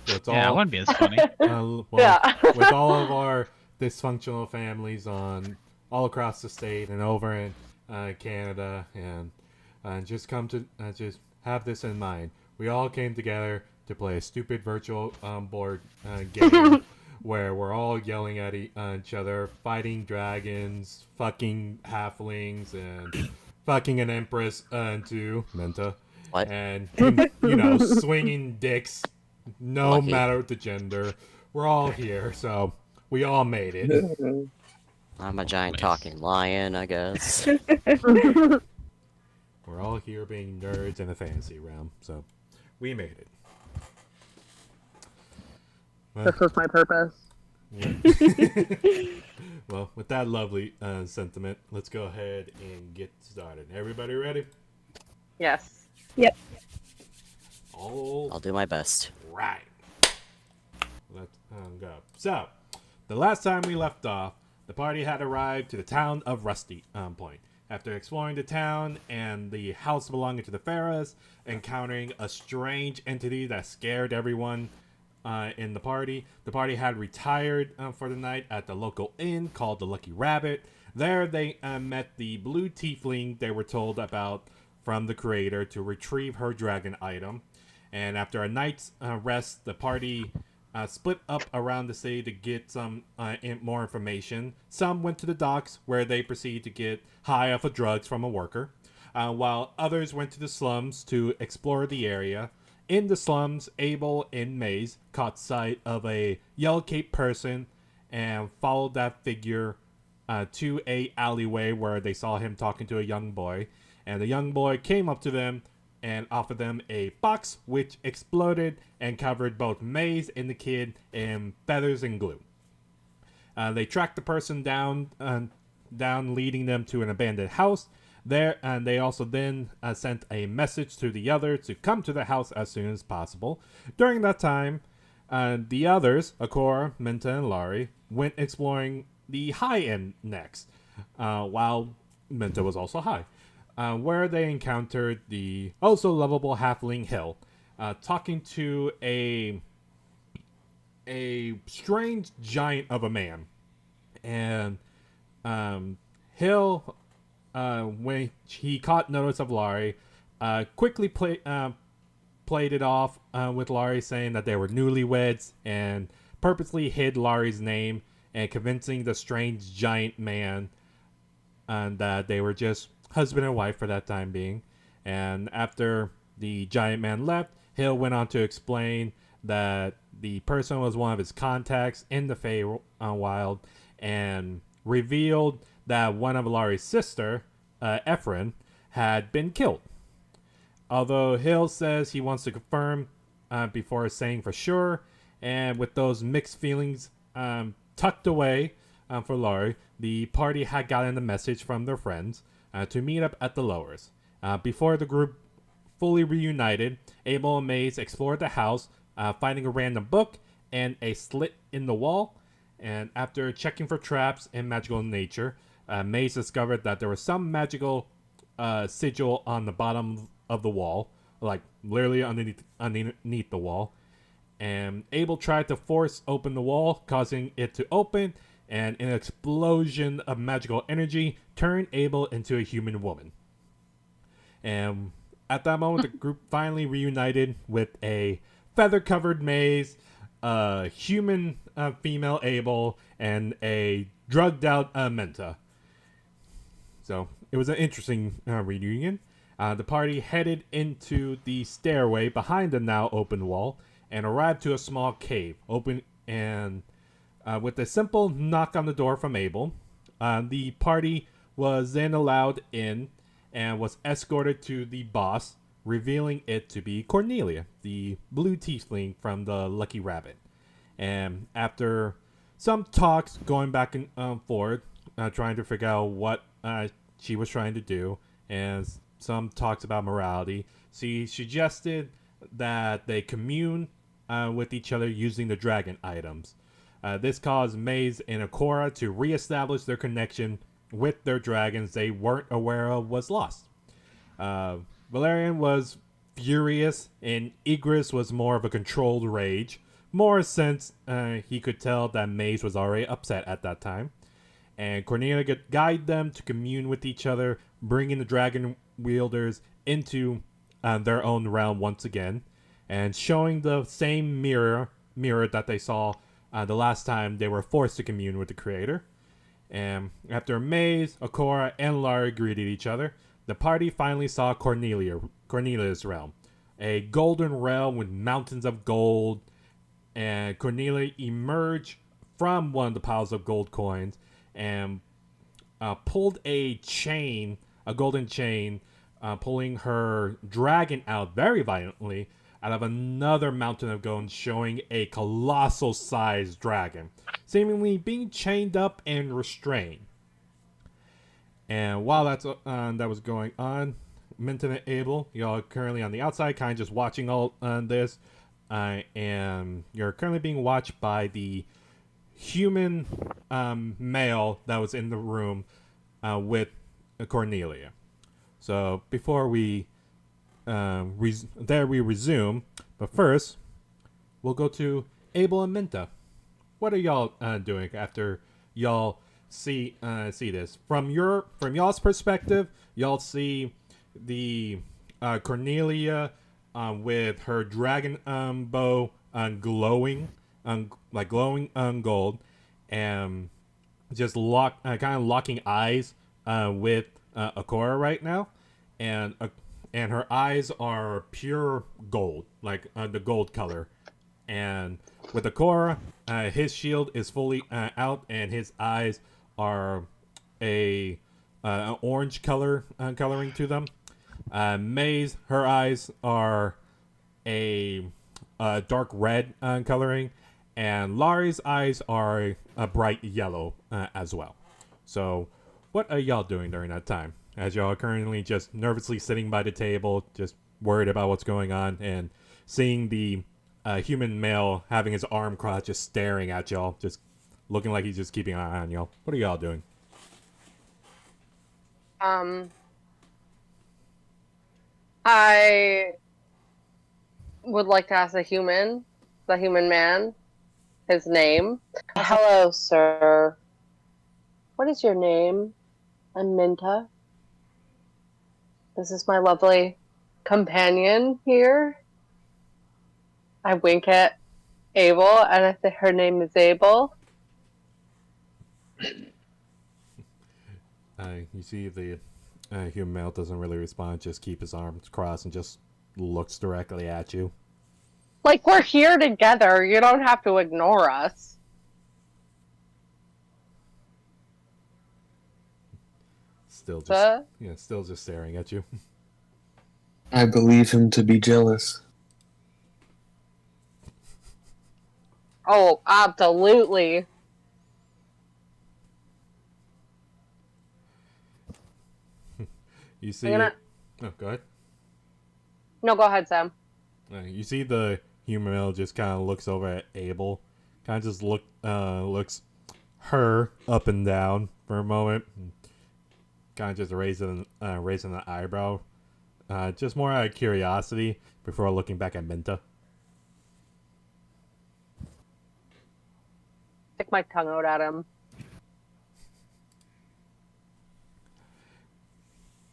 It's Yeah, it all wouldn't be as funny. Yeah. with all of our dysfunctional families on all across the state and over in Canada, and just come to just have this in mind. We all came together to play a stupid virtual board game where we're all yelling at each other, fighting dragons, fucking halflings, and fucking an empress into Menta, What? and swinging dicks, no Lucky. matter the gender. We're all here, so we all made it. I'm a giant Nice. talking lion, I guess. We're all here being nerds in a fantasy realm, so we made it. Well, This was my purpose. yeah. Well, with that lovely sentiment, let's go ahead and get started. Everybody ready? Yes. Yep. All I'll do my best. right. Let's go. So, the last time we left off, the party had arrived to the town of Rusty Point. After exploring the town and the house belonging to the Farahs, encountering a strange entity that scared everyone in the party had retired for the night at the local inn called the Lucky Rabbit. There they met the blue tiefling they were told about from the creator to retrieve her dragon item. And after a night's rest, the party split up around the city to get some more information. Some went to the docks where they proceeded to get high off of drugs from a worker, while others went to the slums to explore the area. In the slums, Abel and Maze caught sight of a yellow-caped person and followed that figure to a alleyway where they saw him talking to a young boy. And the young boy came up to them and offered them a box, which exploded and covered both Maze and the kid in feathers and glue. They tracked the person down, leading them to an abandoned house. There, and they also then sent a message to the others to come to the house as soon as possible. During that time, the others, Akora, Minta, and Laurie, went exploring the high-end next, while Minta was also high, where they encountered the also lovable halfling Hill, talking to a strange giant of a man. And Hill, when he caught notice of Laurie, quickly played it off with Laurie, saying that they were newlyweds, and purposely hid Laurie's name and convincing the strange giant man that they were just husband and wife for that time being. And after the giant man left, Hill went on to explain that the person was one of his contacts in the Feywild, and revealed that one of Laurie's sister, Ephraim, had been killed. Although Hill says he wants to confirm before saying for sure, and with those mixed feelings tucked away for Laurie, the party had gotten a message from their friends to meet up at the Lowers. Before the group fully reunited, Abel and Maze explored the house, finding a random book and a slit in the wall. And after checking for traps and magical nature, Maze discovered that there was some magical sigil on the bottom of the wall, like literally underneath the wall. And Abel tried to force open the wall, causing it to open, and an explosion of magical energy turned Abel into a human woman. And at that moment, the group finally reunited with a feather-covered Maze, a human female Abel, and a drugged-out Menta. So it was an interesting reunion. The party headed into the stairway behind the now open wall and arrived to a small cave, open and with a simple knock on the door from Abel. The party was then allowed in and was escorted to the boss, revealing it to be Cornelia, the blue tiefling from the Lucky Rabbit. And after some talks going back and forth, trying to figure out what she was trying to do, and some talks about morality, she suggested that they commune with each other using the dragon items. This caused Maze and Akora to reestablish their connection with their dragons they weren't aware of was lost. Valerian was furious, and Igris was more of a controlled rage. More since he could tell that Maze was already upset at that time. And Cornelia could guide them to commune with each other, bringing the dragon wielders into their own realm once again, and showing the same mirror that they saw the last time they were forced to commune with the creator. And after Maze, Akora, and Lara greeted each other, the party finally saw Cornelia's realm, a golden realm with mountains of gold. And Cornelia emerged from one of the piles of gold coins and pulled a golden chain, pulling her dragon out very violently out of another mountain of gold, showing a colossal sized dragon, seemingly being chained up and restrained. And while that was going on, Minton and Abel, y'all are currently on the outside, kind of just watching all this. And you're currently being watched by the human male that was in the room with Cornelia. So before we resume, but first we'll go to Abel and Minta. What are y'all doing after y'all see this from y'all's perspective? Y'all see the Cornelia with her dragon bow glowing gold, and just kind of locking eyes with Akora right now, and her eyes are pure gold, like the gold color. And with Akora, his shield is fully out, and his eyes are an orange coloring to them. May's, her eyes are a dark red coloring, and Laurie's eyes are a bright yellow as well. So, what are y'all doing during that time? As y'all are currently just nervously sitting by the table, just worried about what's going on, and seeing the human male having his arm crossed, just staring at y'all, just looking like he's just keeping an eye on y'all. What are y'all doing? I would like to ask the human man, his name. Hello, sir. What is your name? I'm Minta. This is my lovely companion here. I wink at Abel, and I say her name is Abel. You see the human male doesn't really respond, just keep his arms crossed and just looks directly at you. Like, we're here together. You don't have to ignore us. Still just staring at you. I believe him to be jealous. Oh, absolutely. You see... Oh, go ahead. No, go ahead, Sam. You see the human male just kind of looks over at Abel. Kind of just looks her up and down for a moment. Kind of just raising an eyebrow. Just more out of curiosity before looking back at Minta. Stick my tongue out at him.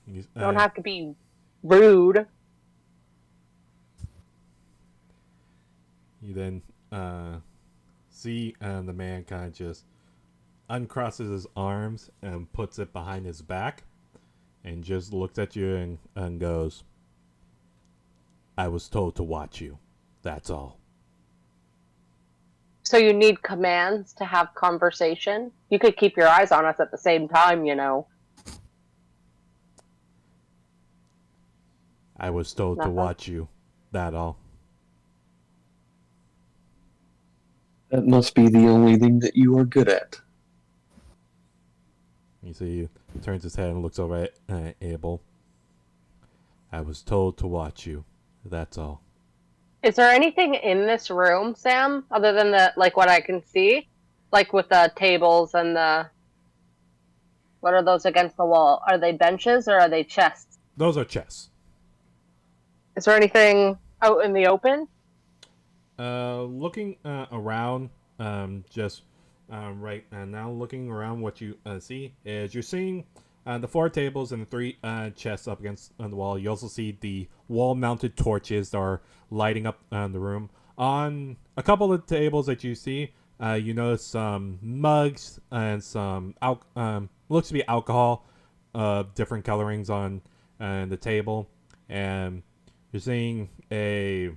You don't have to be rude. You then see the man kind of just uncrosses his arms and puts it behind his back and just looks at you and goes, I was told to watch you. That's all. So you need commands to have conversation? You could keep your eyes on us at the same time, you know. I was told to watch you. That all. That must be the only thing that you are good at. You see, he turns his head and looks over at Abel. I was told to watch you. That's all. Is there anything in this room, Sam, other than what I can see? Like with the tables and the... What are those against the wall? Are they benches or are they chests? Those are chests. Is there anything out in the open? Looking around, just right now, looking around, what you see is you're seeing the 4 tables and the 3 chests up against the wall. You also see the wall-mounted torches that are lighting up the room. On a couple of tables that you see, you notice some mugs and some looks to be alcohol of different colorings on the table, and you're seeing a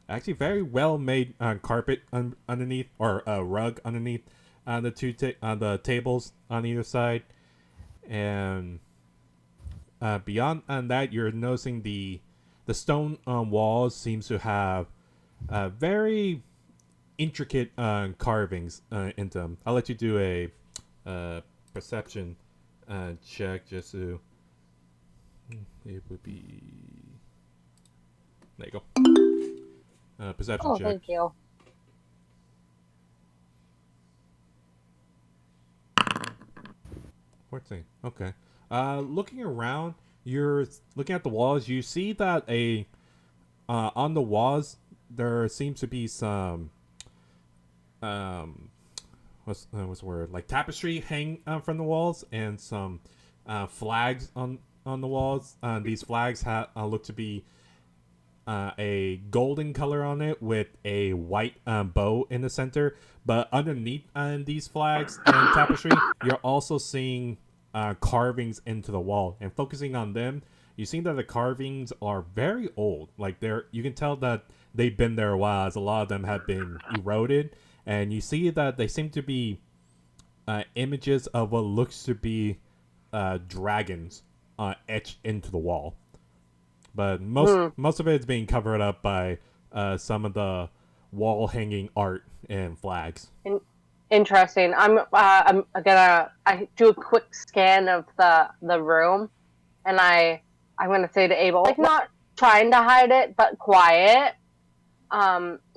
actually very well made carpet underneath, or a rug underneath the tables on either side, and beyond that, you're noticing the stone walls seems to have very intricate carvings into them. I'll let you do a perception check just to. It would be. There you go. Perception Oh, check. thank you. 14. Okay. Looking around, you're looking at the walls. You see that on the walls there seems to be some what's the word, like tapestry hang from the walls, and some flags on the walls. These flags look to be a golden color on it with a white bow in the center. But underneath these flags and tapestry, you're also seeing carvings into the wall. And focusing on them, you see that the carvings are very old. Like, you can tell that they've been there a while, as a lot of them have been eroded. And you see that they seem to be images of what looks to be dragons etched into the wall. But most of it is being covered up by some of the wall hanging art and flags. Interesting. I'm gonna do a quick scan of the room, and I'm gonna say to Abel, like, not trying to hide it, but quiet.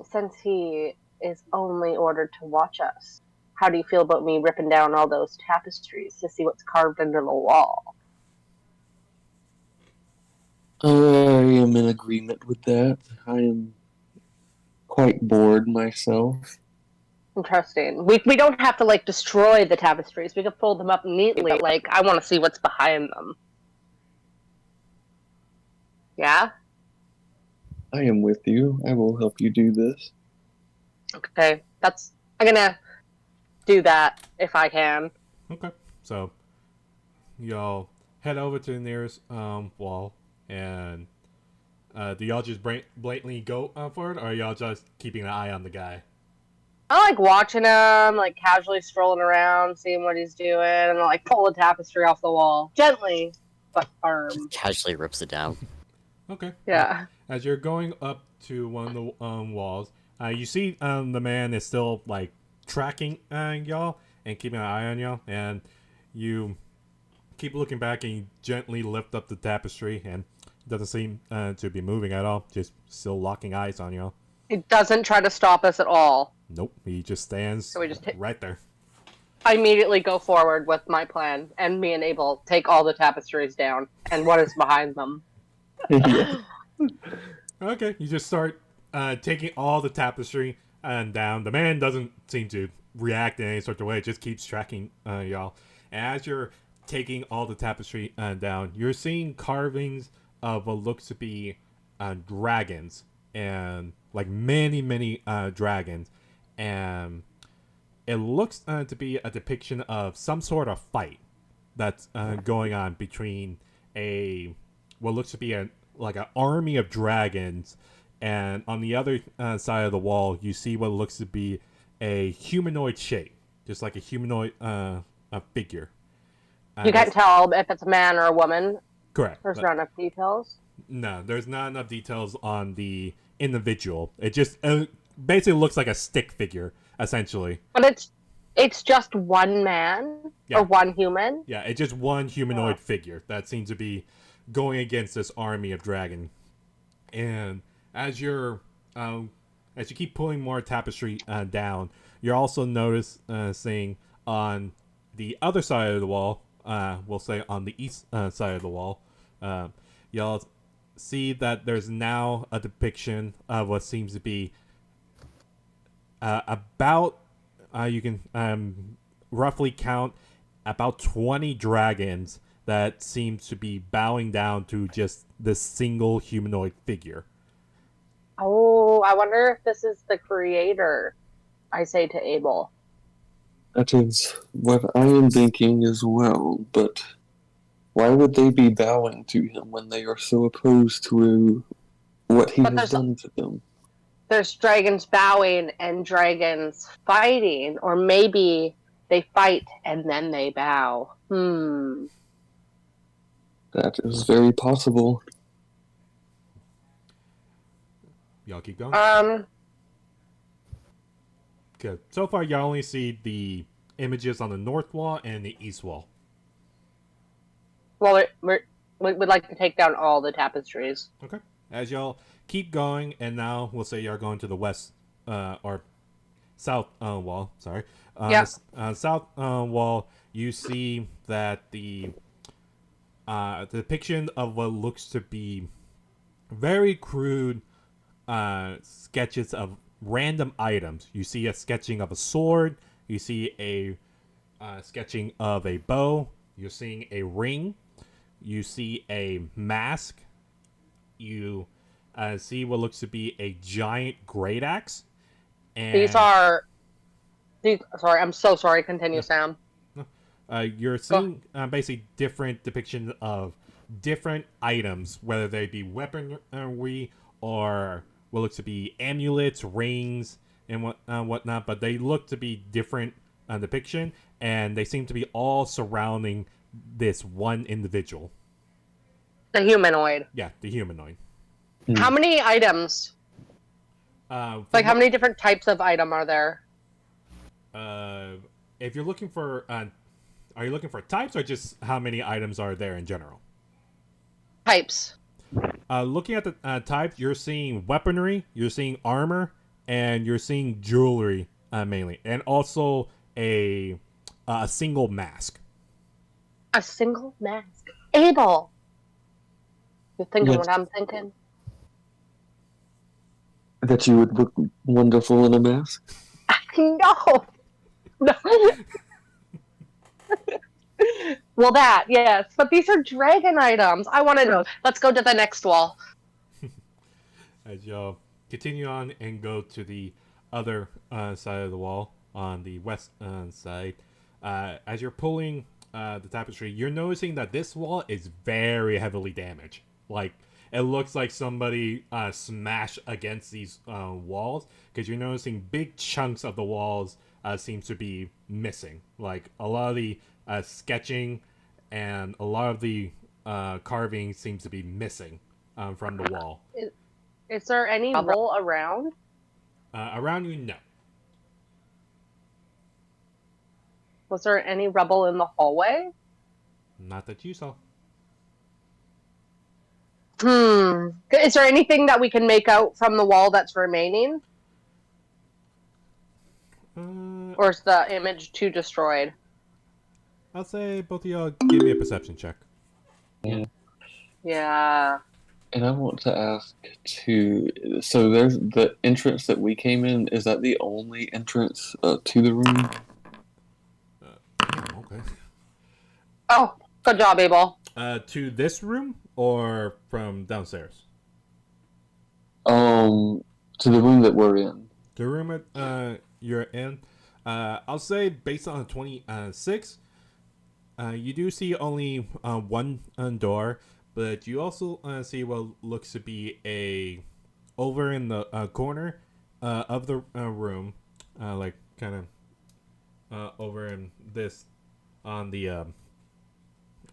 Since he is only ordered to watch us, how do you feel about me ripping down all those tapestries to see what's carved into the wall? I am in agreement with that. I am quite bored myself. Interesting. We don't have to, like, destroy the tapestries. We could fold them up neatly, but, like, I want to see what's behind them. Yeah? I am with you. I will help you do this. Okay. I'm gonna do that if I can. Okay. So, y'all head over to the nearest wall, and do y'all just blatantly go for it, or are y'all just keeping an eye on the guy? I like watching him, like, casually strolling around, seeing what he's doing, and I'll, like, pull the tapestry off the wall. Gently, but firm. Just casually rips it down. Okay. Yeah. As you're going up to one of the walls, you see the man is still, like, tracking y'all and keeping an eye on y'all, and you keep looking back and you gently lift up the tapestry, and it doesn't seem to be moving at all, just still locking eyes on y'all. It doesn't try to stop us at all. Nope, he just stands right there. I immediately go forward with my plan, and me and Abel take all the tapestries down, and what is behind them. Yeah. Okay, you just start taking all the tapestry down. The man doesn't seem to react in any sort of way, just keeps tracking y'all. And as you're taking all the tapestry down, you're seeing carvings of what looks to be dragons, and like many dragons, and it looks to be a depiction of some sort of fight that's going on between what looks to be an army of dragons, and on the other side of the wall you see what looks to be a humanoid shape, just like a humanoid a figure. You can't tell if it's a man or a woman. Correct. There's not enough details. No, there's not enough details on the individual. It just basically looks like a stick figure, essentially. But it's just one man or one human. Yeah, it's just one humanoid figure that seems to be going against this army of dragon. And as you keep pulling more tapestry down, you're also noticing on the other side of the wall, we'll say on the east side of the wall, y'all see that there's now a depiction of what seems to be about you can roughly count about 20 dragons that seem to be bowing down to just this single humanoid figure. Oh, I wonder if this is the creator. I say to Abel. That is what I am thinking as well, but why would they be bowing to him when they are so opposed to what he But has done to them? there's dragons bowing and dragons fighting, or maybe they fight and then they bow. That is very possible. Y'all keep going. Um, Good. So far, y'all only see the images on the north wall and the east wall. well, we'd like to take down all the tapestries. Okay. As y'all keep going, and now we'll say you're going to the west or south wall. Sorry. Yeah. South wall, you see that the depiction of what looks to be very crude sketches of random items. You see a sketching of a sword. You see a sketching of a bow. You're seeing a ring. You see a mask. You see what looks to be a giant great axe. And These are. Sorry, I'm so sorry. Continue, Sam. you're seeing basically different depictions of different items, whether they be weaponry or what looks to be amulets, rings, and whatnot. But they look to be different depiction, and they seem to be all surrounding this one individual. The humanoid. Yeah, the humanoid. How many items? Like, how many different types of item are there? If you're looking for, are you looking for types or just how many items are there in general? Types. Looking at the types, you're seeing weaponry, you're seeing armor, and you're seeing jewelry mainly, and also a single mask. A single mask. Abel. You're thinking Yes. what I'm thinking? That you would look wonderful in a mask? No. No. Well, that, yes. But these are dragon items. I want to know. Let's go to the next wall. As y'all continue on and go to the other side of the wall on the west side, as you're pulling the tapestry, you're noticing that this wall is very heavily damaged. Like, it looks like somebody smashed against these walls, because you're noticing big chunks of the walls seems to be missing. Like, a lot of the sketching and a lot of the carving seems to be missing from the wall. Is there any rubble around? Around you, no. Was there any rubble in the hallway? Not that you saw. Is there anything that we can make out from the wall that's remaining? Or is the image too destroyed? I'll say both of y'all give me a perception check. Yeah. And I want to ask too. So there's the entrance that we came in. Is that the only entrance to the room? Okay. Oh, good job, Abel. To this room or from downstairs? To the room that we're in. The room you're in. I'll say based on 26, you do see only one door, but you also see what looks to be over in the corner of the room, like kind of over in this on the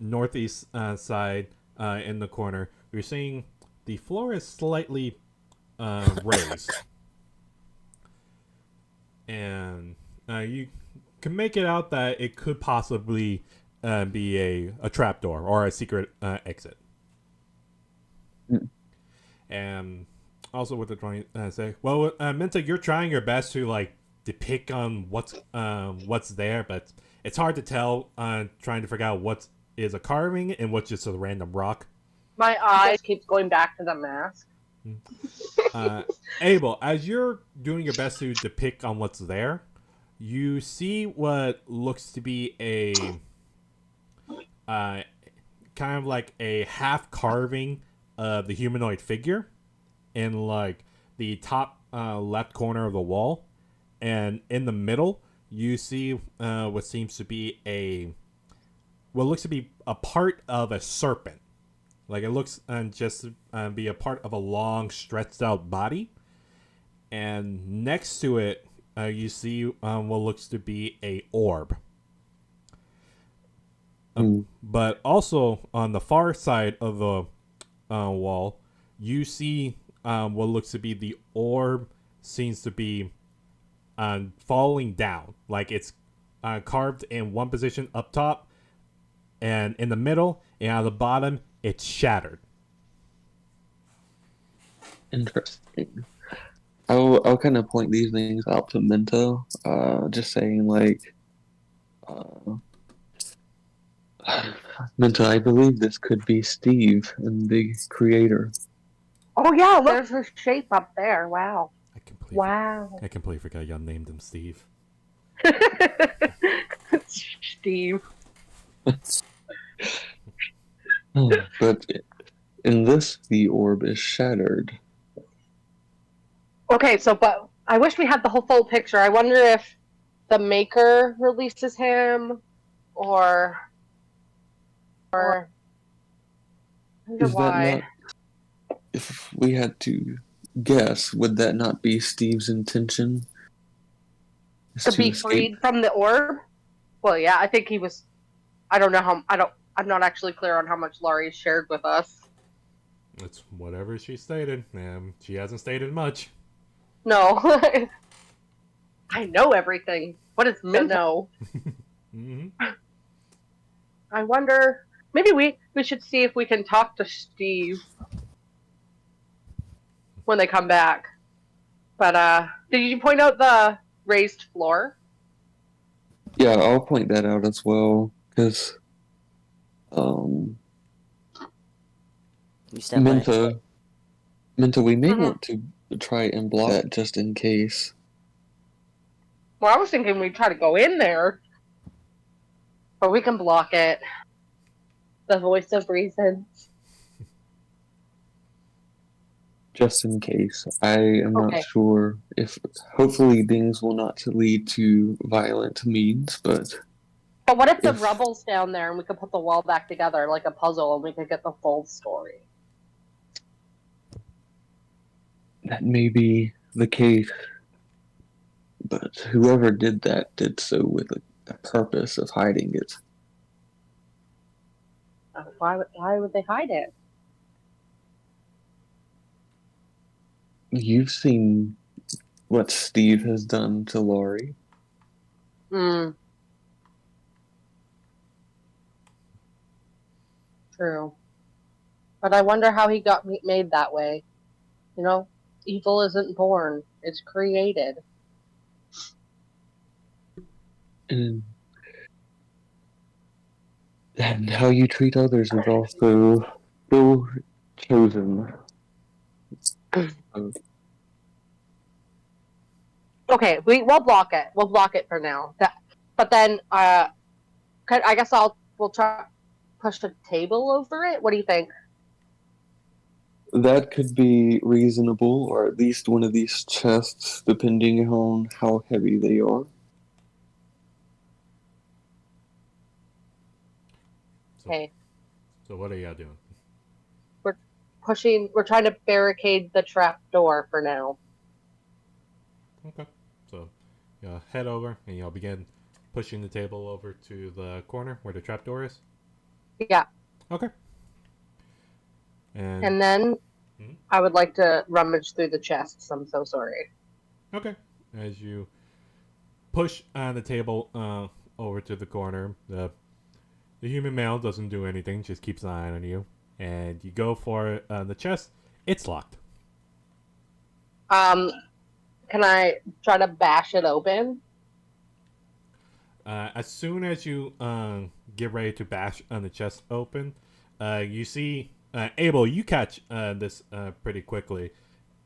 northeast side in the corner. You're seeing the floor is slightly raised, and you can make it out that it could possibly be a trapdoor or a secret exit. And also with the drawing, say, well, Minta, you're trying your best to like depict on what's there, but it's hard to tell. Trying to figure out what is a carving and what's just a random rock. My eye keeps going back to the mask. Abel, as you're doing your best to depict on what's there, you see what looks to be a kind of like a half carving of the humanoid figure in like the top left corner of the wall, and in the middle you see what seems to be what looks to be a part of a serpent. Like it looks just be a part of a long stretched out body, and next to it you see what looks to be a orb. But also on the far side of the wall, you see what looks to be the orb seems to be falling down. Like it's carved in one position up top, and in the middle, and at the bottom, it's shattered. Interesting. I'll kind of point these things out to Minto, just saying like, Minto, I believe this could be Steve and the creator. Oh yeah, look, there's her shape up there. Wow. I completely forgot y'all named him Steve. Steve. But in this, the orb is shattered. Okay, but I wish we had the whole full picture. I wonder if the maker releases him, or I wonder Is why. that not? If we had to guess, would that not be Steve's intention? Is To be escape? freed from the orb? Well, yeah, I think he was. I don't know how. I'm not actually clear on how much Laurie shared with us. It's whatever she stated. She hasn't stated much. No. I know everything. What does Min know? Mm-hmm. I wonder. Maybe we should see if we can talk to Steve when they come back. But did you point out the raised floor? Yeah, I'll point that out as well, because You step by. Minto, we may want to try and block that just in case. Well, I was thinking we'd try to go in there, but we can block it. The voice of reason. Just in case. I am not Okay. sure if. Hopefully, things will not lead to violent means, but. But what if the rubble's down there and we could put the wall back together like a puzzle and we could get the full story? That may be the case. But whoever did that did so with a purpose of hiding it. Why would they hide it? You've seen what Steve has done to Laurie. Hmm. True. But I wonder how he got made that way. You know, evil isn't born, it's created. And how you treat others is also so chosen. Okay, we'll block it. We'll block it for now. But then I guess we'll try push a table over it. What do you think? That could be reasonable, or at least one of these chests, depending on how heavy they are. Okay. So what are y'all doing? We're trying to barricade the trap door for now. Okay. So y'all head over and y'all begin pushing the table over to the corner where the trapdoor is? Yeah. Okay. And then I would like to rummage through the chests. I'm so sorry. Okay. As you push the table over to the corner, the human male doesn't do anything, just keeps an eye on you. And you go for the chest. It's locked. Can I try to bash it open? As soon as you get ready to bash the chest open, you see Abel, you catch this pretty quickly,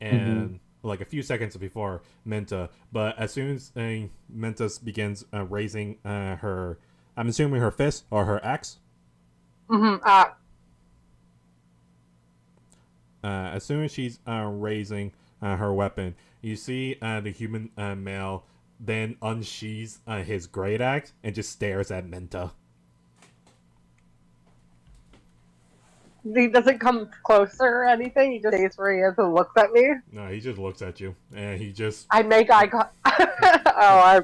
and like a few seconds before Minta. But as soon as Minta begins raising her, I'm assuming her fist or her axe. As soon as she's raising her weapon, you see the human male then unsheathes his great axe and just stares at Minta. He doesn't come closer or anything. He just stays where he is and looks at me. No, he just looks at you, and he just. I make eye contact. I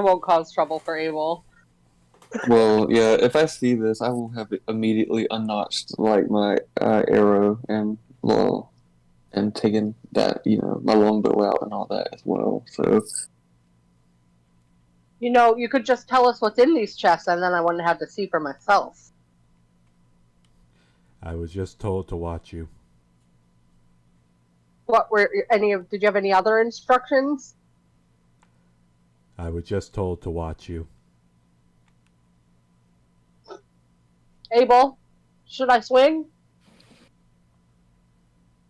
won't cause trouble for Abel. Well, yeah, if I see this, I will have it immediately unnotched like my arrow and taken that, my longbow out and all that as well. So, You could just tell us what's in these chests, and then I wouldn't have to see for myself. I was just told to watch you. Did you have any other instructions? I was just told to watch you. Abel, should I swing?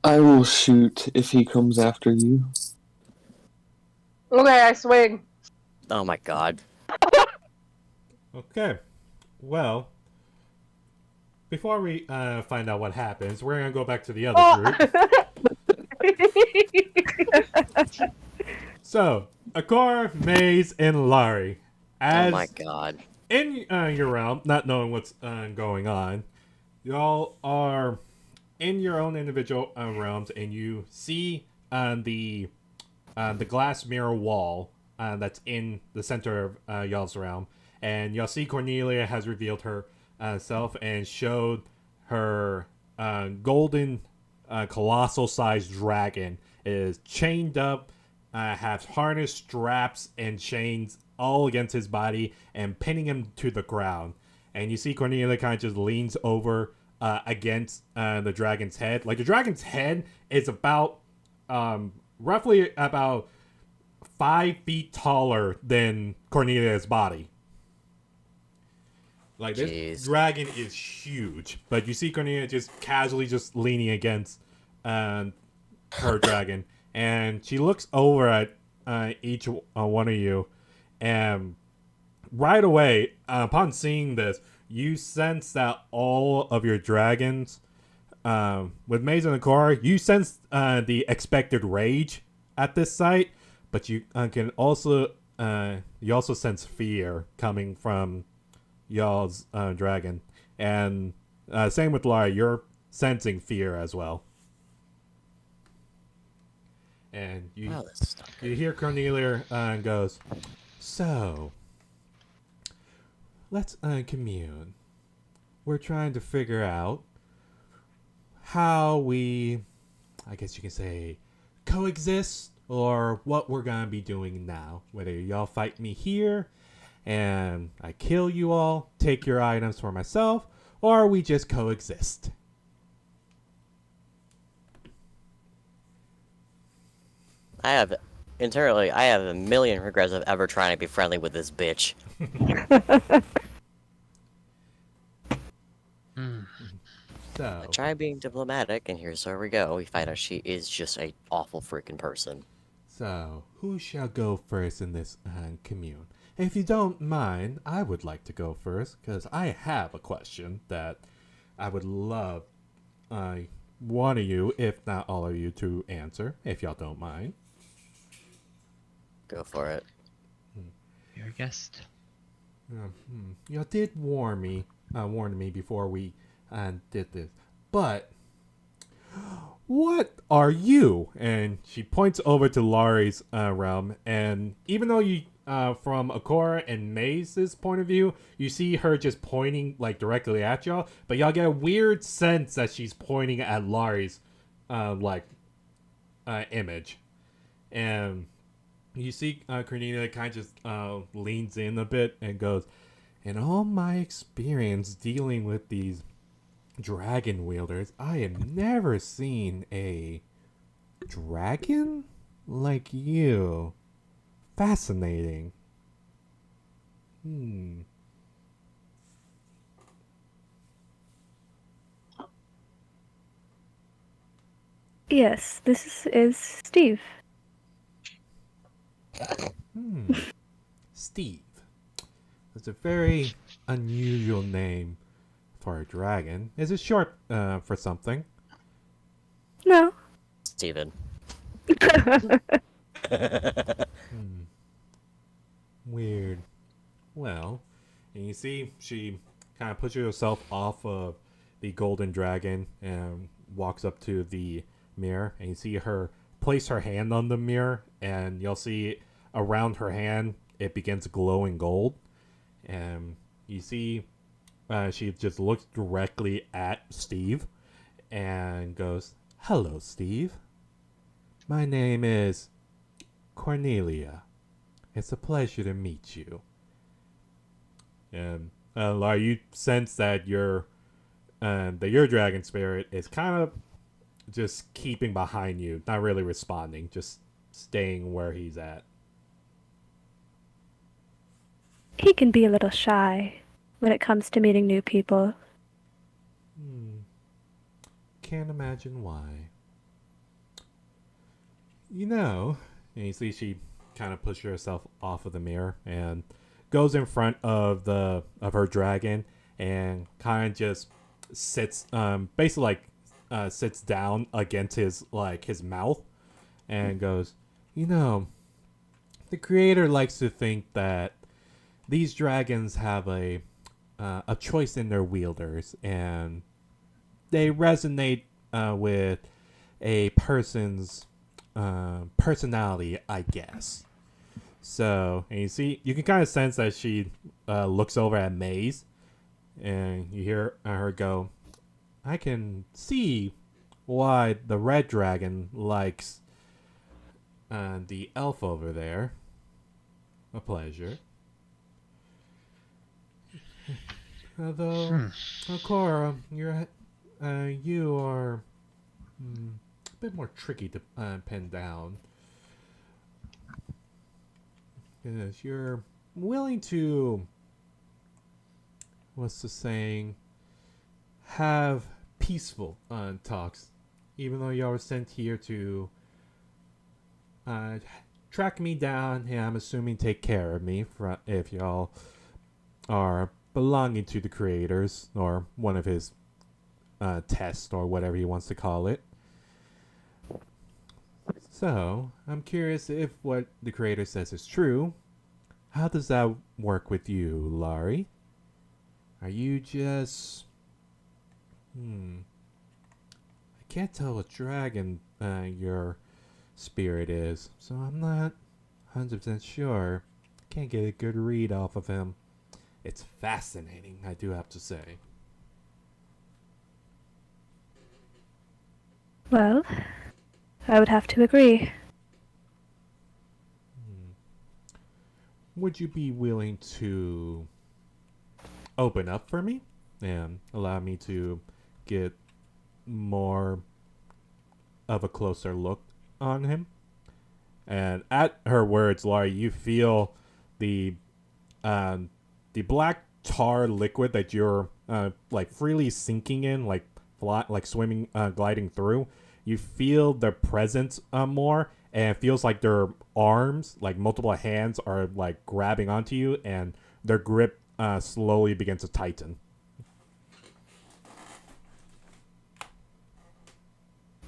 I will shoot if he comes after you. Okay, I swing. Oh my god. Okay. Well, before we find out what happens, we're going to go back to the other group. So, Akor, Maze, and Lari. Oh my god. In your realm, not knowing what's going on, y'all are in your own individual realms, and you see the glass mirror wall that's in the center of y'all's realm, and y'all see Cornelia has revealed herself and showed her golden colossal-sized dragon is chained up, has harness straps and chains all against his body and pinning him to the ground. And you see Cornelia kind of just leans over against the dragon's head. Like, the dragon's head is about roughly about 5 feet taller than Cornelia's body. Like, this dragon is huge, but you see Cornelia just casually just leaning against her dragon, and she looks over at each one of you, and right away, upon seeing this, you sense that all of your dragons, with Maze and Akor, you sense the expected rage at this sight, but you can also sense fear coming from y'all's dragon, and same with Lara, you're sensing fear as well. And you hear Cornelia goes, so let's commune. We're trying to figure out how we, I guess you can say, coexist, or what we're gonna be doing now. Whether y'all fight me here and I kill you all, take your items for myself, or we just coexist. I have a million regrets of ever trying to be friendly with this bitch. So I try being diplomatic, and here's where we go. We find out she is just a awful freaking person. So, who shall go first in this commune? If you don't mind, I would like to go first, because I have a question that I would love one of you, if not all of you, to answer, if y'all don't mind. Go for it. Your guest. Y'all did warn me before we did this, but what are you? And she points over to Lari's realm, and even though you, from Akora and Maze's point of view, you see her just pointing like directly at y'all, but y'all get a weird sense that she's pointing at Lari's image, and you see Cornelia kind of just leans in a bit and goes, in all my experience dealing with these dragon wielders, I have never seen a dragon like you. Fascinating. Yes, this is Steve. Steve. That's a very unusual name for a dragon. Is it short for something? No. Steven. Weird. Well, and you see she kind of pushes herself off of the golden dragon and walks up to the mirror, and you see her place her hand on the mirror, and you'll see around her hand it begins glowing gold, and you see she just looks directly at Steve and goes, "Hello, Steve. My name is Cornelia. It's a pleasure to meet you." And Lar, you sense that your dragon spirit is kind of just keeping behind you, not really responding, just staying where he's at. He can be a little shy when it comes to meeting new people. Can't imagine why. You know, and you see she kind of pushes herself off of the mirror and goes in front of her dragon and kind of just sits basically sits down against his mouth and goes, "You know, the creator likes to think that these dragons have a choice in their wielders, and they resonate with a person's personality, I guess." So, and you can kind of sense that she looks over at Maze, and you hear her go, "I can see why the red dragon likes the elf over there. A pleasure." Although, Cora, you are a bit more tricky to pin down. Yes, you're willing to, what's the saying, have peaceful talks, even though y'all were sent here to track me down, and I'm assuming take care of me if y'all are belonging to the creators or one of his tests or whatever he wants to call it. So, I'm curious if what the creator says is true. How does that work with you, Laurie? Are you just... I can't tell what dragon your spirit is, so I'm not 100% sure. Can't get a good read off of him. It's fascinating, I do have to say. Well, I would have to agree. Would you be willing to open up for me and allow me to get more of a closer look on him? And at her words, Laurie, you feel the black tar liquid that you're freely sinking in, like swimming, gliding through. You feel their presence more, and it feels like their arms, like multiple hands, are like grabbing onto you, and their grip slowly begins to tighten.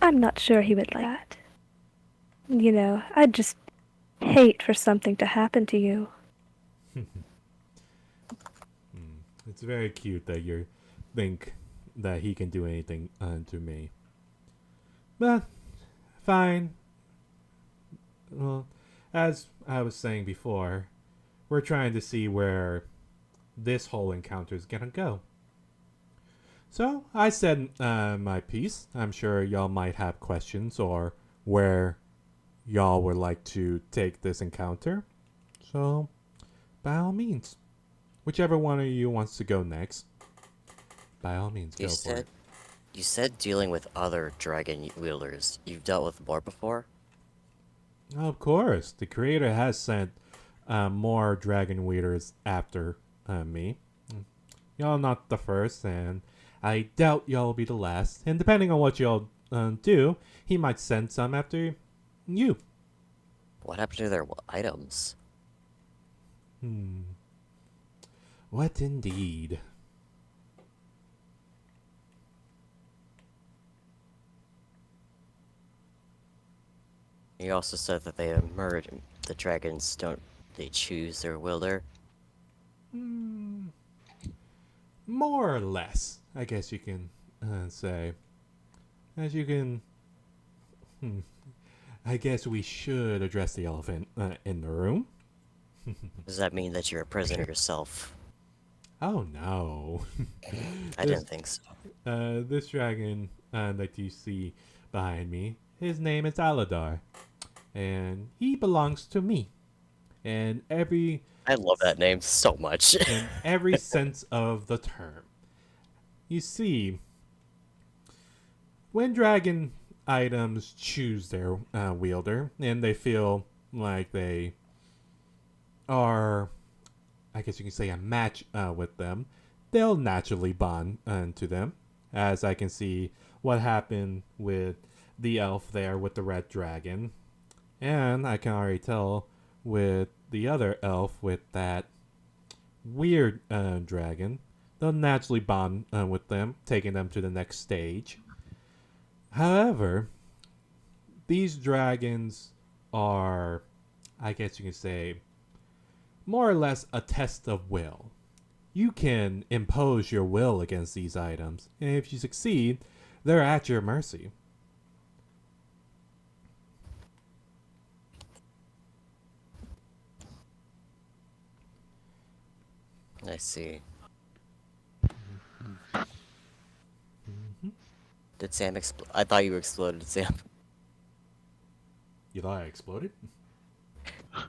I'm not sure he would like that. You know, I'd just hate for something to happen to you. It's very cute that you think that he can do anything to me. But, fine. Well, as I was saying before, we're trying to see where this whole encounter is gonna go. So, I said my piece. I'm sure y'all might have questions or where y'all would like to take this encounter. So, by all means, whichever one of you wants to go next, by all means, go for it. You said dealing with other dragon wielders. You've dealt with more before? Of course, the creator has sent more dragon wielders after me. Y'all not the first, and I doubt y'all will be the last. And depending on what y'all do, he might send some after you. What happened to their items? What indeed? He also said that they murdered the dragons. Don't they choose their wielder? More or less, I guess you can say. As you can... I guess we should address the elephant in the room. Does that mean that you're a prisoner yourself? Oh no. I didn't think so. This dragon that you see behind me, his name is Aladar. And he belongs to me. And every I love that name so much. in every sense of the term. You see, when dragon items choose their wielder and they feel like they are, I guess you can say, a match with them, they'll naturally bond to them. As I can see what happened with the elf there with the red dragon. And I can already tell with the other elf with that weird dragon, they'll naturally bond with them, taking them to the next stage. However, these dragons are, I guess you can say, more or less a test of will. You can impose your will against these items, and if you succeed, they're at your mercy. I see. Did Sam explode? I thought you exploded, Sam. You thought I exploded?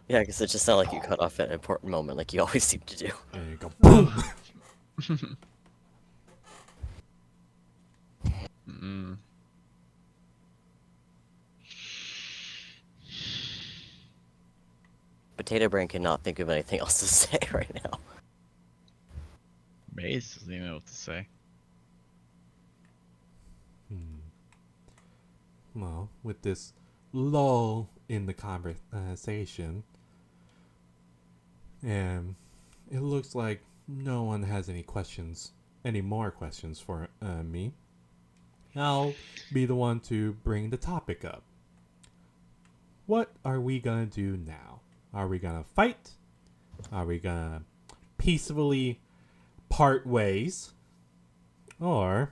Yeah, because it just sounded like you cut off at an important moment, like you always seem to do. And you go boom! Potato Brain cannot think of anything else to say right now. Maze doesn't even know what to say. Well, with this lull in the conversation, and it looks like no one has any more questions for me. I'll be the one to bring the topic up. What are we gonna do now? Are we gonna fight? Are we gonna peacefully part ways? Or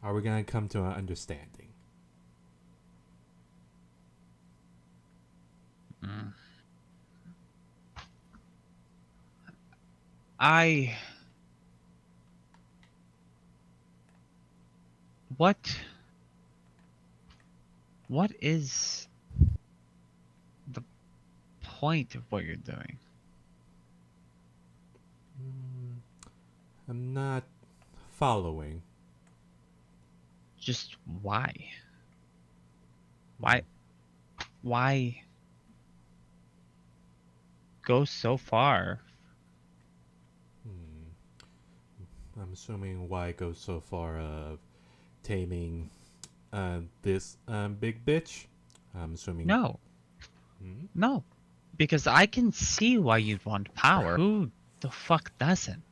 are we gonna come to an understanding? What is the point of what you're doing? I'm not following. Just why? Why go so far? I'm assuming why go so far of taming this big bitch? I'm assuming. No. No. Because I can see why you'd want power. Who the fuck doesn't?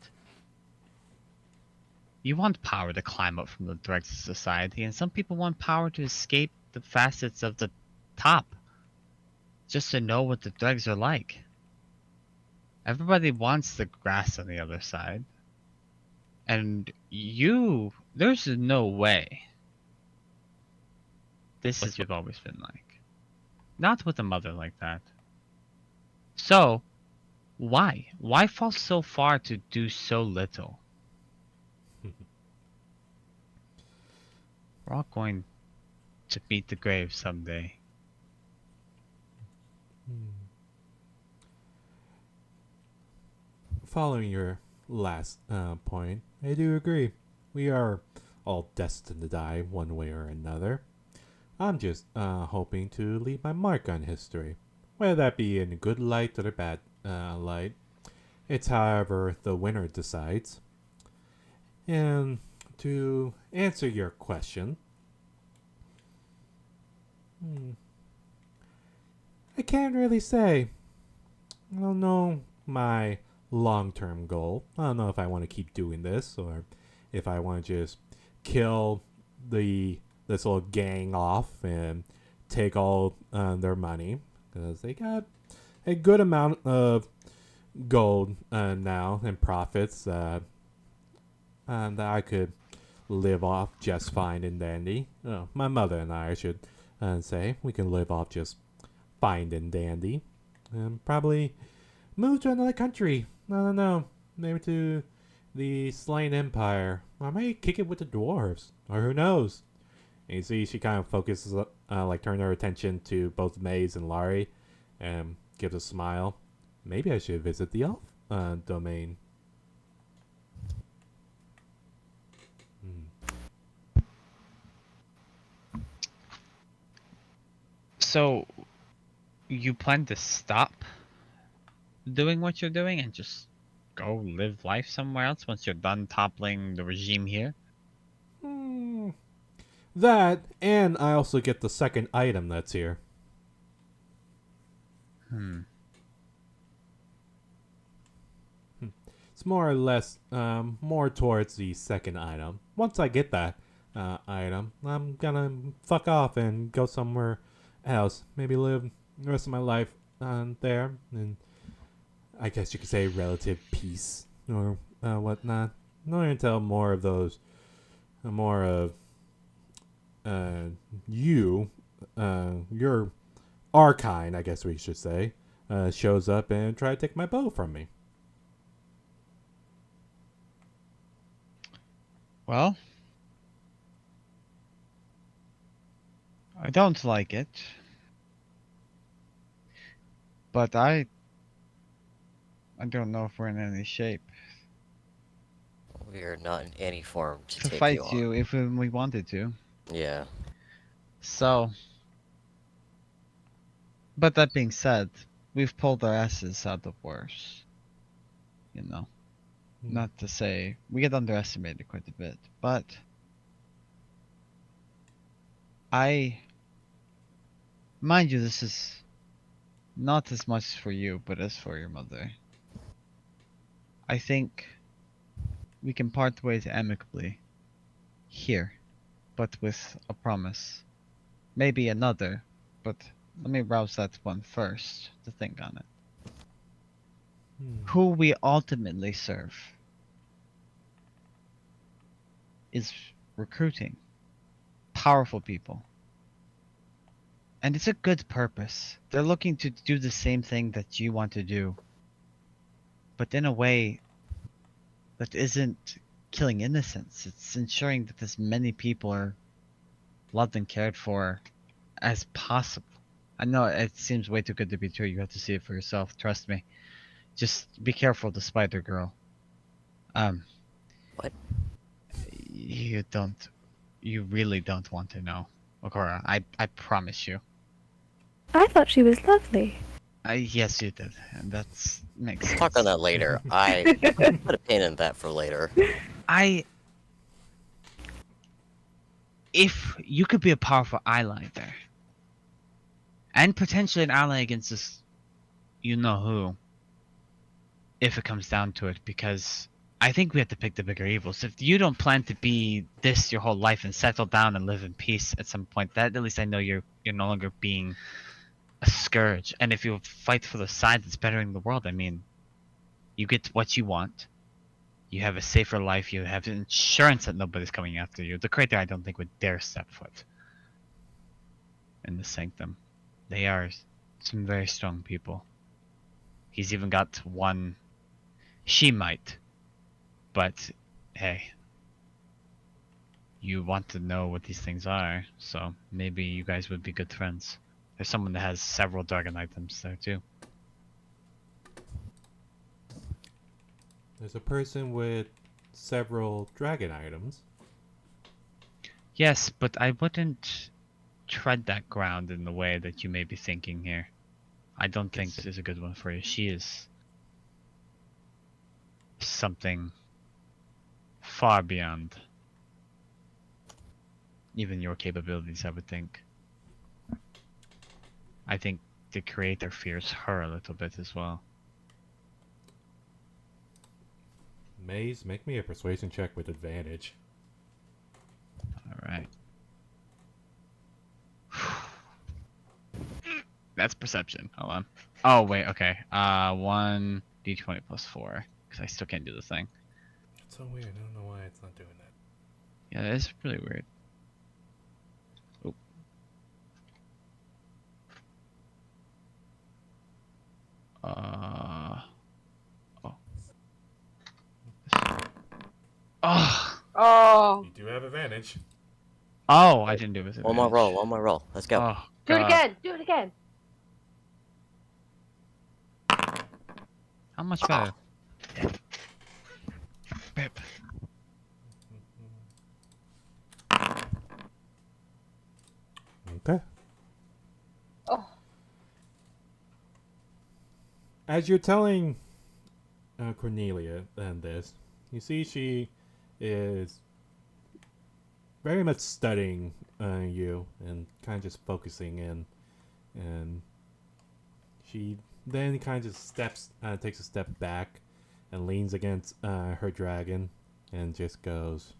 You want power to climb up from the dregs of society, and some people want power to escape the facets of the top. Just to know what the dregs are like. Everybody wants the grass on the other side. And there's no way. This is what you've always been like. Not with a mother like that. So, why? Why fall so far to do so little? We're all going to meet the grave someday. Following your last point, I do agree. We are all destined to die one way or another. I'm just hoping to leave my mark on history, whether that be in a good light or a bad light. It's however the winner decides. And to answer your question, Hmm. I can't really say. I don't know my long-term goal. I don't know if I want to keep doing this or if I want to just kill this little gang off and take all their money because they got a good amount of gold now and profits and that I could live off just fine and dandy. Oh, my mother and I should say we can live off just fine and dandy and probably move to another country. I don't know. Maybe to the Slain Empire. I might kick it with the dwarves. Or who knows? And you see she kind of focuses, like turn her attention to both Maze and Laurie and gives a smile. Maybe I should visit the elf domain. So, you plan to stop doing what you're doing and just go live life somewhere else once you're done toppling the regime here? Hmm. That, and I also get the second item that's here. It's more or less more towards the second item. Once I get that item, I'm gonna fuck off and go somewhere else. Maybe live the rest of my life there, and I guess you could say relative peace or whatnot. Not until more of those, more of you, your Archine, I guess we should say, shows up and try to take my bow from me. Well, I don't like it. But I don't know if we're in any shape We are not in any form to to take fight on. you if we wanted to. Yeah. So, but that being said, we've pulled our asses out of worse. You know, not to say we get underestimated quite a bit, but mind you, this is not as much for you, but as for your mother. I think we can part ways amicably here, but with a promise. Maybe another, but let me rouse that one first to think on it. Who we ultimately serve is recruiting powerful people. And it's a good purpose. They're looking to do the same thing that you want to do, but in a way that isn't killing innocents. It's ensuring that as many people are loved and cared for as possible. I know it seems way too good to be true. You have to see it for yourself. Trust me. Just be careful, the spider girl. What? You really don't want to know. Okora, I promise you. I thought she was lovely. Yes, you did. And makes sense. Talk on that later. I put a pin in that for later. If you could be a powerful ally there, and potentially an ally against this, you know who, if it comes down to it, because I think we have to pick the bigger evils. If you don't plan to be this your whole life and settle down and live in peace at some point, that at least I know you're no longer being a scourge. And if you fight for the side that's bettering the world, I mean, you get what you want. You have a safer life. You have insurance that nobody's coming after you. The Crater, I don't think, would dare step foot in the Sanctum. They are some very strong people. He's even got one. She might. But, hey. You want to know what these things are, so maybe you guys would be good friends. There's someone that has several dragon items there, too. There's a person with several dragon items. Yes, but I wouldn't tread that ground in the way that you may be thinking here. I don't think this is a good one for you. She is something far beyond even your capabilities, I would think. I think the creator fears her a little bit as well. Maze, make me a persuasion check with advantage. Alright. That's perception. Hold on. Oh, wait, okay. 1 d20 plus 4. Because I still can't do the thing. It's so weird. I don't know why it's not doing that. Yeah, that is really weird. Oop. Oh. Oh! Oh, You do have advantage. Oh, I didn't do it with One more advantage. roll, one more roll. Let's go. Oh, do it God. again. Do it again. How much better? Pip. Okay. Oh, As you're telling Cornelia this, you see she is very much studying you and kind of just focusing in, and she then kind of takes a step back and leans against her dragon and just goes,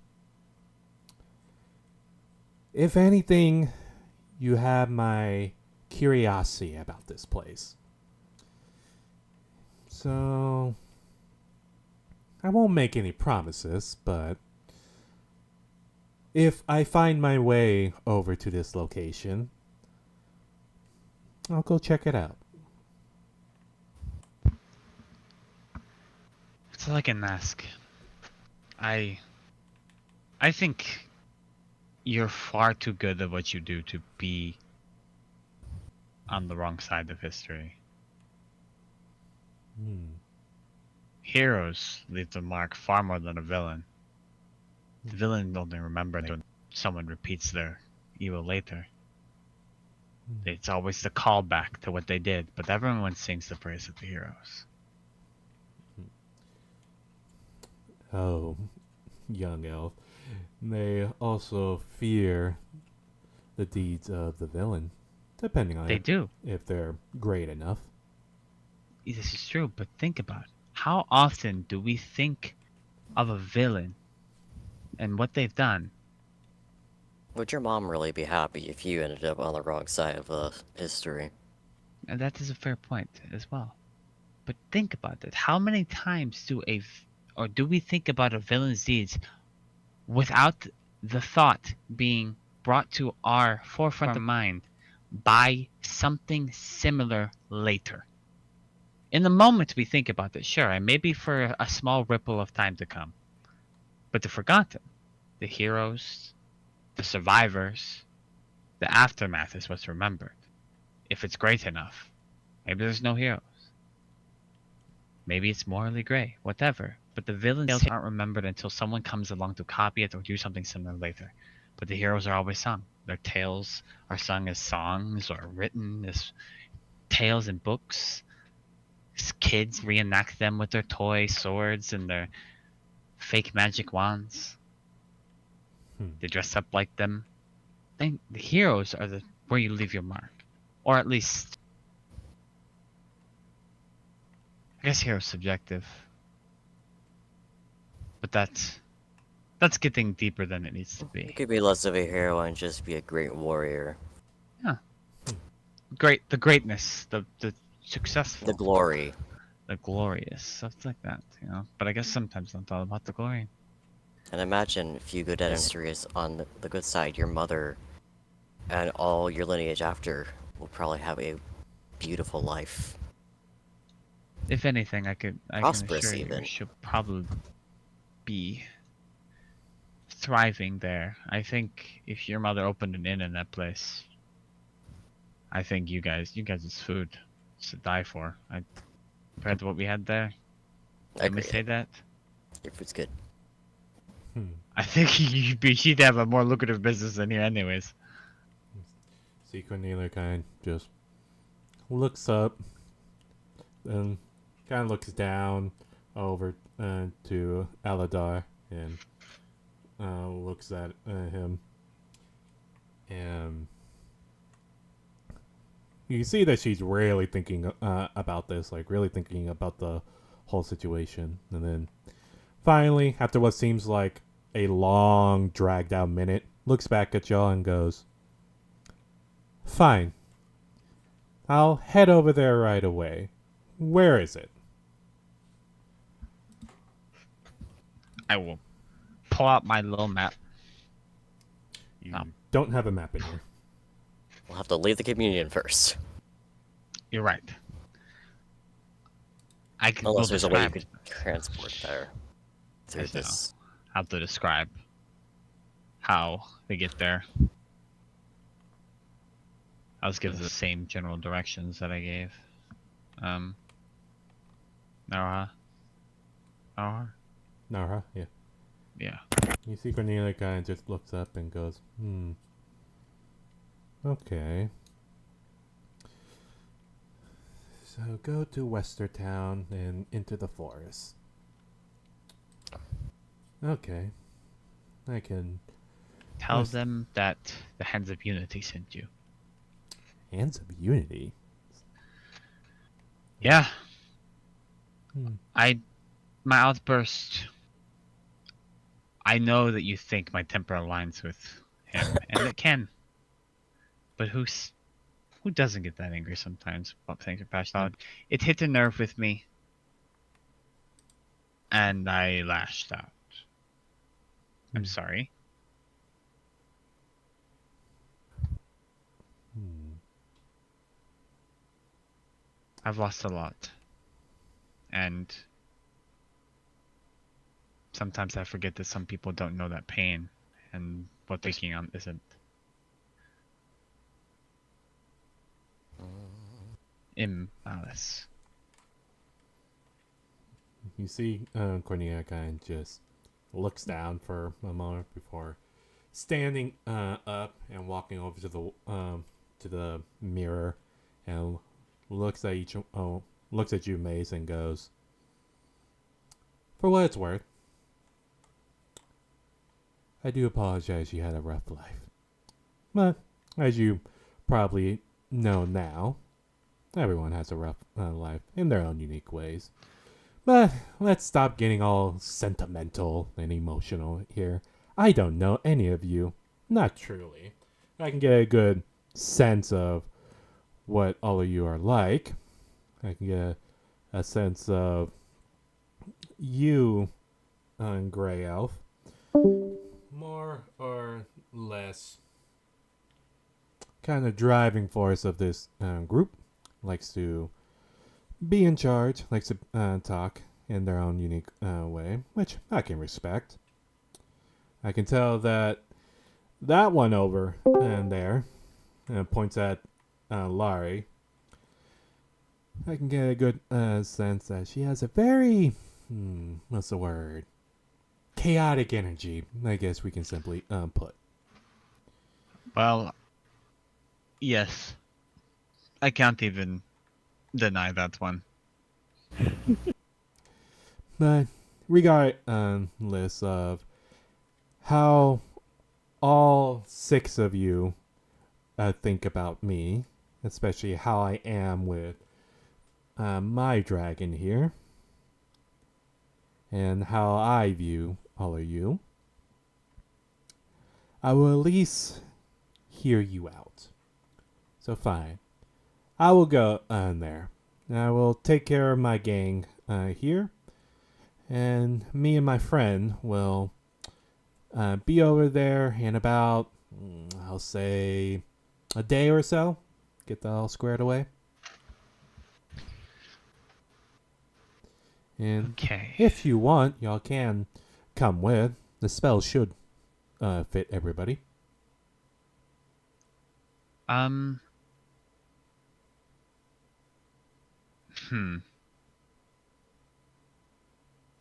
"If anything, you have my curiosity about this place. So, I won't make any promises, but if I find my way over to this location, I'll go check it out." It's like an ask. I think you're far too good at what you do to be on the wrong side of history. Heroes leave the mark far more than a villain. The villain only remembers when someone repeats their evil later. It's always the callback to what they did, but everyone sings the praise of the heroes. Oh, young elf. They also fear the deeds of the villain, depending on They do. if they're great enough. This is true, but think about it. How often do we think of a villain and what they've done? Would your mom really be happy if you ended up on the wrong side of the history? And that is a fair point as well. But think about it. How many times do we think about a villain's deeds without the thought being brought to our forefront of mind by something similar later? In the moment we think about it, sure, and maybe for a small ripple of time to come. But the forgotten, the heroes, the survivors, the aftermath is what's remembered. If it's great enough, maybe there's no heroes. Maybe it's morally gray, whatever. But the villains aren't remembered until someone comes along to copy it or do something similar later. But the heroes are always sung. Their tales are sung as songs or written as tales in books. Kids reenact them with their toy swords and their fake magic wands. They dress up like them. The heroes are where you leave your mark. Or at least, I guess hero's subjective. But that's getting deeper than it needs to You be. could be less of a hero and just be a great warrior. The greatness, the successful, The glory. the glorious, stuff like that, you know. But I guess sometimes not all about the glory. And imagine if you go down history is on the good side, your mother and all your lineage after will probably have a beautiful life. If anything, I can Prosperous assure you, even. she'll probably be thriving there. I think if your mother opened an inn in that place, I think you guys' food is to die for. Compared to what we had there. Let me say that. Your food's good. I think she'd have a more lucrative business than here anyways. See, Cornelia kind of just looks up, then kind of looks down over to Aladar and looks at him and You see that she's really thinking about this, like really thinking about the whole situation. And then finally, after what seems like a long, dragged out minute, looks back at y'all and goes, "Fine. I'll head over there right away. Where is it?" I will pull out my little map. You don't have a map in here. We'll have to leave the communion first. You're right. I can Unless there's a way you describe. could transport there through Yes, no. this. How to describe how they get there. I'll just give the same general directions that I gave. Nara. Nara, yeah. Yeah. You see Cornelia kind of just looks up and goes, okay. So go to Westertown and into the forest. Okay. I can... Tell Yes. them that the Hands of Unity sent you. Hands of Unity? Yeah. Hmm. My outburst. I know that you think my temper aligns with him, and it can. But who doesn't get that angry sometimes about things are passionate? It hit a nerve with me, and I lashed out. I'm sorry. I've lost a lot. And sometimes I forget that some people don't know that pain, and what they're taking on isn't. Malice. You see Cornelia kind of just looks down for a moment before standing up and walking over to the mirror and looks at you, Mace, and goes, "For what it's worth, I do apologize you had a rough life. But as you probably know now, everyone has a rough life in their own unique ways. But let's stop getting all sentimental and emotional here. I don't know any of you. Not truly. I can get a good sense of what all of you are like. I can get a sense of you, Grey Elf. More or less kind of driving force of this group. Likes to be in charge, likes to talk in their own unique way, which I can respect. I can tell that one over and there points at Laurie. I can get a good sense that she has a very, what's the word? Chaotic energy, I guess we can simply put. Well, yes. I can't even deny that one. But regardless of how all 6 of you think about me, especially how I am with my dragon here, and how I view all of you, I will at least hear you out. So fine. I will go there. I will take care of my gang here. And me and my friend will be over there in about, I'll say, a day or so. Get that all squared away. And Okay. if you want, y'all can come with. The spell should fit everybody.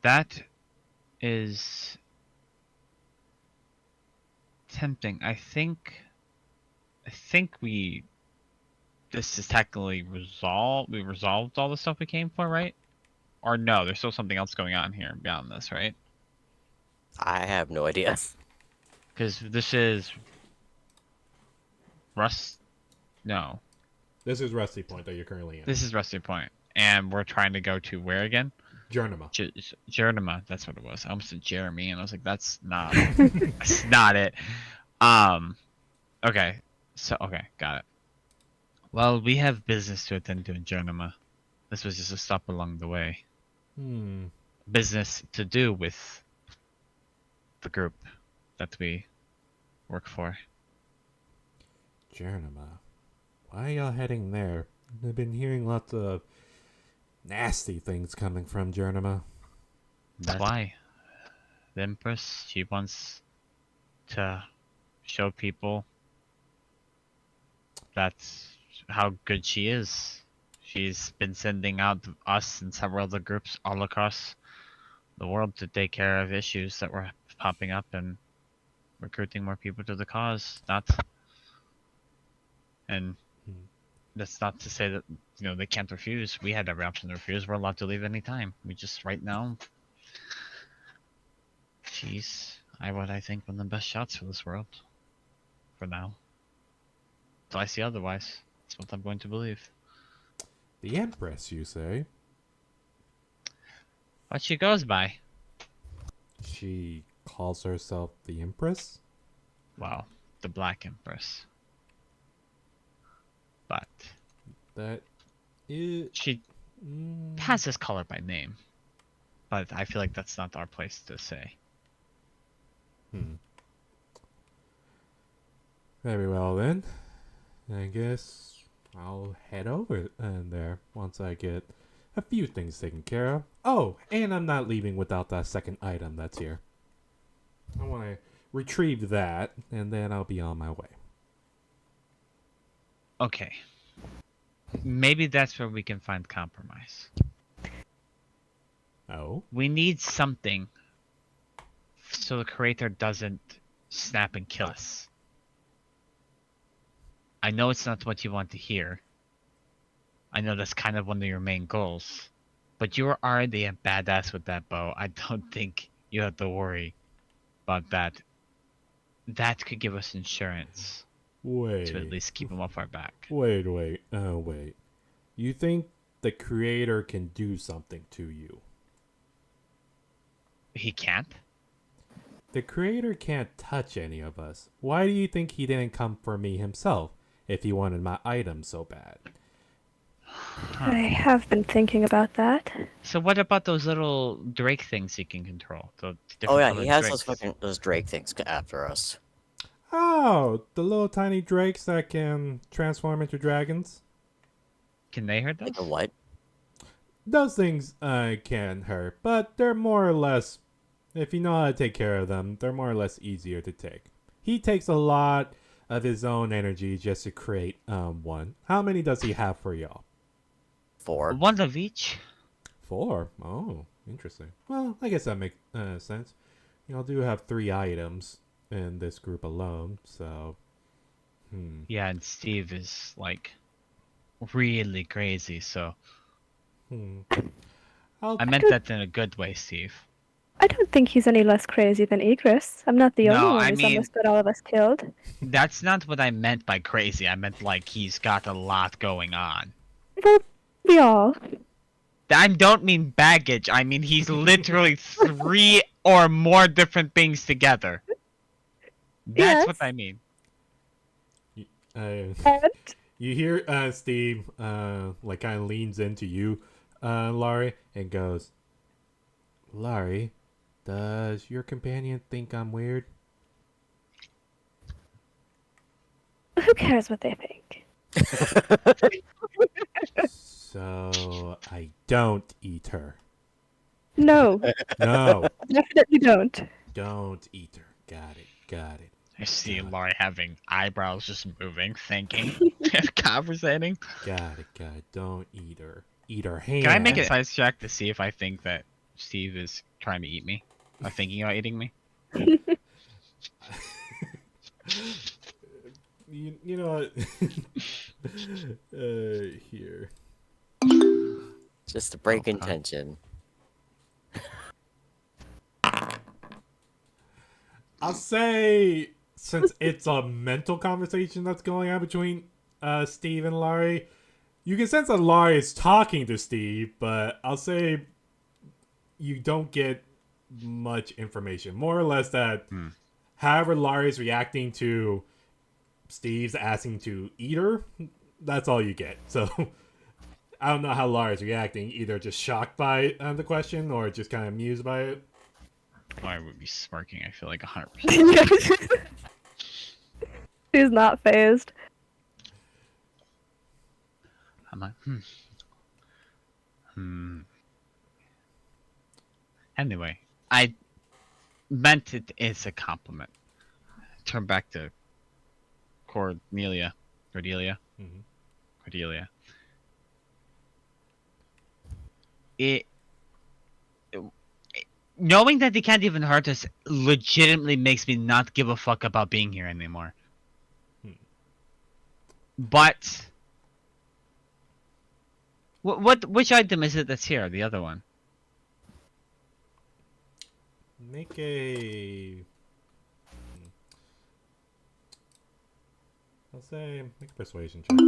That is tempting. I think this is technically resolved. We resolved all the stuff we came for, right? Or no, there's still something else going on here beyond this, right? I have no idea. Because this is Rust. No. This is Rusty Point that you're currently in. This is Rusty Point, and we're trying to go to where again? Jernima. Jernima. That's what it was. I almost said Jeremy, and I was like, that's not. That's not it. Okay. So okay, got it. Well, we have business to attend to in Jernima. This was just a stop along the way. Business to do with the group that we work for. Jernima. Why are y'all heading there? I've been hearing lots of nasty things coming from Jernima. That's why. The Empress, she wants to show people that's how good she is. She's been sending out us and several other groups all across the world to take care of issues that were popping up and recruiting more people to the cause. And that's not to say that they can't refuse. We had every option to refuse. We're allowed to leave any time. We just right now, she's what I think one of the best shots for this world. For now. Till I see otherwise. That's what I'm going to believe. The Empress, you say? What she goes by. She calls herself the Empress? Well, the Black Empress. But That is... she has this color by name. But I feel like that's not our place to say. Very well then. I guess I'll head over there once I get a few things taken care of. Oh, and I'm not leaving without that second item that's here. I want to retrieve that, and then I'll be on my way. Okay. Maybe that's where we can find compromise. Oh? We need something so the creator doesn't snap and kill us. I know it's not what you want to hear. I know that's kind of one of your main goals. But you're already a badass with that bow. I don't think you have to worry about that. That could give us insurance Wait. to at least keep him off our back. Wait. You think the creator can do something to you? He can't? The creator can't touch any of us. Why do you think he didn't come for me himself if he wanted my item so bad? I have been thinking about that. So what about those little Drake things he can control? The Oh different yeah, colored he has drakes? those Drake things after us. Oh, the little tiny drakes that can transform into dragons? Can they hurt us? Like a what? Those things can hurt, but they're more or less, if you know how to take care of them, they're more or less easier to take. He takes a lot of his own energy just to create one. How many does he have for y'all? 4. One of each. 4? Oh, interesting. Well, I guess that makes sense. Y'all do have 3 items in this group alone, so... Yeah, and Steve is, like, really crazy, so... I meant that in a good way, Steve. I don't think he's any less crazy than Egris. I'm not the No, only one I who's mean- almost got all of us killed. That's not what I meant by crazy. I meant, like, he's got a lot going on. Well, we all. I don't mean baggage. I mean he's literally 3 or more different things together. That's Yes. what I mean. And You hear Steve like kind of leans into you, Laurie, and goes, Laurie, does your companion think I'm weird? who cares what they think? So I don't eat her. No, No, definitely don't. don't eat her. Got it. I see Laurie having eyebrows just moving, thinking, conversating. Got it. Don't eat her. Eat her hand. Can I make a science check to see if I think that Steve is trying to eat me? Or thinking about eating me? You know what? Here. Just to break Okay. intention. I'll say, since it's a mental conversation that's going on between Steve and Laurie, You can sense that Laurie is talking to Steve, but I'll say you don't get much information. More or less that however Laurie is reacting to Steve's asking to eat her, that's all you get. So I don't know how Laura's reacting, either just shocked by the question or just kind of amused by it. I would be smirking, I feel like 100%. She's not phased. I'm like, Anyway, I meant it as a compliment. Turn back to Cordelia. Mhm. Cordelia. Knowing that they can't even hurt us legitimately makes me not give a fuck about being here anymore. But which item is it that's here? The other one. Make a... I'll say, make a persuasion check.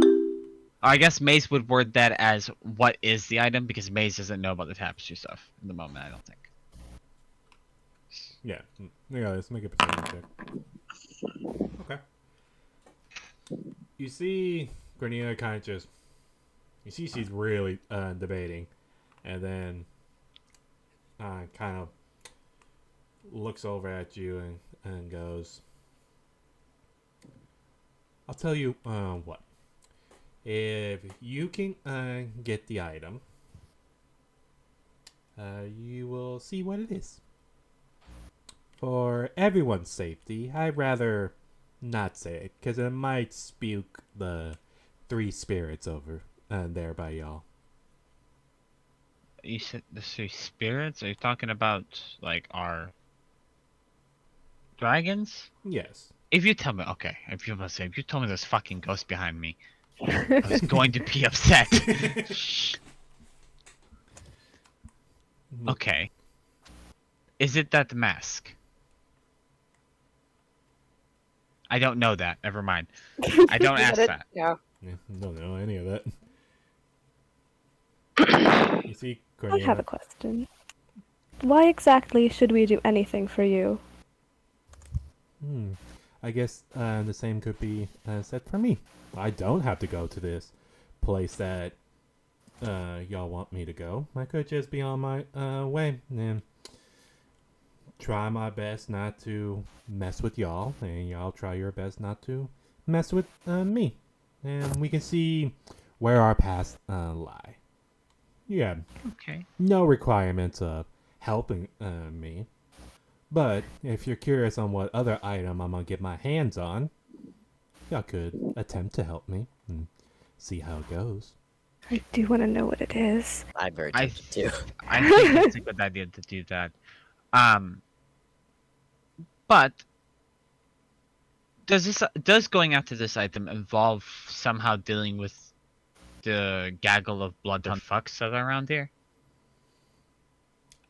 I guess Maze would word that as what is the item, because Maze doesn't know about the tapestry stuff in the moment, I don't think. Yeah, let's make a persuasion check. Okay. You see Cornelia kind of just... You see she's really debating. And then kind of looks over at you and goes, I'll tell you what. If you can get the item, you will see what it is. For everyone's safety, I'd rather not say it, because it might spook the 3 spirits over there by y'all. You said the 3 spirits? Are you talking about, like, our dragons? Yes. If you tell me, okay, if you told me there's fucking ghosts behind me, I was going to be upset. Okay. Is it that mask? I don't know that. Never mind. I don't ask that. Yeah. Yeah, don't know any of that. You see, I Cornelia. have a question. Why exactly should we do anything for you? I guess the same could be said for me. I don't have to go to this place that y'all want me to go. I could just be on my way and try my best not to mess with y'all, and y'all try your best not to mess with me. And we can see where our paths lie. Yeah, Okay. no requirements of helping me. But if you're curious on what other item I'm gonna get my hands on, y'all could attempt to help me and see how it goes. I do want to know what it is. I'm very I tempted too. I think it's a good idea to do that. But does going after this item involve somehow dealing with the gaggle of bloodhound fucks that are around here?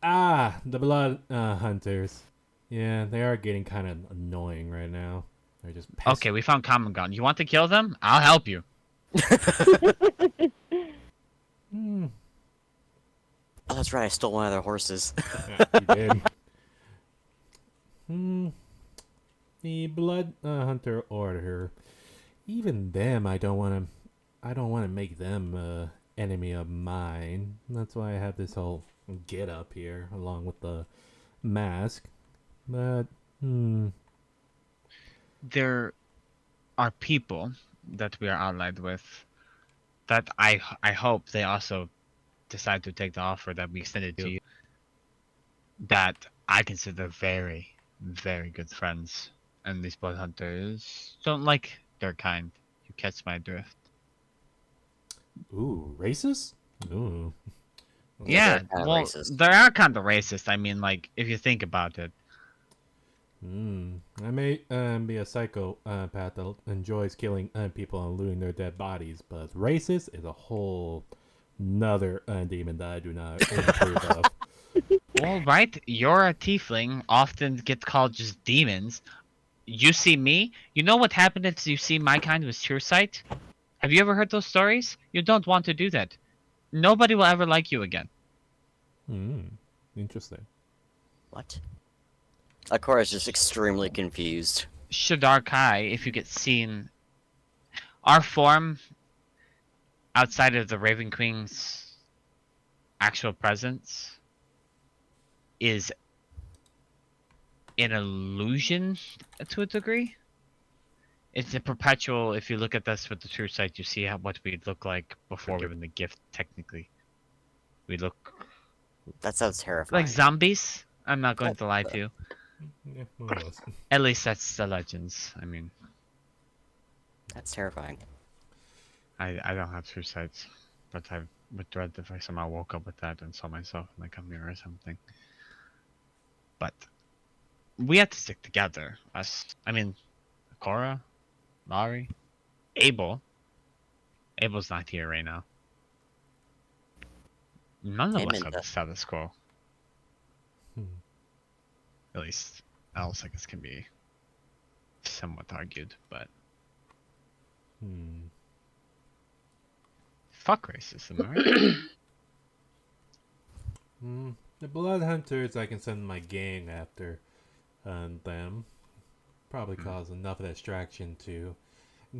Ah, the blood hunters. Yeah, they are getting kind of annoying right now. They're just Okay, we found common ground. You want to kill them? I'll help you. Oh, Oh, that's right. I stole one of their horses. yeah, you did. The blood hunter order. Even them, I don't want to make them enemy of mine. That's why I have this whole get up here along with the mask. But There are people that we are allied with that I hope they also decide to take the offer that we extended to you. That I consider very, very good friends. And these blood hunters don't like their kind. You catch my drift. ooh, racist? Ooh. Yeah, they're kinda well, racist. they are kind of racist. I mean, like, if you think about it. I may be a psychopath that enjoys killing people and looting their dead bodies, but racist is a whole nother demon that I do not approve of. Well, right, you're a tiefling, often get called just demons. You see me? You know what happened if you see my kind with true sight? Have you ever heard those stories? You don't want to do that. Nobody will ever like you again. Interesting. What? Akora is just extremely confused. Shadar Kai, if you get seen, our form outside of the Raven Queen's actual presence is an illusion to a degree. It's a perpetual. If you look at this with the true sight, you see what we'd look like before given the gift. Technically, we look That sounds terrifying. like zombies. I'm not going to lie to you. Yeah, more or less. At least that's the legends. I mean, That's terrifying. I don't have true sights, but I would dread if I somehow woke up with that and saw myself in like a mirror or something. But we have to stick together. Us, I mean, Cora, Mari, Abel. Abel's not here right now. None of Hey, us have Minta. the status quo. Hmm. At least, else I guess can be somewhat argued, but Hmm. fuck racism, alright? The Blood Hunters, I can send my gang after them. Probably cause enough distraction to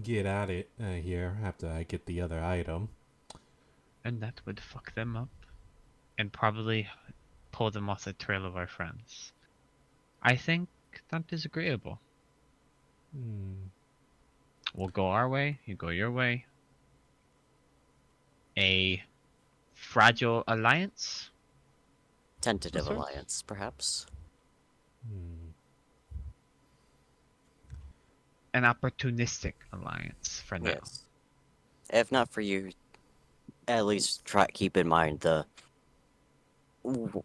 get at it here after I get the other item. And that would fuck them up, and probably pull them off the trail of our friends. I think that is agreeable. We'll go our way, you go your way. A fragile alliance? Tentative Sorry? alliance, perhaps. An opportunistic alliance for now. Yes. If not for you, at least try keep in mind the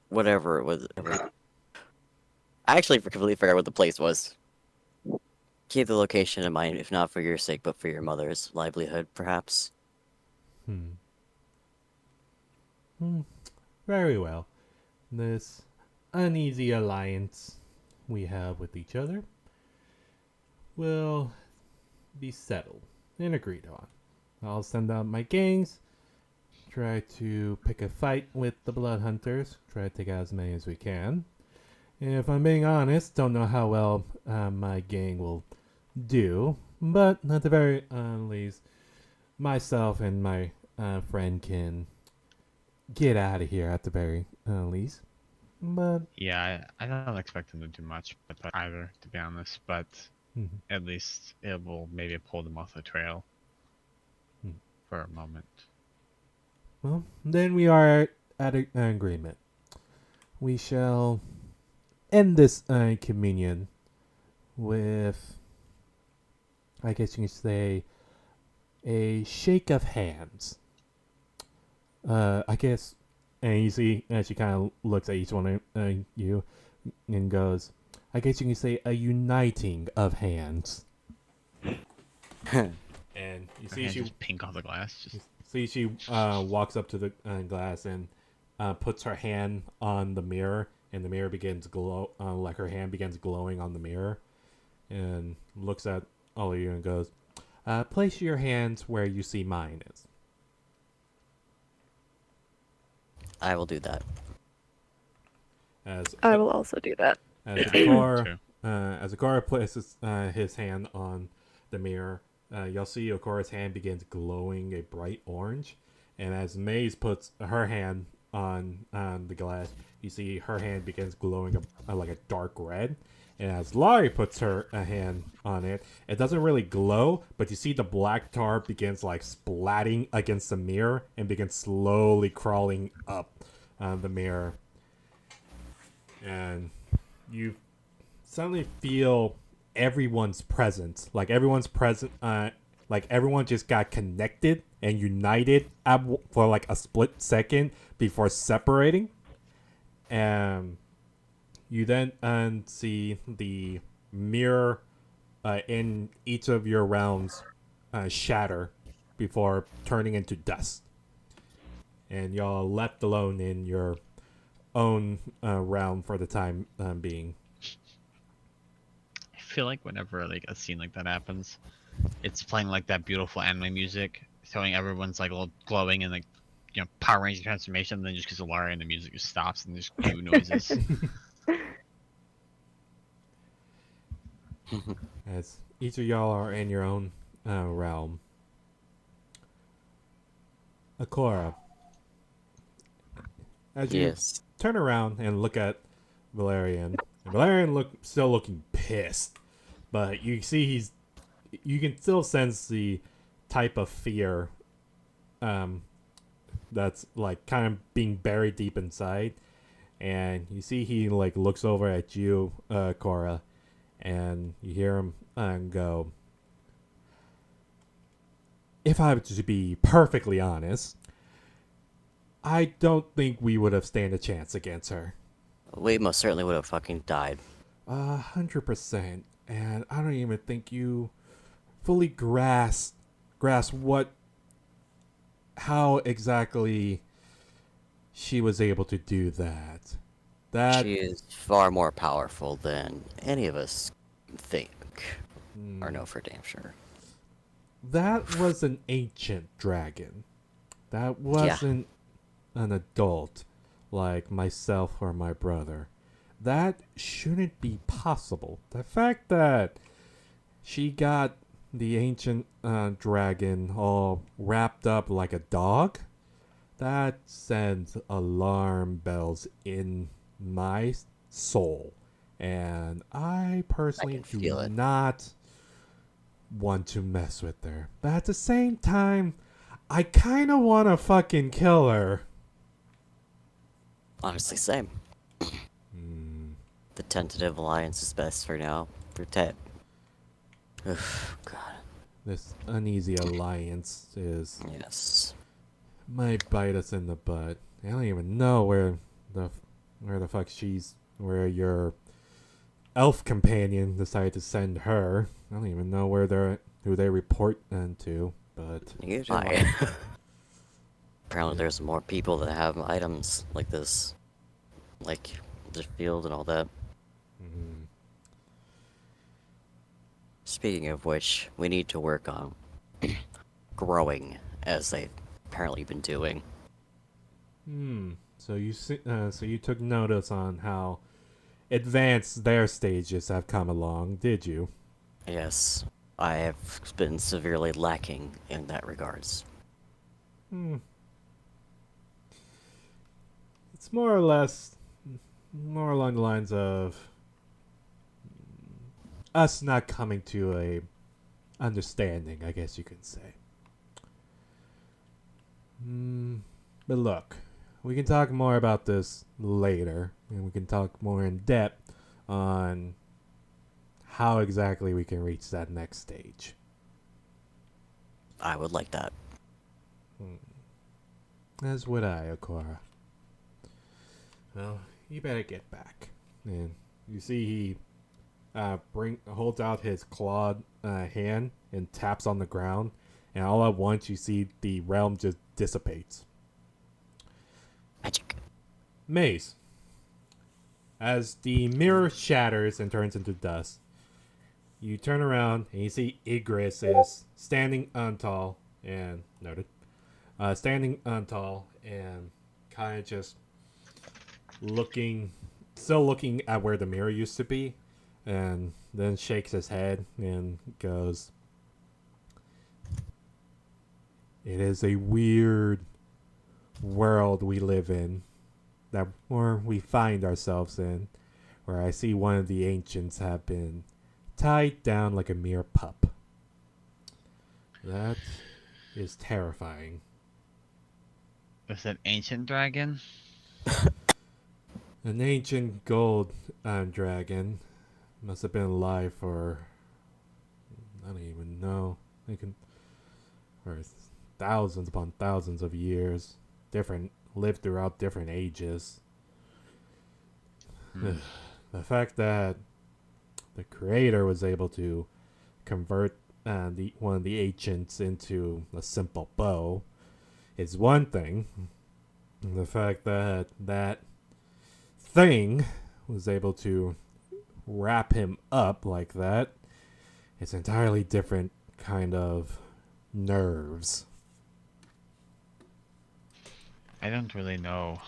whatever it was. I actually completely forgot what the place was. Keep the location in mind, if not for your sake, but for your mother's livelihood, perhaps. Very well. This uneasy alliance we have with each other will be settled and agreed on. I'll send out my gangs, try to pick a fight with the Blood Hunters, try to take out as many as we can. And if I'm being honest, don't know how well my gang will do, but at the very least, myself and my friend can get out of here at the very least. But Yeah, I don't expect them to do much but either, to be honest, but at least it will maybe pull them off the trail for a moment. well, then we are at an agreement. We shall end this communion with, I guess you could say, a shake of hands. I guess, and you see, as she kind of looks at each one of you and goes, I guess you can say a uniting of hands. And you see she just pink off the glass. Just she walks up to the glass and puts her hand on the mirror, and the mirror begins glow, like her hand begins glowing on the mirror, and looks at all of you and goes, place your hands where you see mine is. I will do that. As I will also do that. As Yeah, Okora, too. as Okora places his hand on the mirror, you'll see Okora's hand begins glowing a bright orange. And as Maze puts her hand on the glass, you see her hand begins glowing like a dark red. And as Laurie puts her hand on it, it doesn't really glow, but you see the black tar begins like splatting against the mirror and begins slowly crawling up the mirror. And you suddenly feel everyone's presence. Like everyone's present, like everyone just got connected and united for like a split second before separating. And you then see the mirror in each of your realms shatter before turning into dust. And y'all left alone in your own realm for the time being. I feel like whenever like a scene like that happens, it's playing like that beautiful anime music, showing everyone's like all glowing and like Power Ranger transformation. And then just because of Lara and the music just stops and there's goo noises. As each of y'all are in your own realm. Akora, as you Yes. turn around and look at Valerian, and Valerian still looking pissed, but you see you can still sense the type of fear that's like kind of being buried deep inside, and you see he like looks over at you, Cora, and you hear him go, if I were to be perfectly honest, I don't think we would have stand a chance against her. We most certainly would have fucking died. 100%. And I don't even think you fully grasp how exactly she was able to do that. She is far more powerful than any of us think or know for damn sure. That was an ancient dragon. That wasn't an adult like myself or my brother. That shouldn't be possible. The fact that she got the ancient dragon all wrapped up like a dog, that sends alarm bells in my soul. And I personally can feel do it. not want to mess with her. But at the same time, I kind of want to fucking kill her. Honestly, same. The tentative alliance is best for now. For Ted. God. This uneasy alliance Yes. might bite us in the butt. I don't even know where the fuck where your elf companion decided to send her. I don't even know who they report to, but Neither do I. Apparently there's more people that have items like this. Like the field and all that. Speaking of which, we need to work on growing, as they've apparently been doing. So you took notice on how advanced their stages have come along, did you? Yes, I have been severely lacking in that regards. It's more along the lines of us not coming to a understanding, I guess you could say. But look, we can talk more about this later, and we can talk more in depth on how exactly we can reach that next stage. I would like that. As would I, Okora. Well, you better get back. And you see he holds out his clawed hand and taps on the ground, and all at once you see the realm just dissipates. Magic. Maze. As the mirror shatters and turns into dust, you turn around and you see Igris is standing untall and kind of just still looking at where the mirror used to be, and then shakes his head and goes, "It is a weird world we live in, or we find ourselves in, where I see one of the ancients have been tied down like a mere pup. That is terrifying." With an ancient dragon? An ancient gold dragon must have been alive for, I don't even know, for thousands upon thousands of years. Lived throughout different ages. The fact that the creator was able to convert one of the ancients into a simple bow is one thing. And the fact that that thing was able to wrap him up like that is entirely different kind of nerves. I don't really know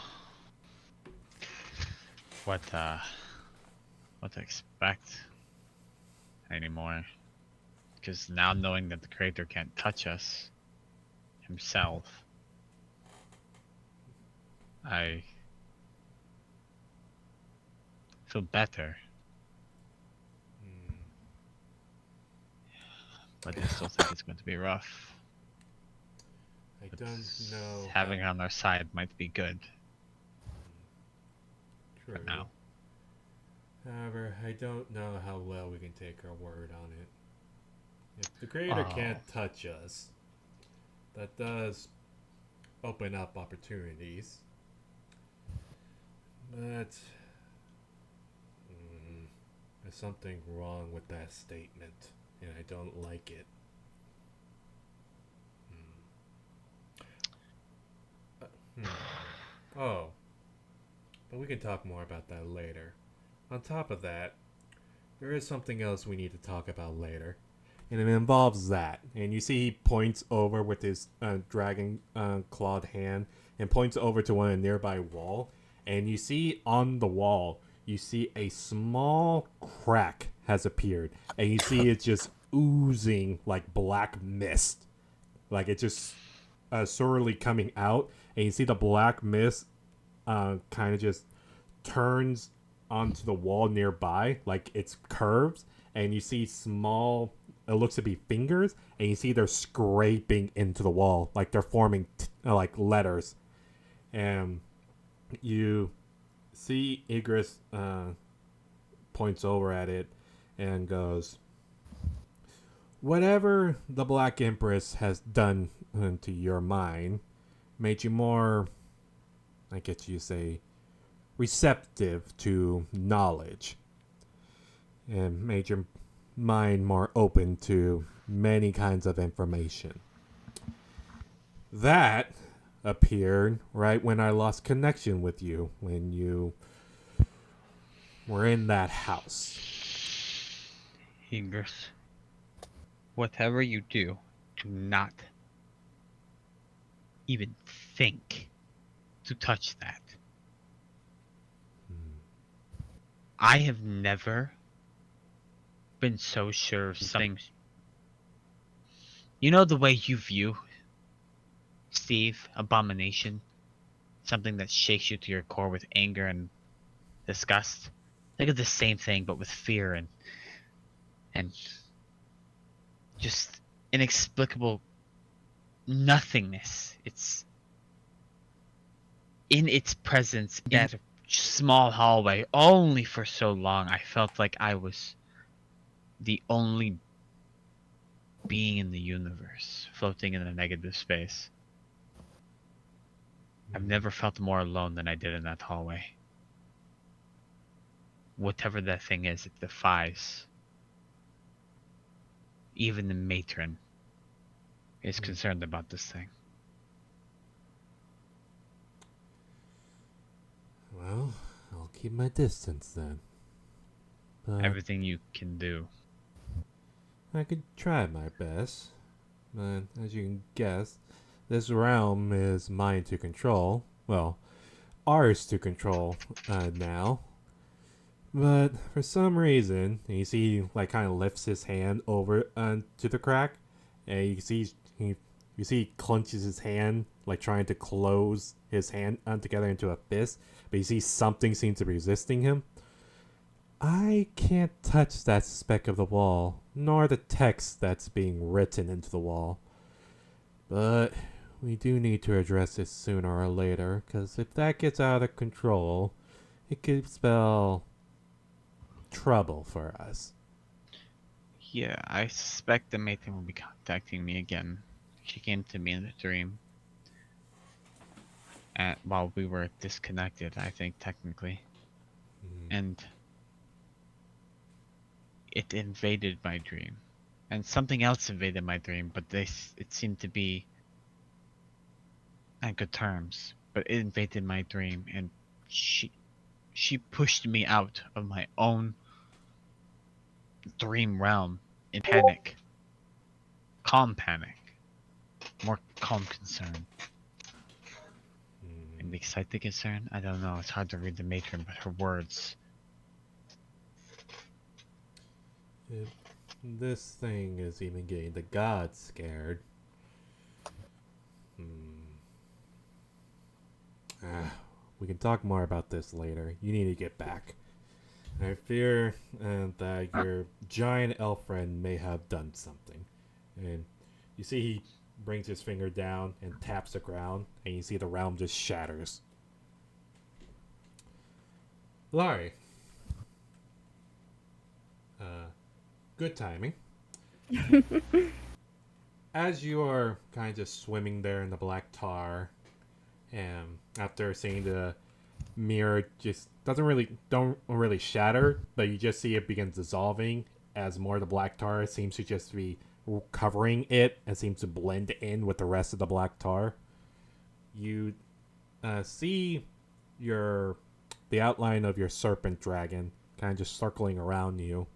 what to expect anymore. Because now knowing that the creator can't touch us himself, I feel better. But I still think it's going to be rough. I But don't know. having her on our side might be good True. for now. However, I don't know how well we can take our word on it. If the creator can't touch us, that does open up opportunities. But there's something wrong with that statement, and I don't like it. Oh, but we can talk more about that later. On top of that, there is something else we need to talk about later, and it involves that. And you see, he points over with his dragon clawed hand and points over to one nearby wall. And you see on the wall, you see a small crack has appeared, and you see it just oozing like black mist, like it just sorely coming out. And you see the black mist kind of just turns onto the wall nearby, like it's curves, and you see small, it looks to be fingers, and you see they're scraping into the wall, like they're forming like letters. And you see Igris points over at it and goes, whatever the Black Empress has done to your mind made you more, I guess you say, receptive to knowledge, and made your mind more open to many kinds of information. That appeared right when I lost connection with you, when you were in that house. Ingress, whatever you do, do not even think to touch that. I have never been so sure of something. You know the way you view Steve, abomination? Something that shakes you to your core with anger and disgust? Think of the same thing but with fear and just inexplicable nothingness. It's in its presence in that small hallway only for so long. I felt like I was the only being in the universe floating in a negative space. I've never felt more alone than I did in that hallway. Whatever that thing is, it defies. Even the matron is concerned about this thing. Well, I'll keep my distance then. But Everything you can do. I could try my best. But as you can guess, this realm is mine to control. Well, ours to control now. But for some reason, and you see he like kind of lifts his hand over to the crack, and you see he clenches his hand, like trying to close his hand together into a fist. But you see something seems to be resisting him. I can't touch that speck of the wall, nor the text that's being written into the wall. But we do need to address this sooner or later, because if that gets out of control, it could spell trouble for us. Yeah, I suspect the matron will be contacting me again. She came to me in a dream. While we were disconnected, I think, technically. And it invaded my dream. And something else invaded my dream, but it seemed to be at good terms. But it invaded my dream, and she pushed me out of my own dream realm in panic. calm panic. More calm concern. Maybe excited concern? I don't know. It's hard to read the matron, but her words. If this thing is even getting the gods scared. We can talk more about this later. You need to get back. I fear that your giant elf friend may have done something. And you see he brings his finger down and taps the ground, and you see the realm just shatters. Laurie. Good timing. As you are kind of just swimming there in the black tar, and after seeing the mirror just don't really shatter, but you just see it begins dissolving as more of the black tar seems to just be covering it and seems to blend in with the rest of the black tar. You see the outline of your serpent dragon kind of just circling around you.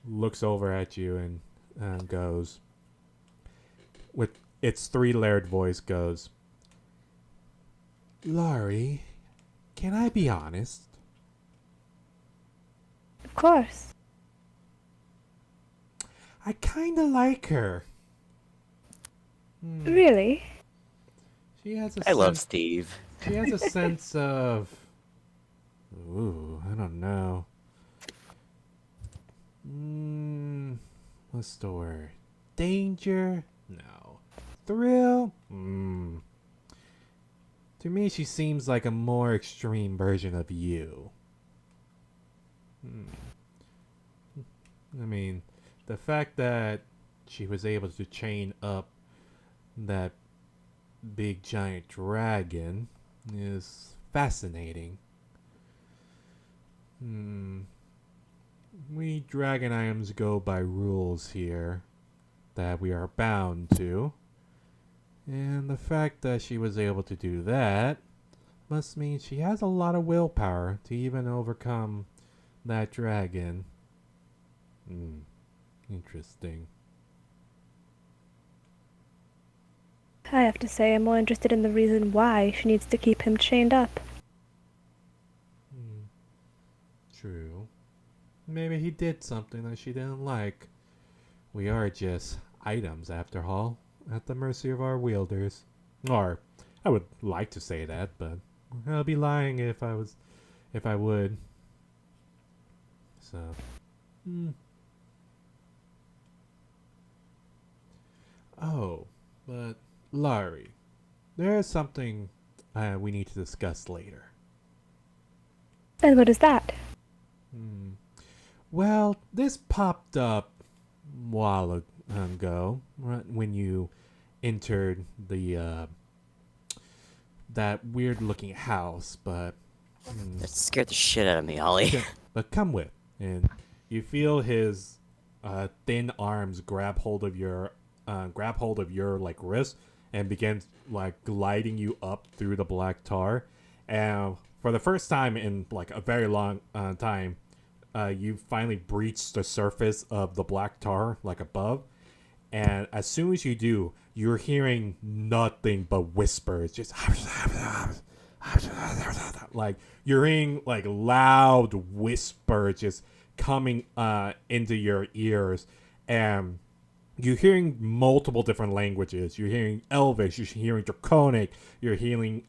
Looks over at you and goes, with its three-layered voice, goes, Laurie, can I be honest? Of course. I kinda like her. Really? She has I love Steve. She has a sense of, I don't know. What's the word? Danger? No. Thrill? To me, she seems like a more extreme version of you. I mean, the fact that she was able to chain up that big giant dragon is fascinating. We dragon items go by rules here that we are bound to. And the fact that she was able to do that must mean she has a lot of willpower to even overcome that dragon. Interesting. I have to say I'm more interested in the reason why she needs to keep him chained up. True. Maybe he did something that she didn't like. We are just items, after all, at the mercy of our wielders. Or, I would like to say that, but I'll be lying if I would. So, Oh, but Laurie, there is something we need to discuss later. And what is that? Well, this popped up a while ago, right when you entered the that weird-looking house, but That scared the shit out of me, Ollie. but come with, and you feel his thin arms grab hold of your like wrist and begins like gliding you up through the black tar, and for the first time in like a very long time, you finally breach the surface of the black tar like above, and as soon as you do, you're hearing nothing but whispers, just like you're hearing like loud whispers just coming into your ears, and you're hearing multiple different languages. You're hearing Elvish, you're hearing Draconic, you're hearing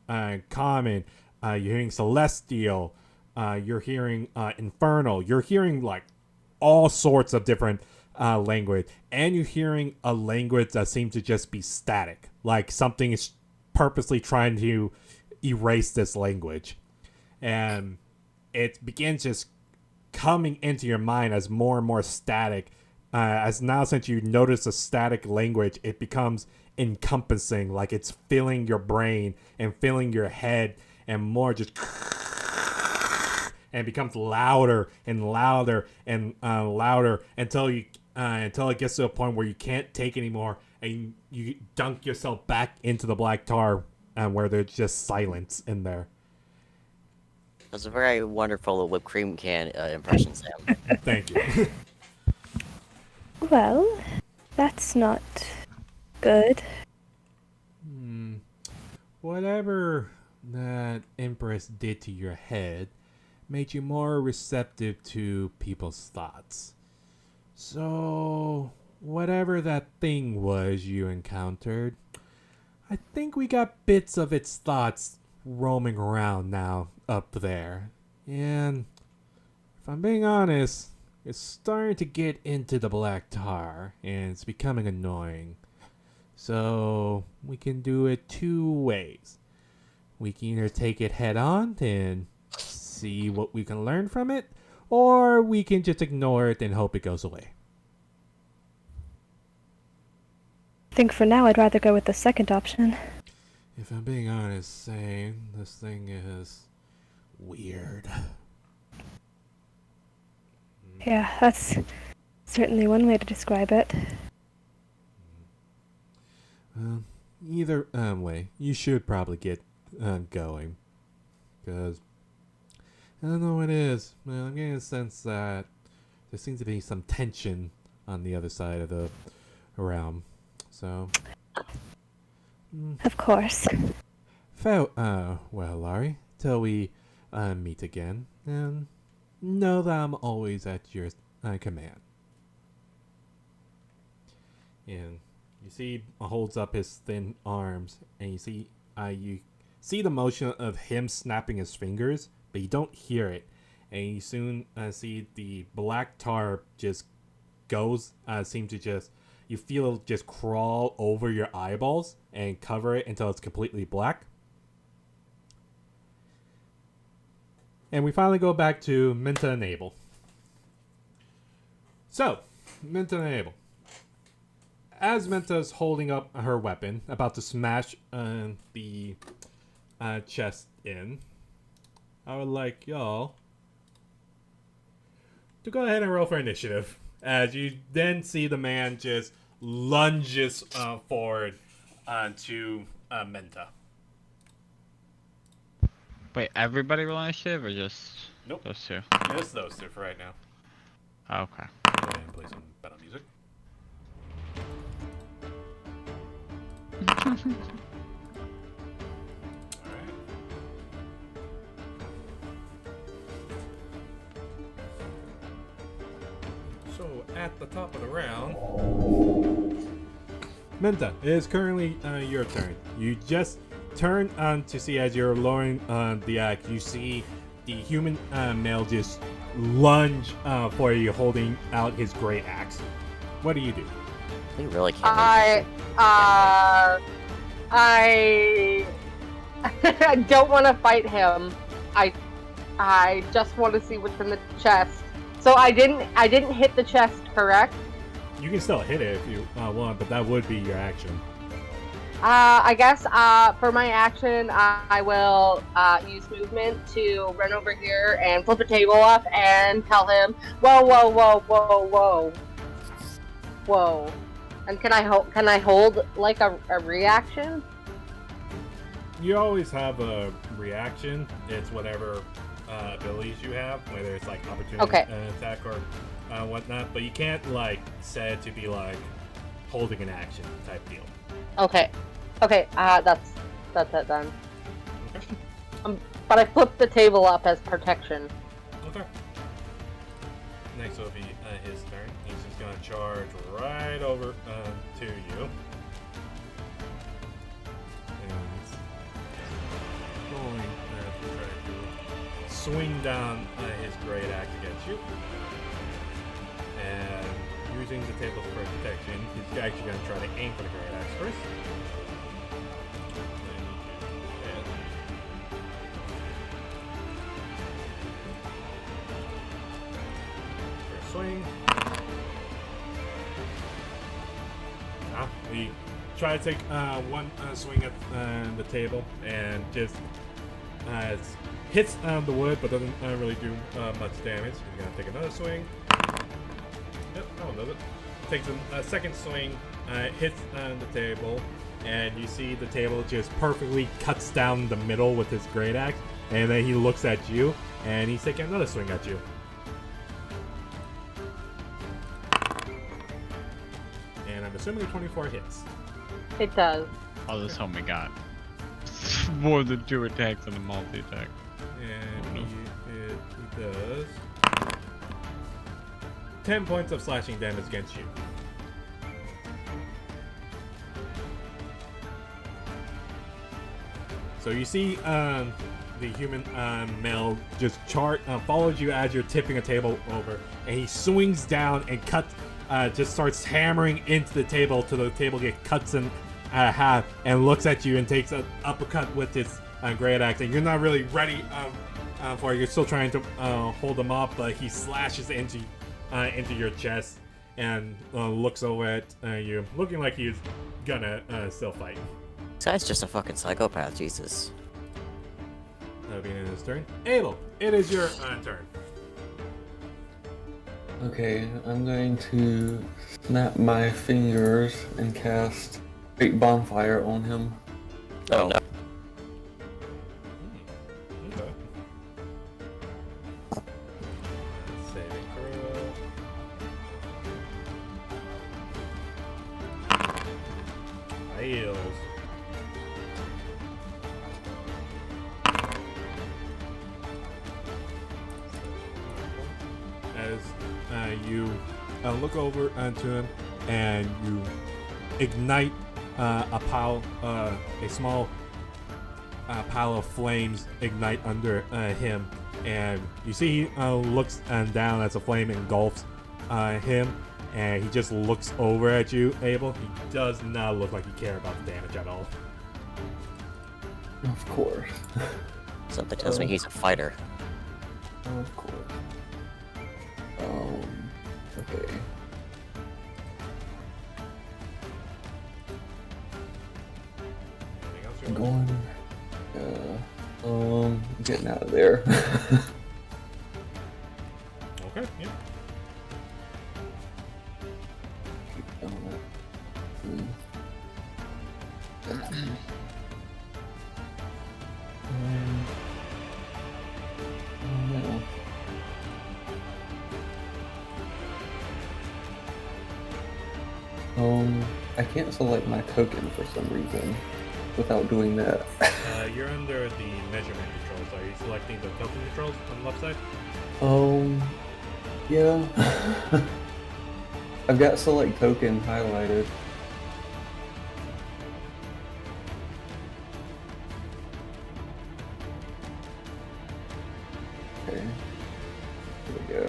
Common, you're hearing Celestial, you're hearing Infernal, you're hearing like all sorts of different language, and you're hearing a language that seems to just be static, like something is purposely trying to erase this language, and it begins just coming into your mind as more and more static. As now, since you notice a static language, it becomes encompassing, like it's filling your brain and filling your head, and more just, and becomes louder and louder and louder until it gets to a point where you can't take anymore, and you dunk yourself back into the black tar, where there's just silence in there. That's a very wonderful whipped cream can impression, Sam. Thank you. Well, That's not good. Whatever that Empress did to your head made you more receptive to people's thoughts. So, whatever that thing was you encountered, I think we got bits of its thoughts roaming around now up there. And if I'm being honest, it's starting to get into the black tar and it's becoming annoying. So we can do it two ways. We can either take it head on and see what we can learn from it, or we can just ignore it and hope it goes away. I think for now I'd rather go with the second option. If I'm being honest, saying this thing is weird. Yeah, that's certainly one way to describe it. Either way, you should probably get going. Because I don't know what it is. Well, I'm getting a sense that there seems to be some tension on the other side of the realm. So, Of course. well, Laurie, till we meet again, and know that I'm always at your command. And you see, holds up his thin arms, and you see the motion of him snapping his fingers, but you don't hear it. And you soon see the black tar just goes, seem to just, you feel it just crawl over your eyeballs and cover it until it's completely black. And we finally go back to Minta and Abel. So, Minta and Abel. As Minta's holding up her weapon, about to smash the chest in, I would like y'all to go ahead and roll for initiative. As you then see the man just lunges forward to Minta. Wait, everybody roll initiative or just Nope. those two? Just those two for right now. Oh, okay. Go ahead and play some battle music. Alright. So, at the top of the round, Minta, it is currently your turn. You just turn on to see as you're lowering the axe, you see the human male just lunge for you, holding out his great axe. What do you do? We really can't. I don't want to fight him. I just want to see what's in the chest. So I didn't hit the chest, correct? You can still hit it if you want, but that would be your action. I guess for my action, I will use movement to run over here and flip a table up and tell him, whoa, whoa, whoa, whoa, whoa, whoa. And can I hold like a reaction? You always have a reaction. It's whatever abilities you have, whether it's like opportunity attack or whatnot. But you can't like set it to be like holding an action type deal. Okay. That's it then. Okay. But I flipped the table up as protection. Okay. Next will be his turn. He's just gonna charge right over to you. And he's going to try to swing down his great axe against you. And using the table for protection, he's actually gonna try to aim for the great axe first. Swing. Now we try to take one swing at the table and just hits the wood, but doesn't really do much damage. He's gonna take another swing. Yep, that one does it. Takes a second swing, hits the table, and you see the table just perfectly cuts down the middle with his great axe. And then he looks at you, and he's taking another swing at you. assuming 24 hits. It does. Oh, this homie got more than 2 attacks on a multi-attack. And Oh, no. he does 10 points of slashing damage against you. So you see the human male just follows you as you're tipping a table over, and he swings down and just starts hammering into the table till the table gets cuts in half, and looks at you and takes an uppercut with his great axe. And you're not really ready for it. You're still trying to hold him up, but he slashes into your chest and looks over at you, looking like he's gonna still fight. This guy's just a fucking psychopath, Jesus. That'll be in his turn. Abel, it is your turn. Okay, I'm going to snap my fingers and cast Great Bonfire on him. Oh no. Okay. Saving throw. Fails. As you look over to him and you ignite a small pile of flames ignite under him, and you see he looks down as a flame engulfs him, and he just looks over at you, Abel. He does not look like he cares about the damage at all. Of course. Something tells me he's a fighter. Of course. Okay. Anything else you I'm want? going. Getting out of there. Okay, yeah. Keep going up. No. I can't select my token for some reason without doing that. You're under the measurement controls. Are you selecting the token controls on the left side? Yeah. I've got select token highlighted. Okay. Here we go.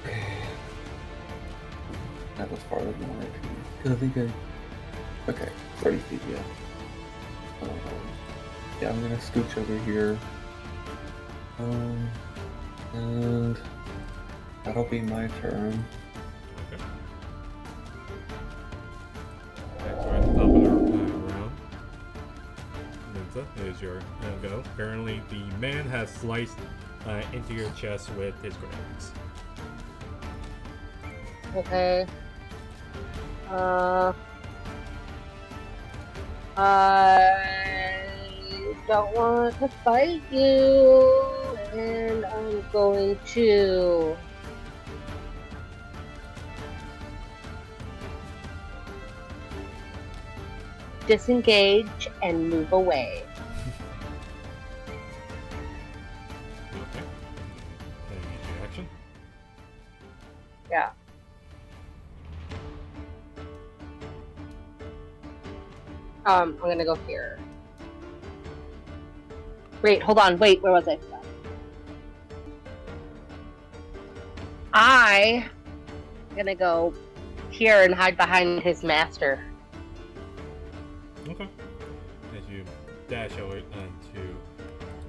Okay. That was farther than I wanted to. Cause I think okay, 30 feet, yeah. Yeah, I'm gonna scooch over here. And that'll be my turn. Okay. Next, we're at the top of the round. Minza, it is your go. Apparently, the man has sliced into your chest with his grenades. Okay. I don't want to fight you, and I'm going to disengage and move away. Okay. Can you use your action? Yeah. I'm gonna go here. Wait, hold on. Wait, where was I? I'm gonna go here and hide behind his master. Okay. As you dash over to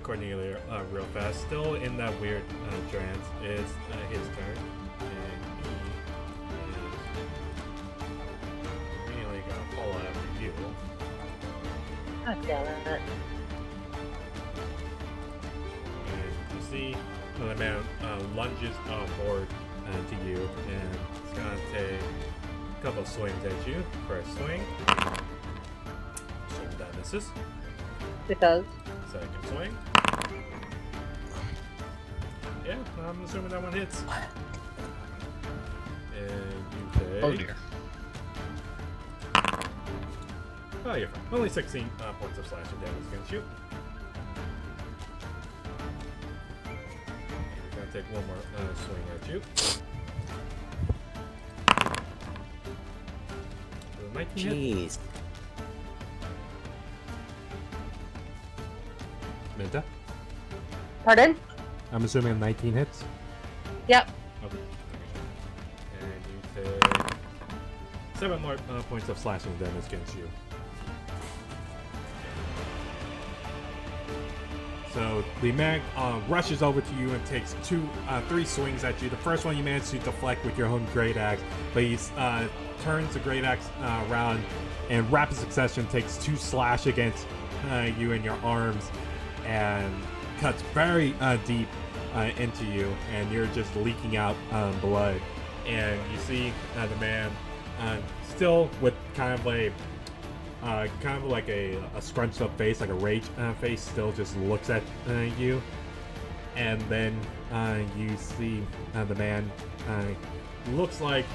Cornelia real fast, still in that weird trance, it's his turn. And he is immediately gonna fall after you. God damn it. And you see the man lunges forward to you, and it's gonna take a couple swings at you. First swing. So that misses. It does. Second swing. Yeah, I'm assuming that one hits. And you take. Oh dear. Oh, you're fine. Only 16 points of slashing damage against you. And he's gonna take one more swing at you. So 19 hit. Jeez. Minta? Pardon? I'm assuming 19 hits. Yep. Okay. And you take 7 more points of slashing damage against you. So the man rushes over to you and takes 3 swings at you. The first one you manage to deflect with your own great axe, but he turns the great axe around and rapid succession takes 2 slash against you in your arms and cuts very deep into you, and you're just leaking out blood. And you see the man still with kind of like a scrunched up face, like a rage face, still just looks at you. And then you see the man looks like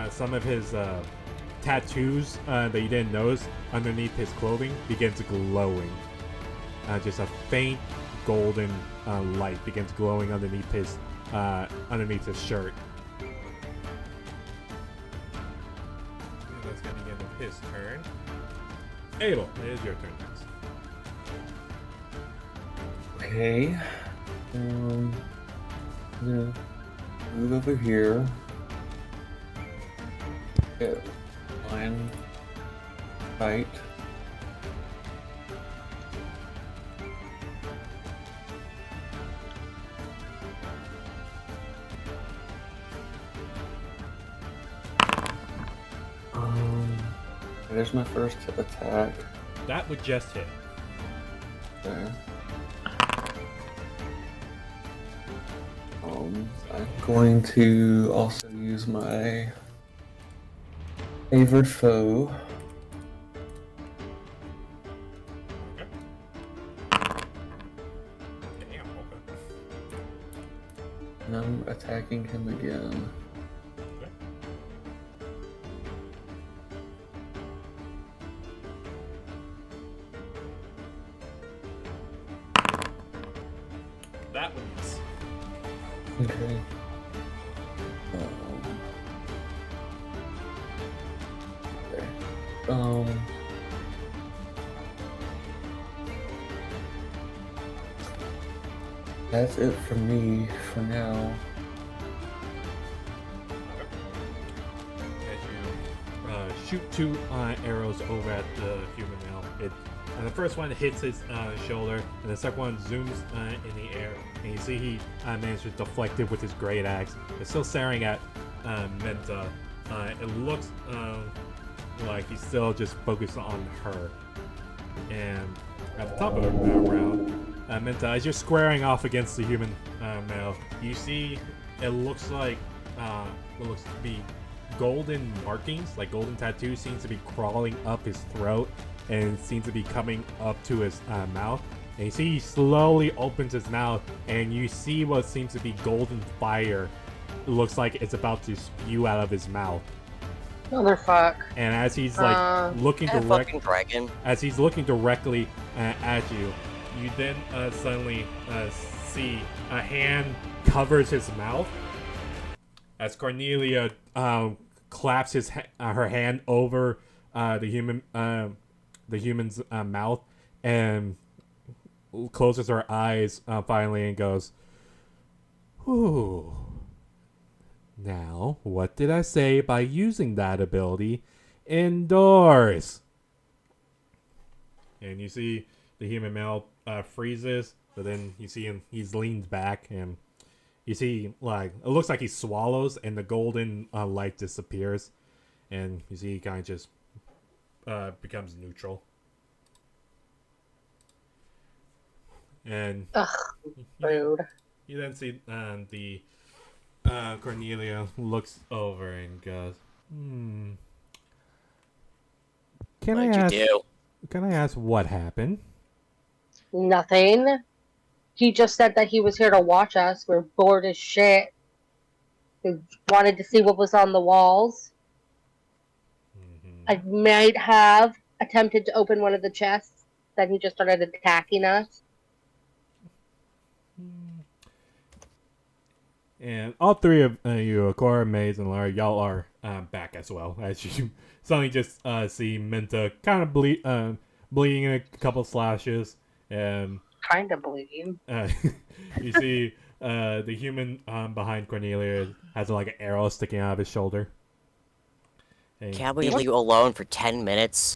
some of his tattoos that you didn't notice underneath his clothing begins glowing. Just a faint golden light begins glowing underneath his shirt. And that's gonna be the end of his turn. Abel, it is your turn next. Okay. I'm gonna move over here. Get line fight. There's my first attack. That would just hit. Okay. I'm going to also use my favored foe. Okay. Damn, okay. And I'm attacking him again. Okay. That one's Okay. Okay. That's it for me for now. as you shoot 2 arrows over at the human male. And the first one hits his shoulder, and the second one zooms in the air. And you see he managed to deflect it with his great axe. It's still staring at Menta. It looks like he's still just focused on her. And at the top of the round, Menta, as you're squaring off against the human male, you see it looks like what looks to be golden markings, like golden tattoos, seems to be crawling up his throat and seems to be coming up to his mouth. And you see he slowly opens his mouth, and you see what seems to be golden fire. It looks like it's about to spew out of his mouth. Motherfuck. And as he's like looking That fucking dragon. as he's looking directly at you, you then suddenly see a hand covers his mouth as Cornelia claps her hand over the human's mouth and closes her eyes finally and goes, "Whew. Now, what did I say by using that ability indoors?" And you see the human male freezes, but then you see him, he's leaned back, and you see, like, it looks like he swallows, and the golden light disappears, and you see he kind of just becomes neutral. And Rude. you then see the Cornelia looks over and goes, Can I What'd ask? you do? Can I ask what happened?" Nothing. He just said that he was here to watch us. We're bored as shit. He wanted to see what was on the walls. Mhm. I might have attempted to open one of the chests. Then he just started attacking us. And all three of you, Cora, Maze, and Lara, y'all are back as well. As you suddenly just see Minta kind of bleeding in a couple slashes. And Kind of bleeding. you see the human behind Cornelia has like an arrow sticking out of his shoulder. And Can't we leave you alone for 10 minutes?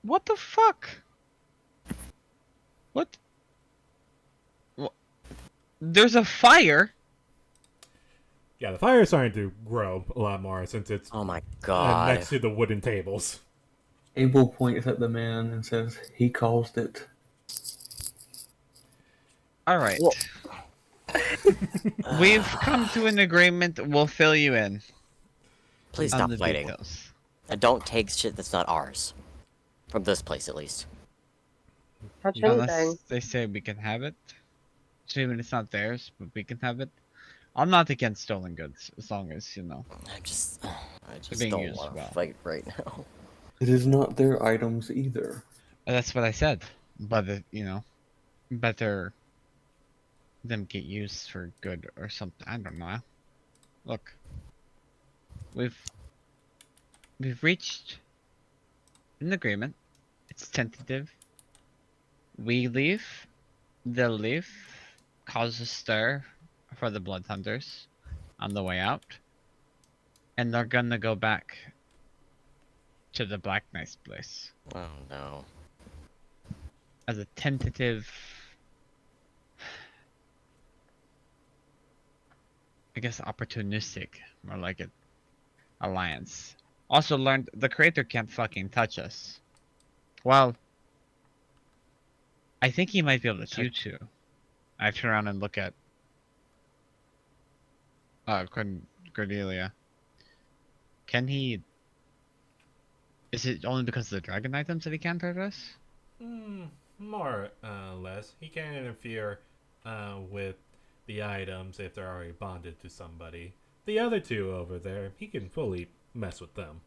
What the fuck? What? There's a fire? yeah, the fire is starting to grow a lot more since it's Oh my god. next to the wooden tables. Abel points at the man and says, "He caused it." Alright. Well- We've come to an agreement. We'll fill you in Please on stop the fighting. details. And don't take shit that's not ours. From this place, at least. Touch anything. Unless they say we can have it. So even it's not theirs, but we can have it. I'm not against stolen goods, as long as, you know. I just being don't used want to well. fight right now. It is not their items either. That's what I said. But, you know, better them get used for good or something. I don't know. Look. We've reached an agreement. It's tentative. We leave. They'll leave. Cause a stir for the Blood Hunters on the way out. And they're gonna go back to the Black Knight's place. Oh no. As a tentative, I guess opportunistic, more like it, alliance. Also learned the Creator can't fucking touch us. Well, I think he might be able to touch you two. I turn around and look at Cordelia. Can he? Is it only because of the dragon items that he can't hurt us? More or less. He can interfere with the items if they're already bonded to somebody. The other two over there, he can fully mess with them.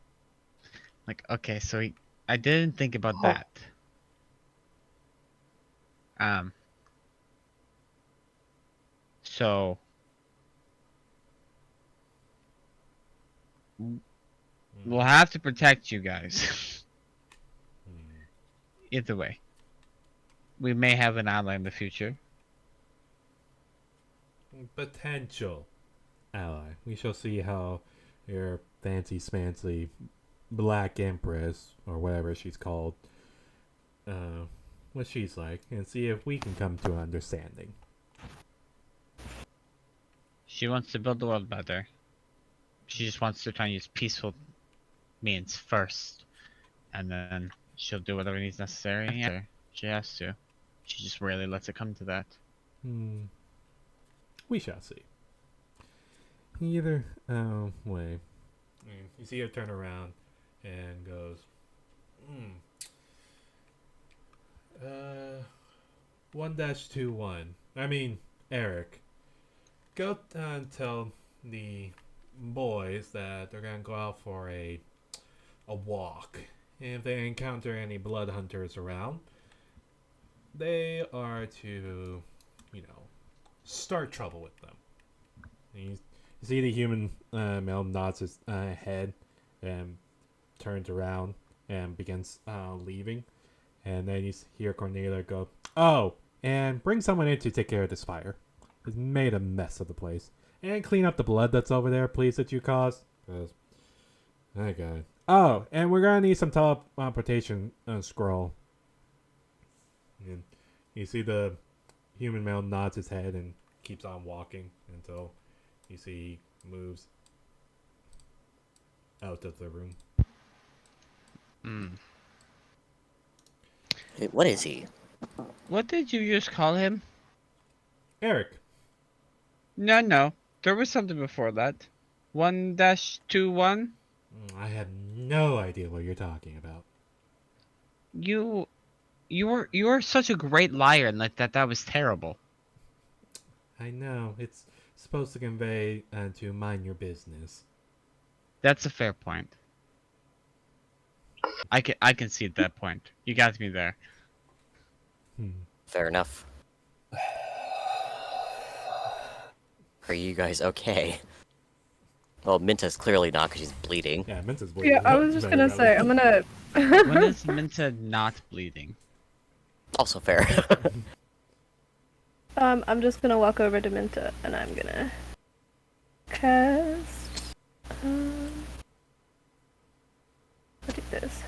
Like, okay, so I didn't think about that. So we'll have to protect you guys. Either way. We may have an ally in the future. Potential ally. We shall see how your fancy smancy Black Empress, or whatever she's called, what she's like, and see if we can come to an understanding. She wants to build the world better. She just wants to try and use peaceful means first. And then she'll do whatever needs necessary after she has to. She just rarely lets it come to that. We shall see. Either way. You see her turn around and goes, 1-21. I mean, Eric. Go and tell the boys that they're gonna go out for a walk. And if they encounter any blood hunters around, they are to, start trouble with them. And you see the human male nods his head and turns around and begins leaving. And then you hear Cornelia go, "Oh, and bring someone in to take care of this fire. It's made a mess of the place. And clean up the blood that's over there, please, that you caused." My God. Oh, and we're gonna need some teleportation scroll. And you see the human male nods his head and keeps on walking until you see he moves out of the room. Hey, what is he? What did you just call him? Eric. No. There was something before that. 1-21? I have no idea what you're talking about. You were such a great liar and like that was terrible. I know. It's supposed to convey to mind your business. That's a fair point. I can see that point. You got me there. Fair enough. Are you guys okay? Well, Minta's clearly not because she's bleeding. Yeah, Minta's bleeding. Yeah, I was just very gonna say, I'm badly. gonna. When is Minta not bleeding? Also fair. I'm just gonna walk over to Minta and I'm gonna cast. What is this?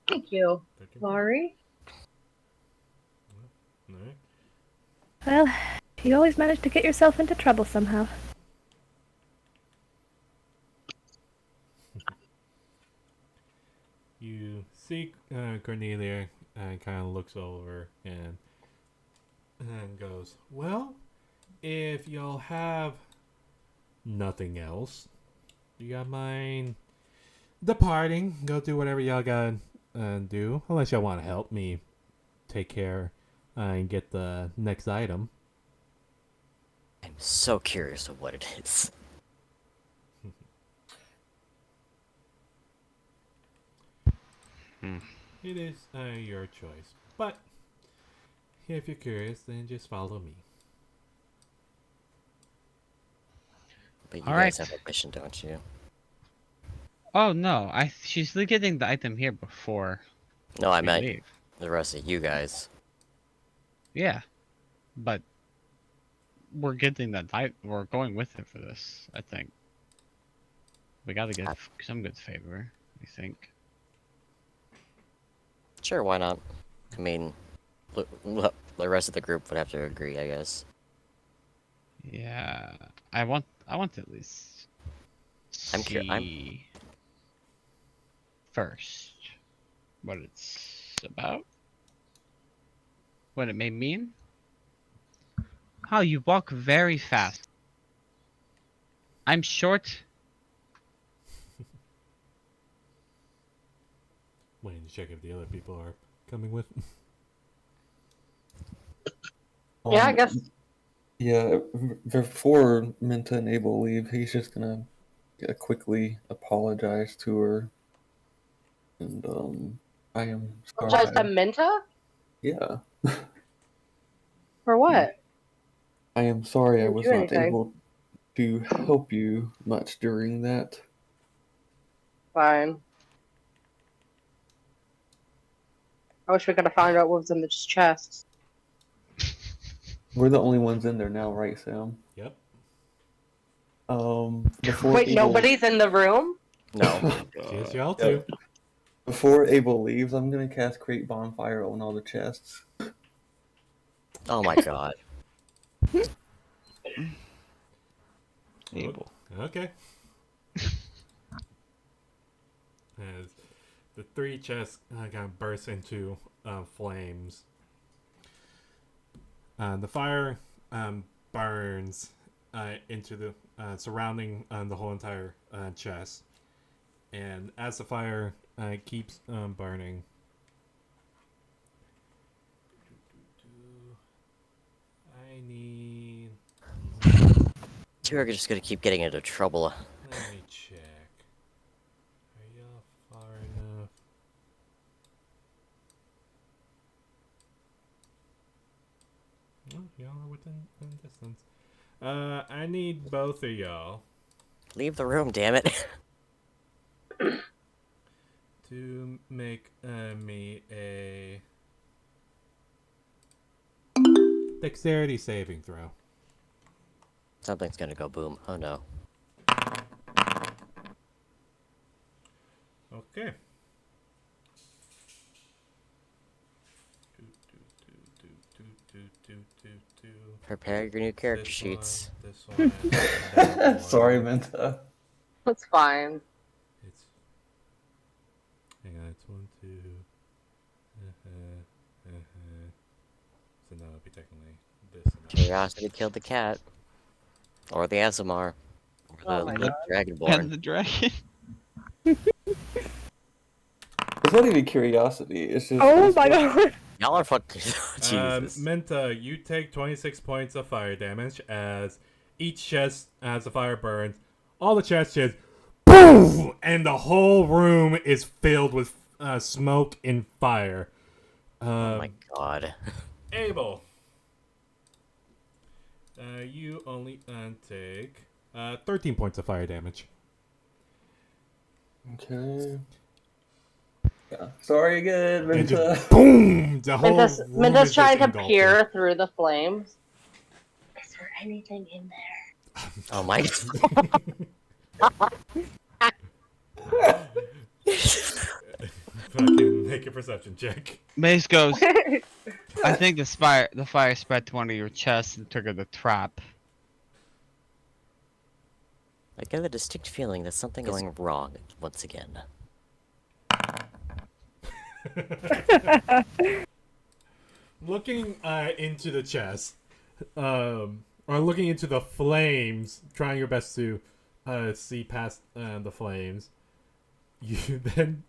Thank you, Laurie. Alright. Well, you always manage to get yourself into trouble somehow. You see Cornelia kind of looks over and goes, well, if y'all have nothing else, you got mind departing. Go do whatever y'all gotta do. Unless y'all want to help me take care and get the next item. I'm so curious of what it is. It is your choice. But if you're curious, then just follow me. But you All guys right. have a mission, don't you? Oh no, she's getting the item here before No, I we meant leave. the rest of you guys. Yeah, but we're getting that we're going with it for this. I think we gotta get some good favor. I think. Sure, why not? I mean, the rest of the group would have to agree, I guess. Yeah, I want to at least I'm see first what it's about, what it may mean. How you walk very fast. I'm short. Waiting to check if the other people are coming with. Yeah, I guess. Yeah, before Minta and Abel leave, he's just gonna quickly apologize to her. And, I am sorry. Just a Minta? Yeah. For what? I am sorry I Didn't was do not anything. able to help you much during that. Fine. I wish we could have found out what was in the chest. We're the only ones in there now, right, Sam? Yep. Before Wait, Abel... nobody's in the room? No. Cheers, y'all too. Before Abel leaves, I'm gonna cast Create Bonfire on all the chests. Oh my god. Abel. Okay. As the three chests kind of burst into flames. The fire burns into the surrounding the whole entire chest, and as the fire keeps burning, I need. You are just gonna keep getting into trouble. Let me check. Are y'all far enough? Oh, y'all are within distance. I need both of y'all Leave the room, damn it. to make me a dexterity saving throw. Something's gonna go boom. Oh no. Okay. Prepare your new character sheets. This one, that one. Sorry, Minta. That's fine. It's. Hang on, it's 1, 2. So now it'll be technically this. Curiosity killed the cat. Or the Azamar. Or Oh the my little God. And Dragonborn. the dragon. It's not even curiosity. It's just. Oh my god. Y'all are fucking. Jesus. Minta, you take 26 points of fire damage as each chest, as the fire burns, all the chests just boom, and the whole room is filled with smoke and fire. Oh my god. Abel, you only take 13 points of fire damage. Okay. Yeah. Sorry again, And Minta. just boom, the whole Minta's, room Minta's is trying just to engulfed. peer through the flames. Is there anything in there? Oh my. Fucking make a perception check. Mace goes. I think the fire spread to one of your chests and triggered the trap. I get a distinct feeling that something is going wrong once again. Looking into the chest, or looking into the flames, trying your best to see past the flames, you then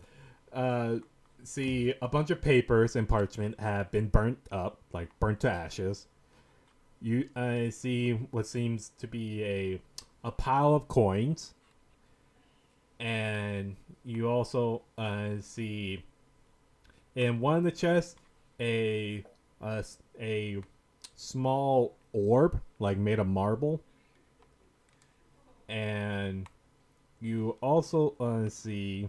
see a bunch of papers and parchment have been burnt up, like burnt to ashes. You see what seems to be a pile of coins, and you also see in one of the chests a small orb, like made of marble, and you also see.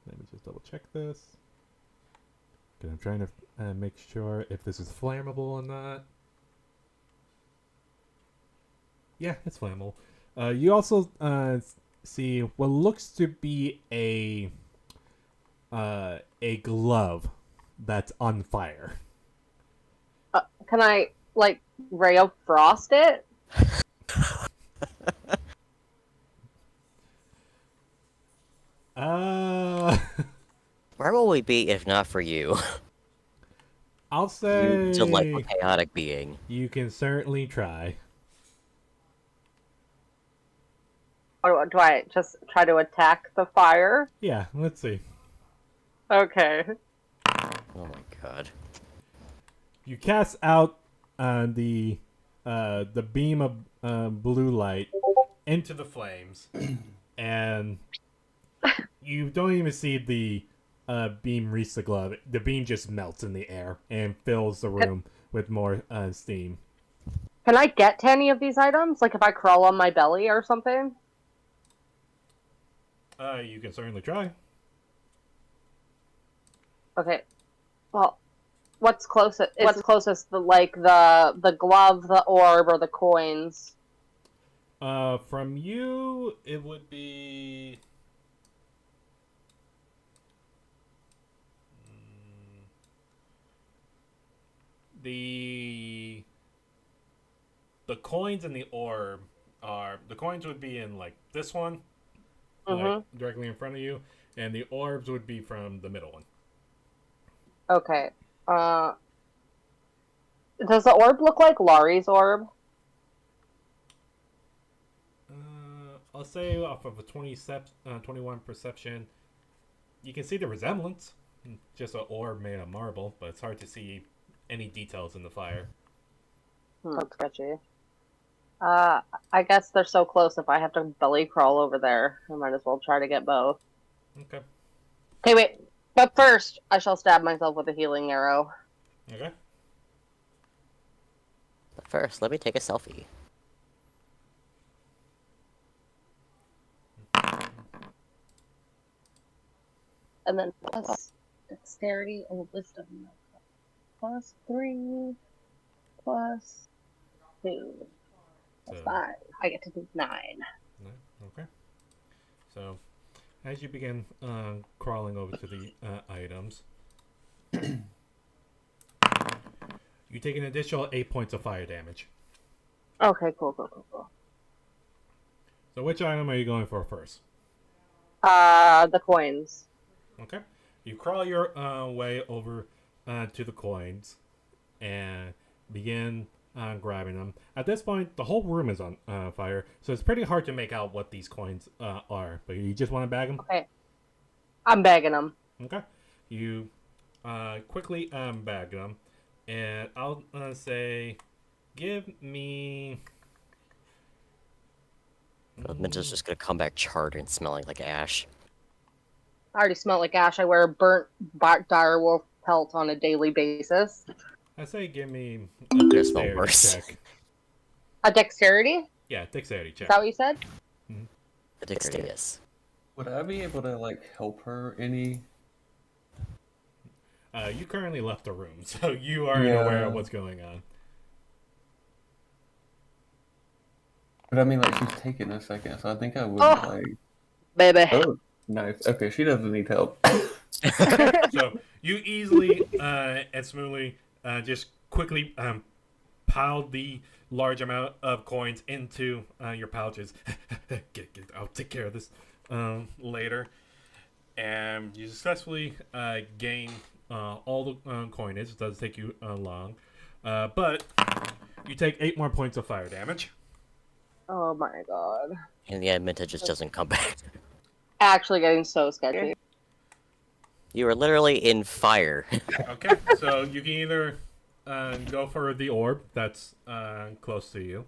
Let me just double check this. 'Cause I'm trying to make sure if this is flammable or not. Yeah, it's flammable. You also see what looks to be a glove that's on fire. Can I, like, ray of frost it? Where will we be if not for you? I'll say You delightful chaotic being. you can certainly try. Or do I just try to attack the fire? Yeah, let's see. Okay. Oh my god. You cast out the beam of blue light into the flames, and you don't even see the beam reach the glove. The beam just melts in the air and fills the room with more steam. Can I get to any of these items? Like if I crawl on my belly or something? You can certainly try. Okay. Well, what's closest? What's closest? The glove, the orb, or the coins? From you, it would be. The coins and the orb are the coins would be in like this one, like directly in front of you, and the orbs would be from the middle one. Okay. Does the orb look like Laurie's orb? I'll say off of a 21 perception, you can see the resemblance. Just an orb made of marble, but it's hard to see any details in the fire. That's sketchy. I guess they're so close. If I have to belly crawl over there, I might as well try to get both. Okay. Okay, wait. But first, I shall stab myself with a healing arrow. Okay. But first, let me take a selfie. And then plus dexterity and wisdom. Plus 3, plus 2, plus So, 5. I get to do 9. okay. So, as you begin crawling over to the items, you take an additional 8 points of fire damage. Okay, cool. So, which item are you going for first? The coins. Okay. You crawl your way over to the coins and begin grabbing them. At this point, the whole room is on fire, so it's pretty hard to make out what these coins are. But you just want to bag them? Okay. I'm begging him. Okay. You quickly bag them, and I'll say, give me. Minta's just gonna come back charred and smelling like ash. I already smell like ash. I wear a burnt direwolf pelt on a daily basis. I say, give me a Gonna smell dexterity worse. check. A dexterity? Yeah, dexterity Is check. that what you said? The dexterity, yes. Would I be able to like help her any? You currently left the room, so you aren't aware of what's going on. But I mean, like she's taking a second, so I think I would like. Baby. Oh, nice. Okay, she doesn't need help. So you easily and smoothly just quickly piled the large amount of coins into your pouches. I'll take care of this later. And you successfully gain all the coinage. It doesn't take you long. But you take 8 more points of fire damage. Oh my god. And yeah, Minta just doesn't come back. Actually getting so sketchy. You were literally in fire. Okay, so you can either go for the orb that's close to you,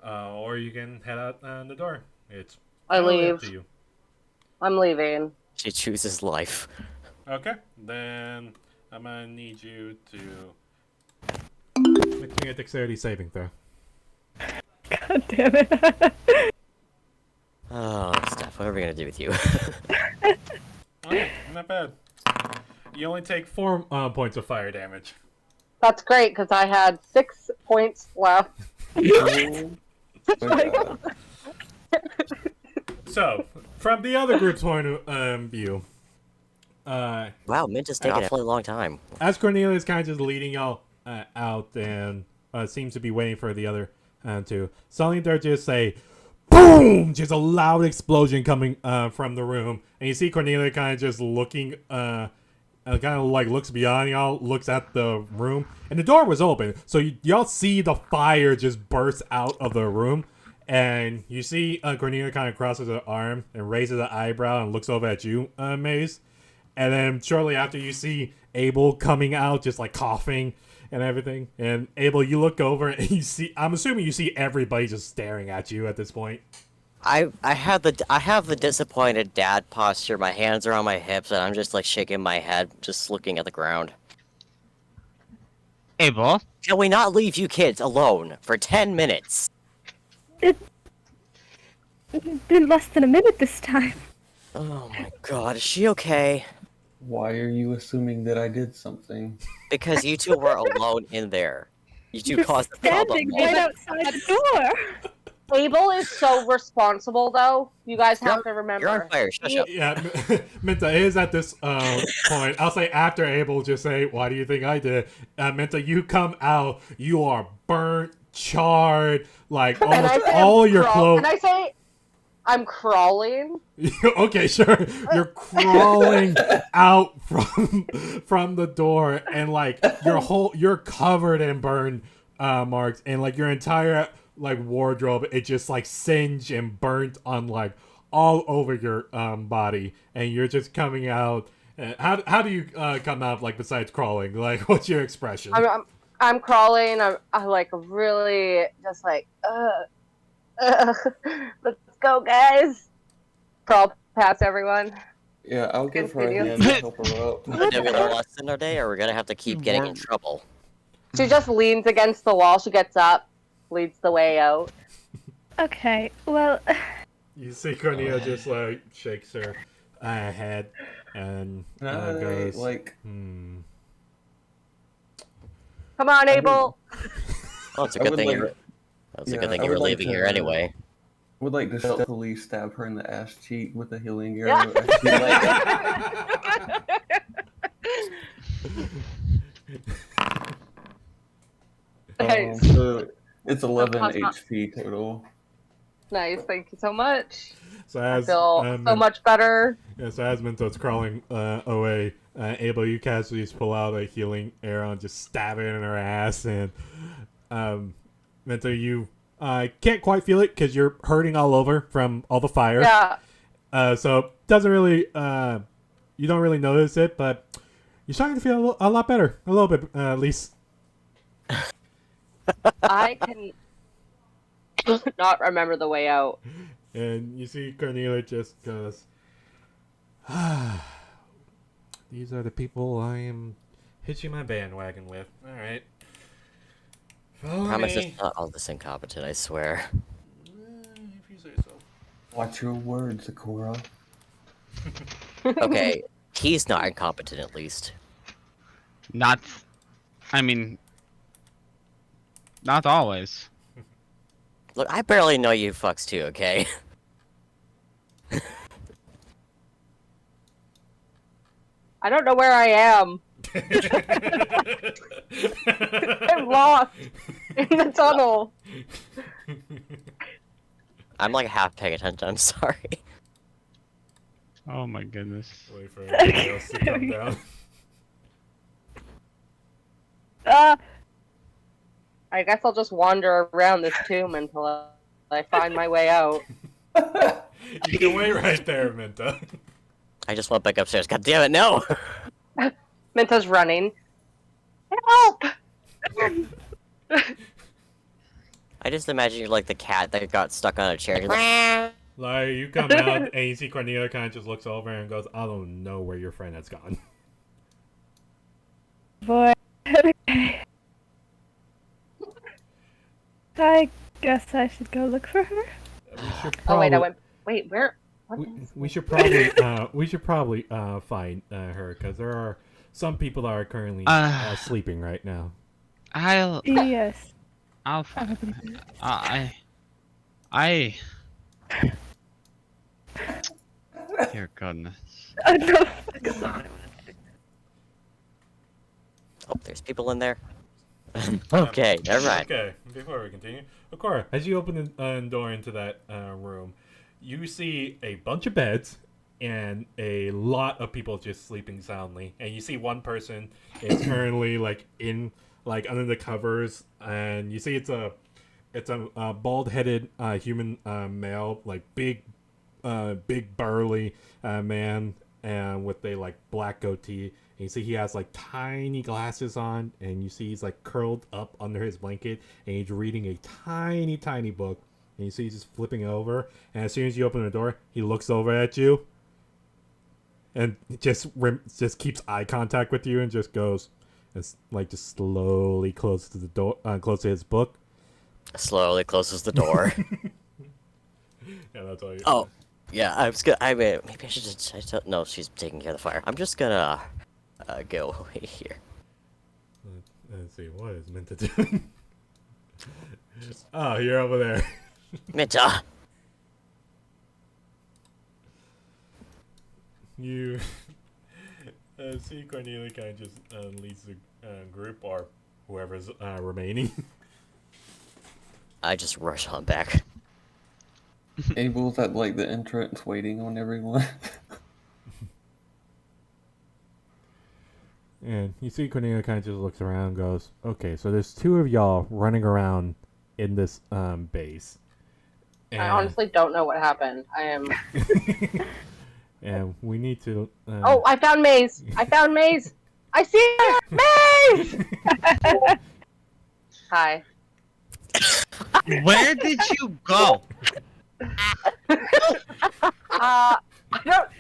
or you can head out the door. It's I totally up leave. to you. I'm leaving. She chooses life. Okay, then I'm gonna need you to make me a dexterity saving throw. God damn it. Oh, Steph, what are we gonna do with you? Okay, not bad. You only take 4 points of fire damage. That's great because I had 6 points left. Oh my God. So, from the other group's point of view, Wow, Minta's taking a really long time. as Cornelia is kind of just leading y'all out and seems to be waiting for the other two, suddenly there just a boom, just a loud explosion coming from the room, and you see Cornelia kind of just looking, kind of like looks beyond y'all, looks at the room, and the door was open, so y'all see the fire just burst out of the room. And you see Cornelia kind of crosses her arm and raises an eyebrow and looks over at you, Maze. And then shortly after, you see Abel coming out, just like coughing and everything. And Abel, you look over and you see, I'm assuming you see everybody just staring at you at this point. I have the disappointed dad posture. My hands are on my hips, and I'm just like shaking my head, just looking at the ground. Abel, Can we not leave you kids alone for 10 minutes? It's been less than a minute this time. Oh my god, is she okay? Why are you assuming that I did something? Because you two were alone in there. You two You're caused the problem. standing right outside the door. Abel is so responsible, though. You guys have to remember. You're on fire, shush up. Yeah, Minta is at this point. I'll say after Abel, just say, why do you think I did it? Minta, you come out, you are burnt, charred, like almost all your clothes. And I say, I'm crawling. Okay, sure. You're crawling out from the door, and like you're covered in burn marks, and like your entire like wardrobe, it just like singed and burnt on like all over your body, and you're just coming out. How do you come out, like, besides crawling? Like, what's your expression? I'm crawling. I'm like really just like let's go, guys. Crawl past everyone. Yeah, I'll give her a Continue. hand to help her up. Did we learn a lesson today, or we're gonna have to keep getting in trouble? She just leans against the wall. She gets up, leads the way out. Okay, well, You see Cornelia just like shakes her head and goes, like, Come on, Abel. Well, it's a I good would thing like- you're. That's a yeah, good thing I you were would like leaving to- here anyway. would like to stealthily stab her in the ass cheek with a healing arrow. Yeah. as she, Nice. so it's 11 HP total. Nice. Thank you so much. so I as feel so much better. Yeah, so as Minto's crawling away, Abel, you casually just pull out a healing arrow and just stab it in her ass, and Minto, you can't quite feel it because you're hurting all over from all the fire. Yeah. So it doesn't really you don't really notice it, but you're starting to feel a lot better, a little bit at least. I can not remember the way out. And you see Cornelia just goes, these are the people I am hitching my bandwagon with. All right. Follow Promise me. it's not all this incompetent, I swear. If you say so. Watch your words, Akora. Okay, he's not incompetent at least. Not, I mean, not always. Look, I barely know you fucks too, okay? I don't know where I am. I'm lost in the tunnel. I'm like half paying attention, I'm sorry. Oh my goodness. Wait for everybody else to come down. I guess I'll just wander around this tomb until I find my way out. You can wait right there, Minta. I just went back upstairs. God damn it, no! Minta's running. Help! I just imagine you're like the cat that got stuck on a chair. You're like, Like, you come out and you see Cornelia kind of just looks over and goes, I don't know where your friend has gone. Boy. Okay. I guess I should go look for her. We should Oh wait, I probably- went. Wait, where? What We, is we this? should probably find her because there are some people that are currently sleeping right now. I'll Yes. I dear goodness. I know. oh, there's people in there. Okay, never mind. Okay, before we continue, Okora, as you open the door into that room, you see a bunch of beds and a lot of people just sleeping soundly. And you see one person is currently under the covers, and you see it's a bald-headed human male, like big burly man, and with a black goatee. And you see he has tiny glasses on, and you see he's curled up under his blanket, and he's reading a tiny book. And you see he's just flipping over, and as soon as you open the door, he looks over at you, and just keeps eye contact with you, and just goes, and just slowly closes the door, close to his book. Slowly closes the door. Yeah, that's all you. Oh, yeah, maybe I should just, no, she's taking care of the fire. I'm just gonna, go away here. Let's see, what is meant to do? Oh, you're over there. Minta! You see Cornelia kind of just leads the group, or whoever's remaining. I just rush on back. Abel's at the entrance waiting on everyone. And you see Cornelia kind of just looks around and goes, okay, so there's two of y'all running around in this base. And, I honestly don't know what happened. I am. and we need to... Oh, I found Maze! I found Maze! I see her! Maze! Hi. Where did you go? I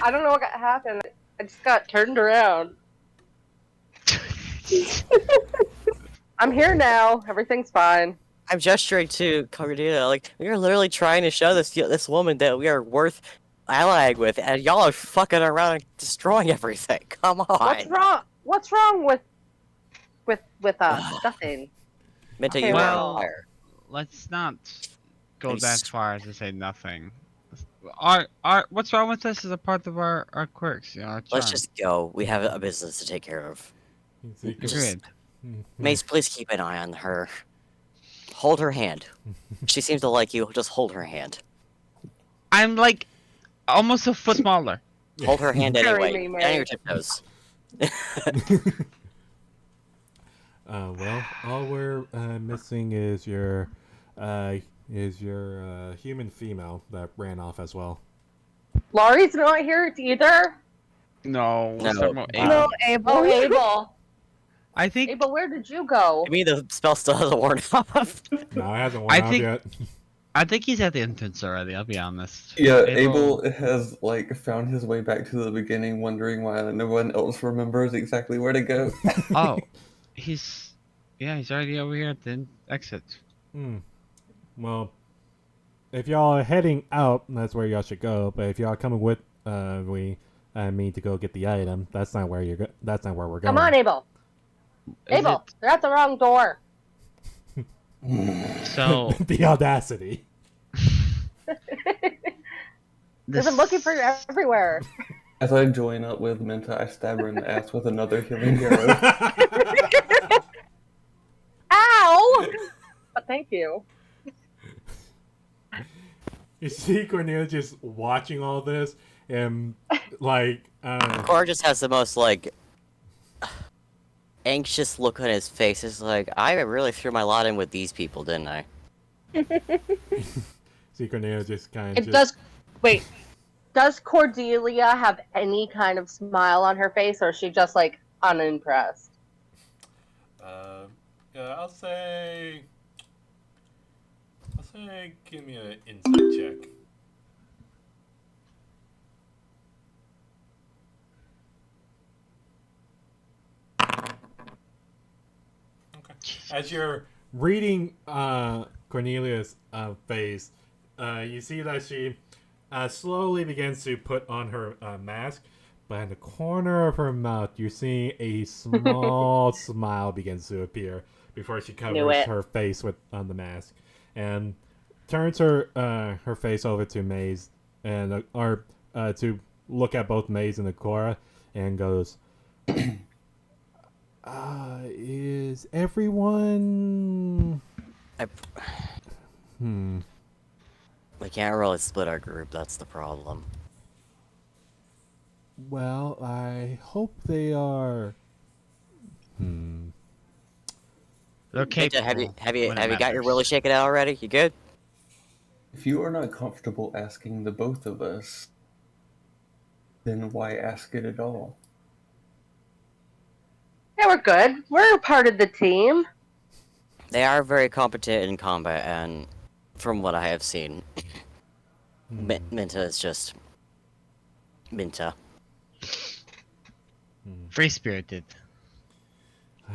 don't know what happened. I just got turned around. I'm here now. Everything's fine. I'm gesturing to Cordelia, we are literally trying to show this woman that we are worth allying with, and y'all are fucking around and destroying everything. Come on. What's wrong? What's wrong with us? Nothing. Minta, Okay, you well- are fire. Let's not go Nice. that far as to say nothing. What's wrong with this is a part of our quirks, our Let's charm. just go. We have a business to take care of. you see- Agreed. Mace, please keep an eye on her. Hold her hand. She seems to like you. Just hold her hand. I'm almost a foot smaller. Hold her hand Carry anyway. me, Down your Mace. tiptoes. Well, all we're missing is your human female that ran off as well. Laurie's not here either. No, No. let's talk about Abel. No, Abel. Oh, Abel. I think Abel, where did you go? I mean, the spell still hasn't worn off. No, it hasn't worn I off think- yet. I think he's at the entrance already. I'll be honest. Yeah, Abel has like found his way back to the beginning, wondering why no one else remembers exactly where to go. Oh, he's already over here at the exit. Hmm. Well, if y'all are heading out, that's where y'all should go. But if y'all are coming with me to go get the item, that's not where that's not where we're going. Come on, Abel. Is Abel, you're at the wrong door. it- So The audacity. We've been looking for you everywhere. As I join up with Minta, I stab her in the ass with another healing arrow. Ow! But thank you. You see Cornelia just watching all this and like Cora just has the most like anxious look on his face. It's like, I really threw my lot in with these people, didn't I? see Cornelia just kind of It does. Wait. Does Cordelia have any kind of smile on her face, or is she just like unimpressed? Yeah, I'll say give me an insight check. Okay. As you're reading Cornelia's face, you see that she slowly begins to put on her mask, but in the corner of her mouth, you see a small smile begins to appear before she Knew covers it. her face with on the mask, and turns her face over to Maze and to look at both Maze and Akora, and goes, "Is everyone?" I... We can't really split our group, that's the problem. Well, I hope they are. okay. Minta, have you when it got your matters. willy shaken out already? You good? If you are not comfortable asking the both of us, then why ask it at all? Yeah, we're good. We're a part of the team. They are very competent in combat, and from what I have seen, Minta is just Minta. Free spirited.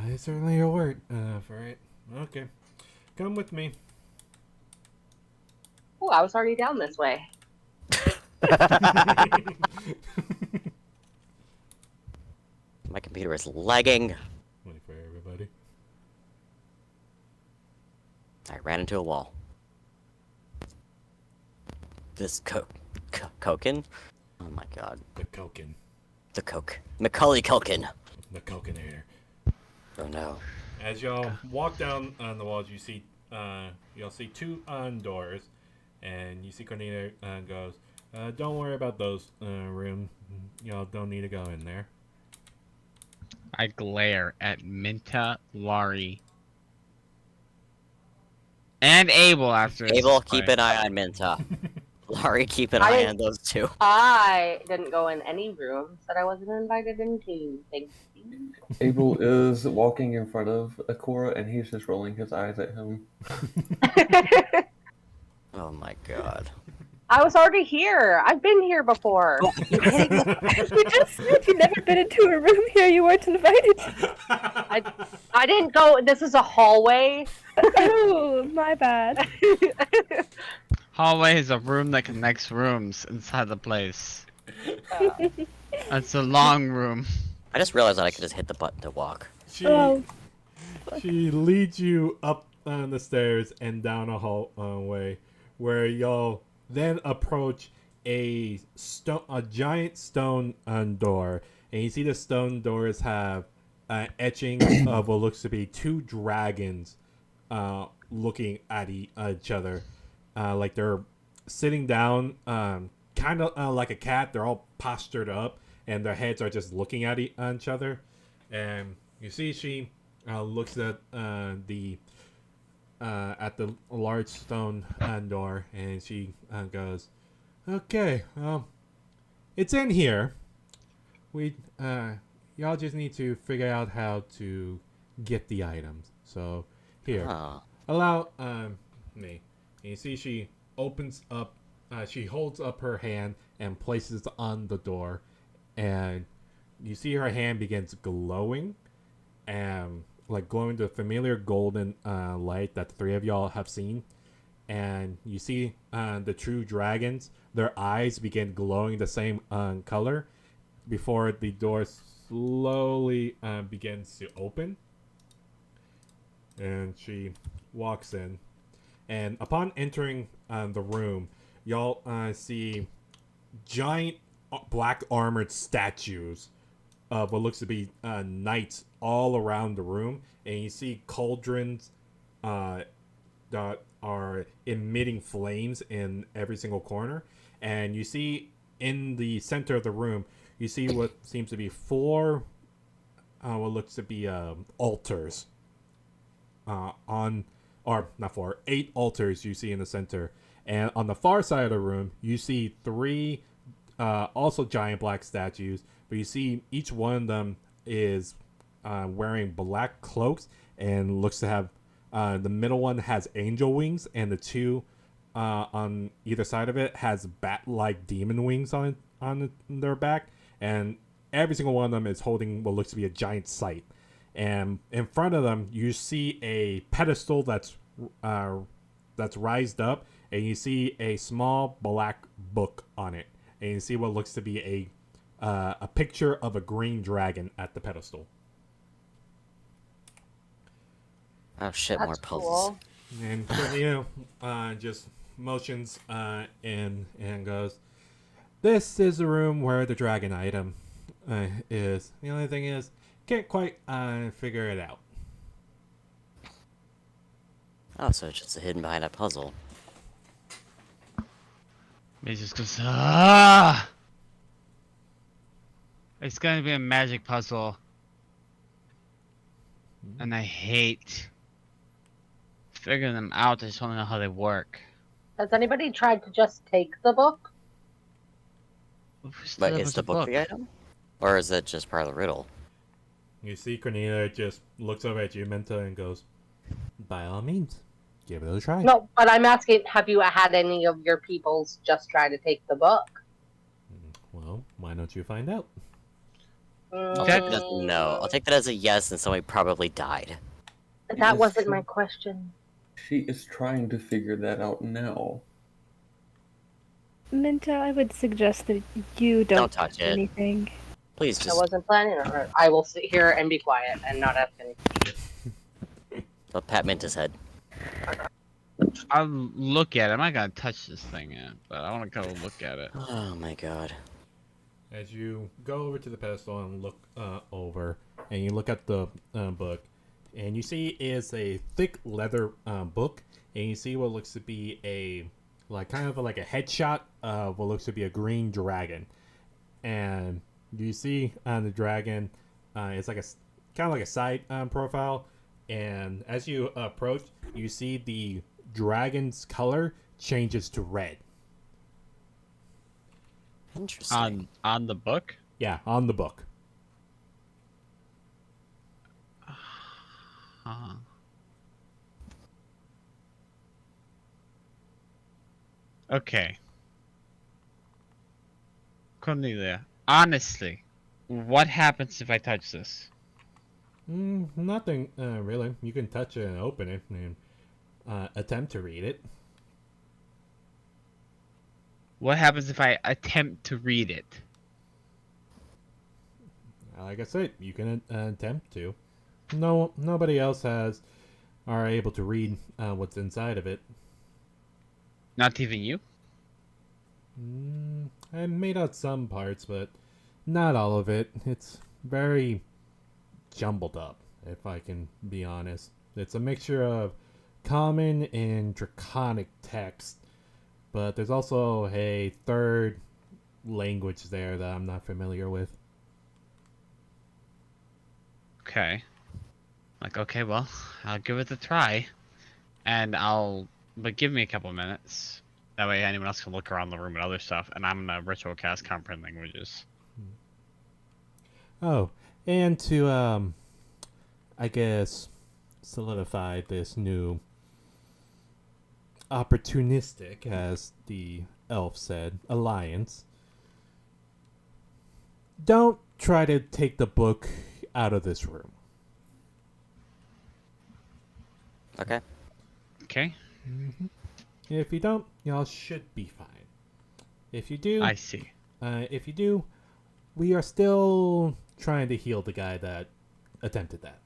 It's certainly a word for it. Okay, come with me. Oh, I was already down this way. My computer is lagging. Wait for everybody. I ran into a wall. This Koken? Oh my god. The Koken. The Coke. Macaulay Culkin. The Kokenator. Oh no. As y'all walk down on the walls, you see, you'll see two doors, and you see Cornelia goes, "Don't worry about those room. Y'all don't need to go in there." I glare at Minta, Laurie, and Abel after this Abel, is keep played. an eye on Minta. Laurie, keep an I eye didn't- on those two. I didn't go in any rooms that I wasn't invited into. Thank you. Abel is walking in front of Akora, and he's just rolling his eyes at him. Oh my god. I was already here. I've been here before. You just said you'd never been into a room here you weren't invited to. I didn't go. This is a hallway. Oh, my bad. Hallway is a room that connects rooms inside the place. It's a long room. I just realized that I could just hit the button to walk. She Oh, she leads you up on the stairs and down a hallway, where y'all then approach a giant stone door, and you see the stone doors have etchings of what looks to be two dragons looking at each other, like they're sitting down, kind of like a cat. They're all postured up, and their heads are just looking at each other. And you see she looks at the large stone door, and she goes, "Okay, it's in here. we y'all just need to figure out how to get the items. So here, Ah, allow me. And you see she opens up. She holds up her hand and places it on the door, and you see her hand begins glowing, and like glowing the familiar golden light that the three of y'all have seen. And you see the true dragons. Their eyes begin glowing the same color before the door slowly begins to open. And she walks in. And upon entering the room, y'all see giant black armored statues of what looks to be knights all around the room. And you see cauldrons that are emitting flames in every single corner. And you see in the center of the room, you see what seems to be four, what looks to be altars on, or not four, 8 altars you see in the center. And on the far side of the room, you see 3 also giant black statues, but you see each one of them is wearing black cloaks and looks to have the middle one has angel wings, and the 2 on either side of it has bat-like demon wings on their back, and every single one of them is holding what looks to be a giant scythe. And in front of them, you see a pedestal that's raised up, and you see a small black book on it, and you see what looks to be a picture of a green dragon at the pedestal. oh shit, That's more puzzles. cool. And Corneo just motions in and goes, "This is the room where the dragon item is. The only thing is, can't quite figure it out." Oh, so it's just hidden behind a puzzle. He just goes, ah! It's gonna be a magic puzzle. And I hate figuring them out. I just wanna know how they work. Has anybody tried to just take the book? But is the book the item? Or is it just part of the riddle? You see Cornelia just looks over at you, Menta, and goes, "By all means, give it a try." No, but I'm asking, have you had any of your peoples just try to take the book? Well, why don't you find out? I'll take that as a no. I'll take that as a yes, and somebody probably died. That wasn't my question. She is trying to figure that out now. Minta, I would suggest that you don't touch touch it. anything. Please I just. wasn't planning on it. I will sit here and be quiet and not ask any questions. I'll pat Minta's head. I'll look at it. I'm not gonna touch this thing yet, but I wanna go look at it. Oh my god. As you go over to the pedestal and look over, and you look at the book, and you see is a thick leather book, and you see what looks to be a kind of like a headshot of what looks to be a green dragon, and you see the dragon, it's like kind of like a side profile, and as you approach, you see the dragon's color changes to red. Interesting. On the book? Yeah, on the book. Uh-huh. Okay. Cornelia, honestly, what happens if I touch this? Nothing really. You can touch it and open it and attempt to read it. What happens if I attempt to read it? Like I said, you can attempt to. No, nobody else are able to read what's inside of it. Not even you? I made out some parts, but not all of it. It's very jumbled up, if I can be honest. It's a mixture of common and draconic text, but there's also a third language there that I'm not familiar with. Okay. Like, okay, well, I'll give it a try. But give me a couple minutes. That way anyone else can look around the room and other stuff, and I'm gonna ritual cast comprehend languages. Oh, and to I guess solidify this new opportunistic, as the elf said, alliance. Don't try to take the book out of this room. Okay. Okay, If you don't, y'all should be fine. If you do, I see. we are still trying to heal the guy that attempted that.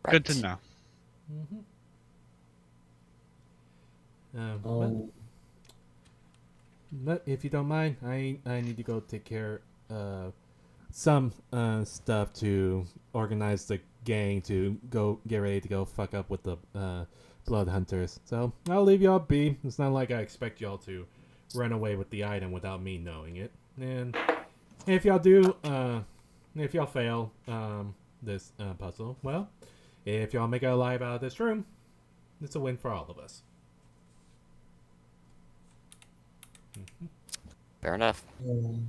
Good Right. to know. But if you don't mind, I need to go take care some stuff to organize the gang to go get ready to go fuck up with the blood hunters. So I'll leave y'all be. It's not like I expect y'all to run away with the item without me knowing it. And if y'all do, if y'all fail this puzzle, well, if y'all make it alive out of this room, it's a win for all of us. Fair enough. And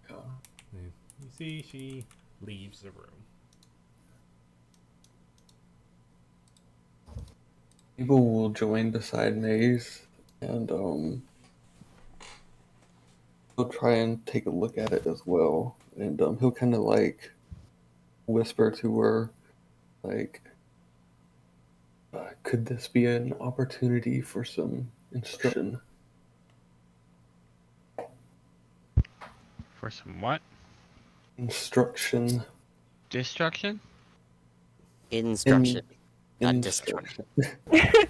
you see, she leaves the room. People will join beside Maze, and he'll try and take a look at it as well. And he'll kind of like whisper to her, like, could this be an opportunity for some instruction? For some what? Instruction. Destruction? Instruction, not Instruction. destruction.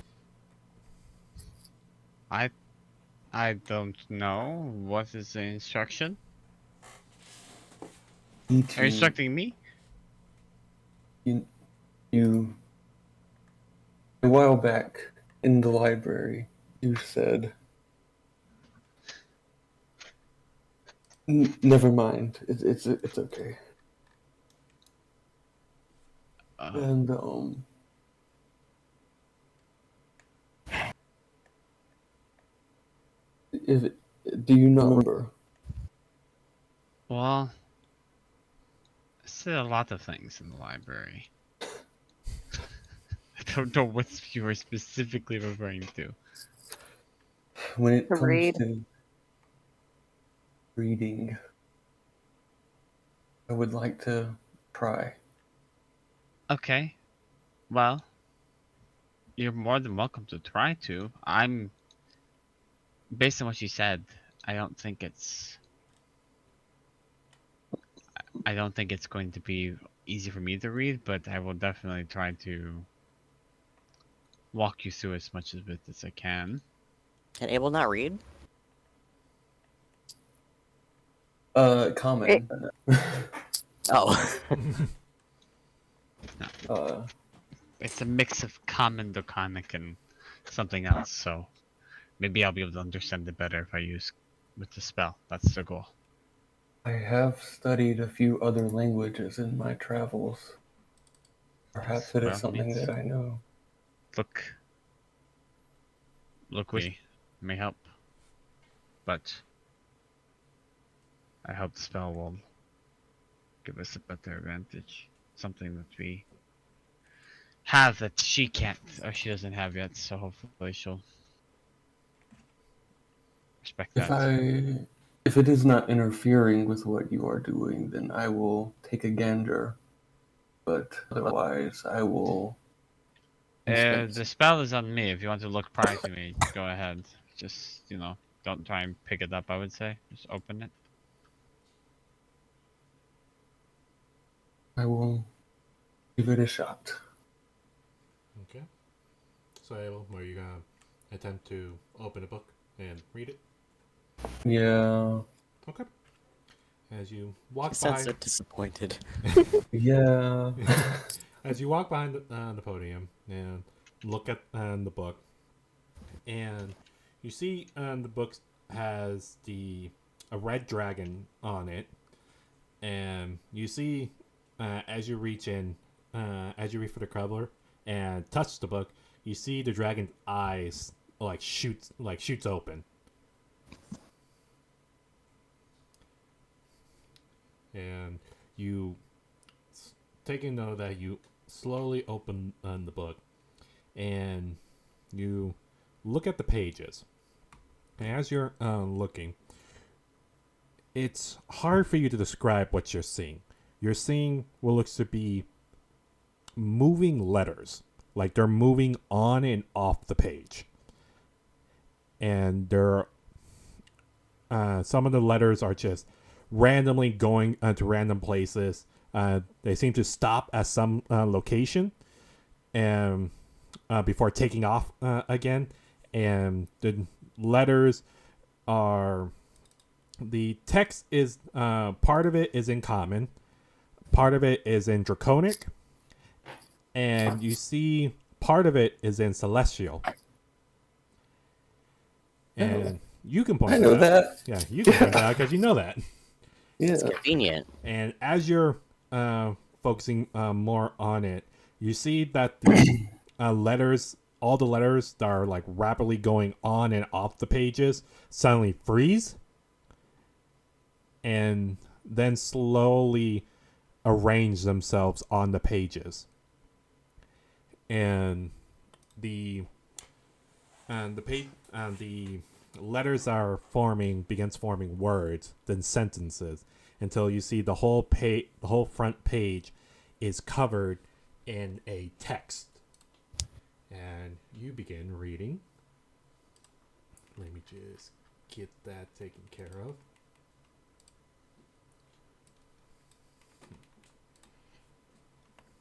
I don't know. What is the instruction? Are you instructing me? You a while back in the library, you said, never mind. It's okay. And if do you not remember? Well, I said a lot of things in the library. I don't know what you were specifically referring to. When it To comes read. to reading, I would like to try. Okay. Well, you're more than welcome to try to. Based on what you said, I don't think it's I don't think it's going to be easy for me to read, but I will definitely try to walk you through as much of it as I can. Can Abel not read? Common. Oh. It's a mix of common, draconic, and something else, so maybe I'll be able to understand it better if I use with the spell. That's the goal. I have studied a few other languages in my travels. Perhaps it is Well, something means- that I know. Look, we may help, but I hope the spell will give us a better advantage. Something that we have that she can't, or she doesn't have yet, so hopefully she'll respect that. If it is not interfering with what you are doing, then I will take a gander. But otherwise, I will. The spell is on me. If you want to look prior to me, go ahead. Just, don't try and pick it up, I would say. Just open it. I will give it a shot. Okay. So, Abel, are you gonna attempt to open a book and read it? Yeah. Okay. As you walk You sound behind, so disappointed. Yeah. as you walk behind the podium and look at the book, and you see the book has a red dragon on it, and you see as you reach in, as you reach for the cover and touch the book, you see the dragon's eyes shoots open. And you, taking note of that, you slowly open the book and you look at the pages. And as you're looking, it's hard for you to describe what you're seeing. You're seeing what looks to be moving letters, like they're moving on and off the page. And there are, some of the letters are just randomly going to random places. They seem to stop at some location and before taking off again. And the letters are, the text is part of it is in Common, part of it is in Draconic, and you see part of it is in Celestial. And you can point I know out. that. Yeah, you can point out because you know that. Yeah. It's convenient. And as you're focusing more on it, you see that the letters, all the letters that are like rapidly going on and off the pages, suddenly freeze and then slowly arrange themselves on the pages. And the letters are begins forming words, then sentences, until you see the whole front page is covered in a text. And you begin reading. Let me just get that taken care of.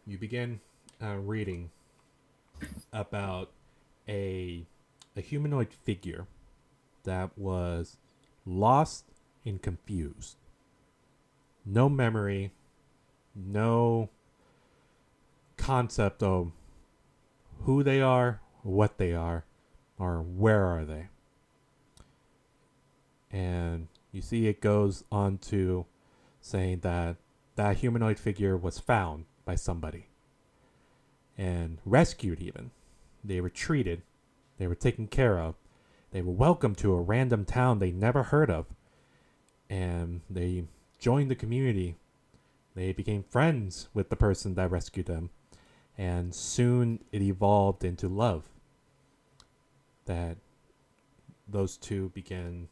You begin reading about a humanoid figure that was lost and confused. No memory, no concept of who they are, what they are, or where are they. And you see it goes on to saying that that humanoid figure was found by somebody and rescued even. They were treated, they were taken care of, they were welcomed to a random town they never heard of, and they joined the community. They became friends with the person that rescued them, and soon it evolved into love. That those two began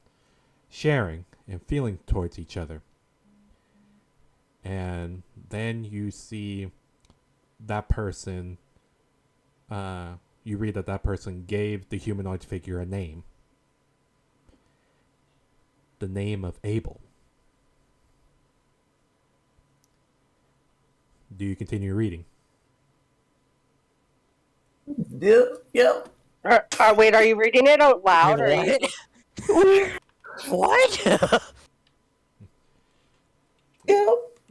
sharing and feeling towards each other. And then you see that person, you read that that person gave the humanoid figure a name. The name of Abel. Do you continue reading? Yep. Wait, are you reading it out loud? Or are you What?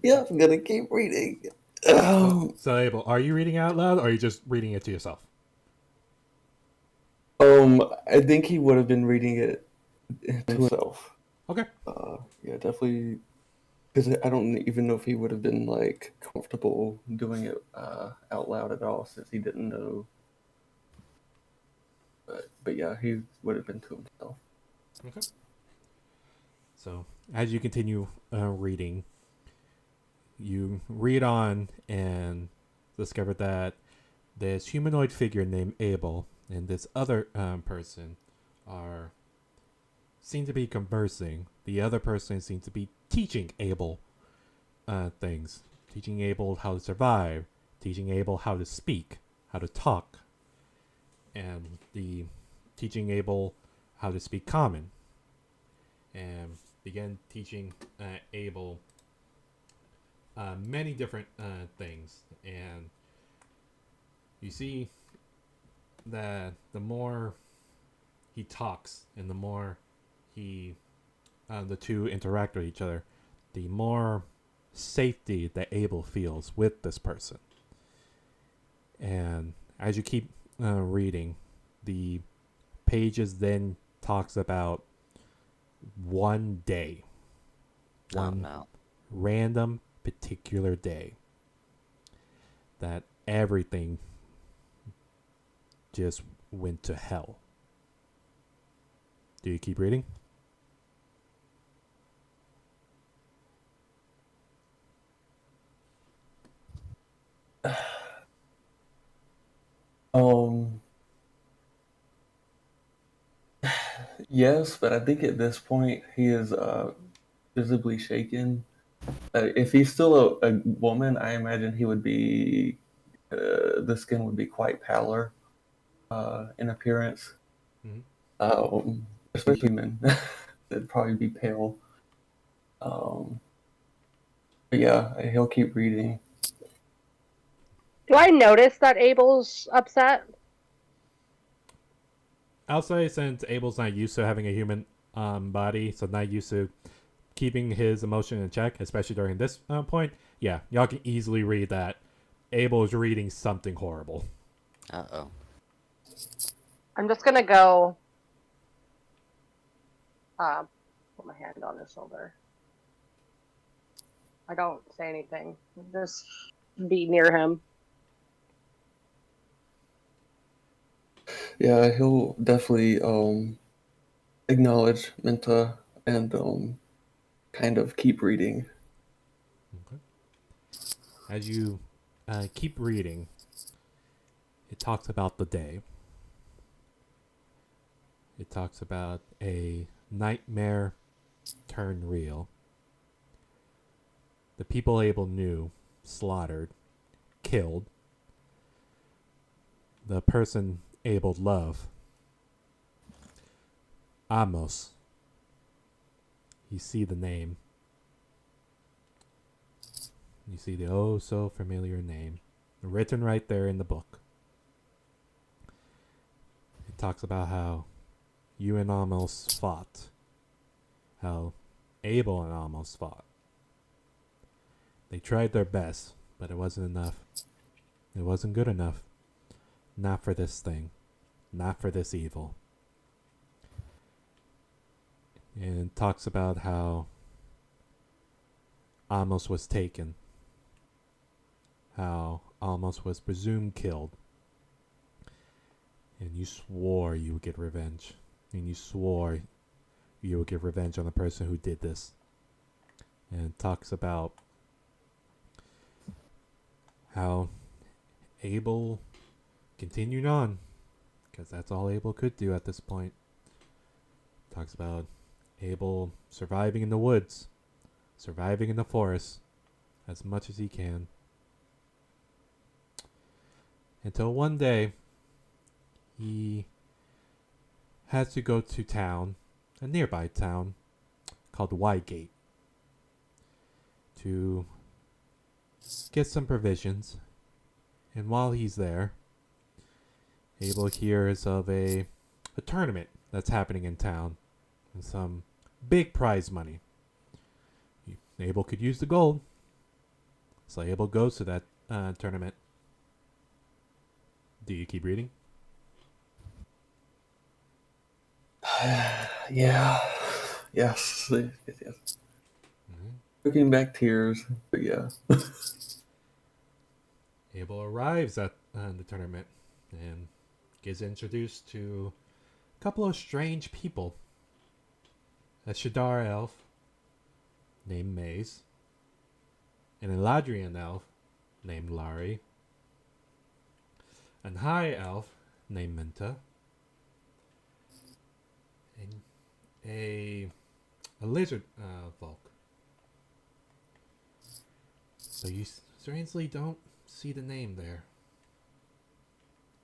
Yep. I'm gonna keep reading. So Abel, are you reading out loud or are you just reading it to yourself? I think he would have been reading it to himself. Okay. Yeah, definitely. Because I don't even know if he would have been like comfortable doing it out loud at all, since he didn't know. But yeah, he would have been to himself. Okay. So as you continue reading, you read on and discover that this humanoid figure named Abel and this other person seem to be conversing. The other person seems to be teaching Abel things, teaching Abel how to survive, teaching Abel how to speak, how to talk, and the teaching Abel how to speak Common, and began teaching Abel many different things. And you see that the more he talks and the more the two interact with each other, the more safety that Abel feels with this person. And as you keep reading, the pages then talks about one day, one random particular day, that everything just went to hell. Do you keep reading? Yes, but I think at this point he is visibly shaken. If he's still a woman, I imagine he would be the skin would be quite paler in appearance. Mhm. Especially men, it'd probably be pale. Um, but yeah, he'll keep reading. Do I notice that Abel's upset? I'll say since Abel's not used to having a human body, so not used to keeping his emotion in check, especially during this point, yeah, y'all can easily read that Abel is reading something horrible. Uh-oh. I'm just gonna go put my hand on his shoulder. I don't say anything. Just be near him. Yeah, he'll definitely acknowledge Minta and kind of keep reading. Okay. As you keep reading, it talks about the day. It talks about a nightmare turned real. The people Abel knew slaughtered, killed. The person Abel loved, Amos. You see the name. You see the oh so familiar name written right there in the book. It talks about how you and Amos fought. How Abel and Amos fought. They tried their best, but it wasn't enough. It wasn't good enough. Not for this thing. Not for this evil. And it talks about how Amos was taken. How Amos was presumed killed. And you swore you would get revenge. And you swore you would get revenge on the person who did this. And it talks about how Abel continued on, because that's all Abel could do at this point. Talks about Abel surviving in the woods, surviving in the forest as much as he can. Until one day, he has to go to town, a nearby town called Wygate, to get some provisions. And while he's there, Abel hears of a tournament that's happening in town and some big prize money. Abel could use the gold, so Abel goes to that tournament. Do you keep reading? Yeah. Yes. Yes. Mm-hmm. Looking back tears, but yeah. Abel arrives at the tournament and gets introduced to a couple of strange people. A Shadar elf named Maze, an Eladrian elf named Lari, an High elf named Minta, and a lizard folk. So you strangely don't see the name there.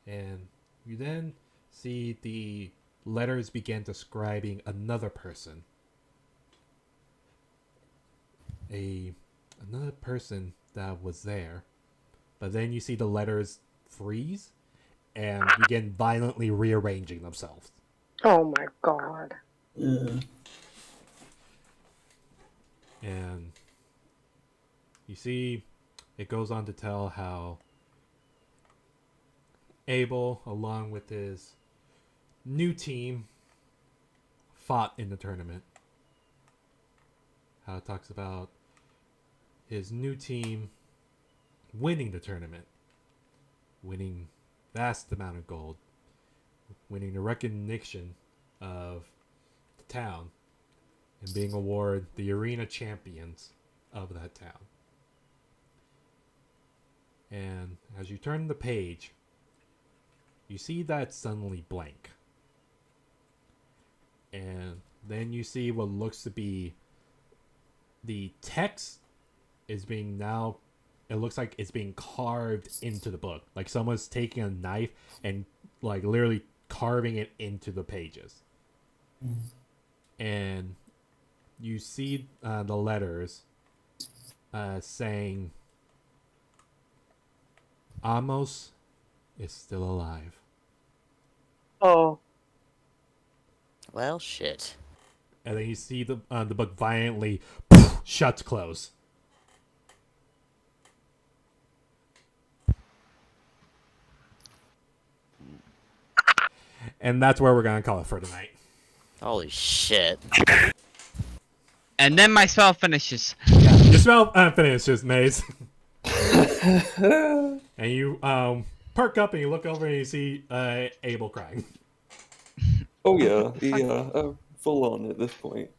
And you then see the letters begin describing another person. Another person that was there. But then you see the letters freeze and begin violently rearranging themselves. Oh my god. Yeah. And you see it goes on to tell how Abel, along with his new team, fought in the tournament. How it talks about his new team winning the tournament, winning vast amount of gold, winning the recognition of the town, and being awarded the arena champions of that town. And as you turn the page, you see that it's suddenly blank. and then you see what looks to be the text is being now. It looks like it's being carved into the book, like someone's taking a knife and like literally carving it into the pages. And you see the letters saying Amos is still alive. Oh. Well, shit. And then you see the book violently shuts close. And that's where we're gonna call it for tonight. Holy shit. And then my spell finishes. Your spell finishes, Maze. And you perk up and you look over and you see Abel crying. Oh yeah, full on at this point.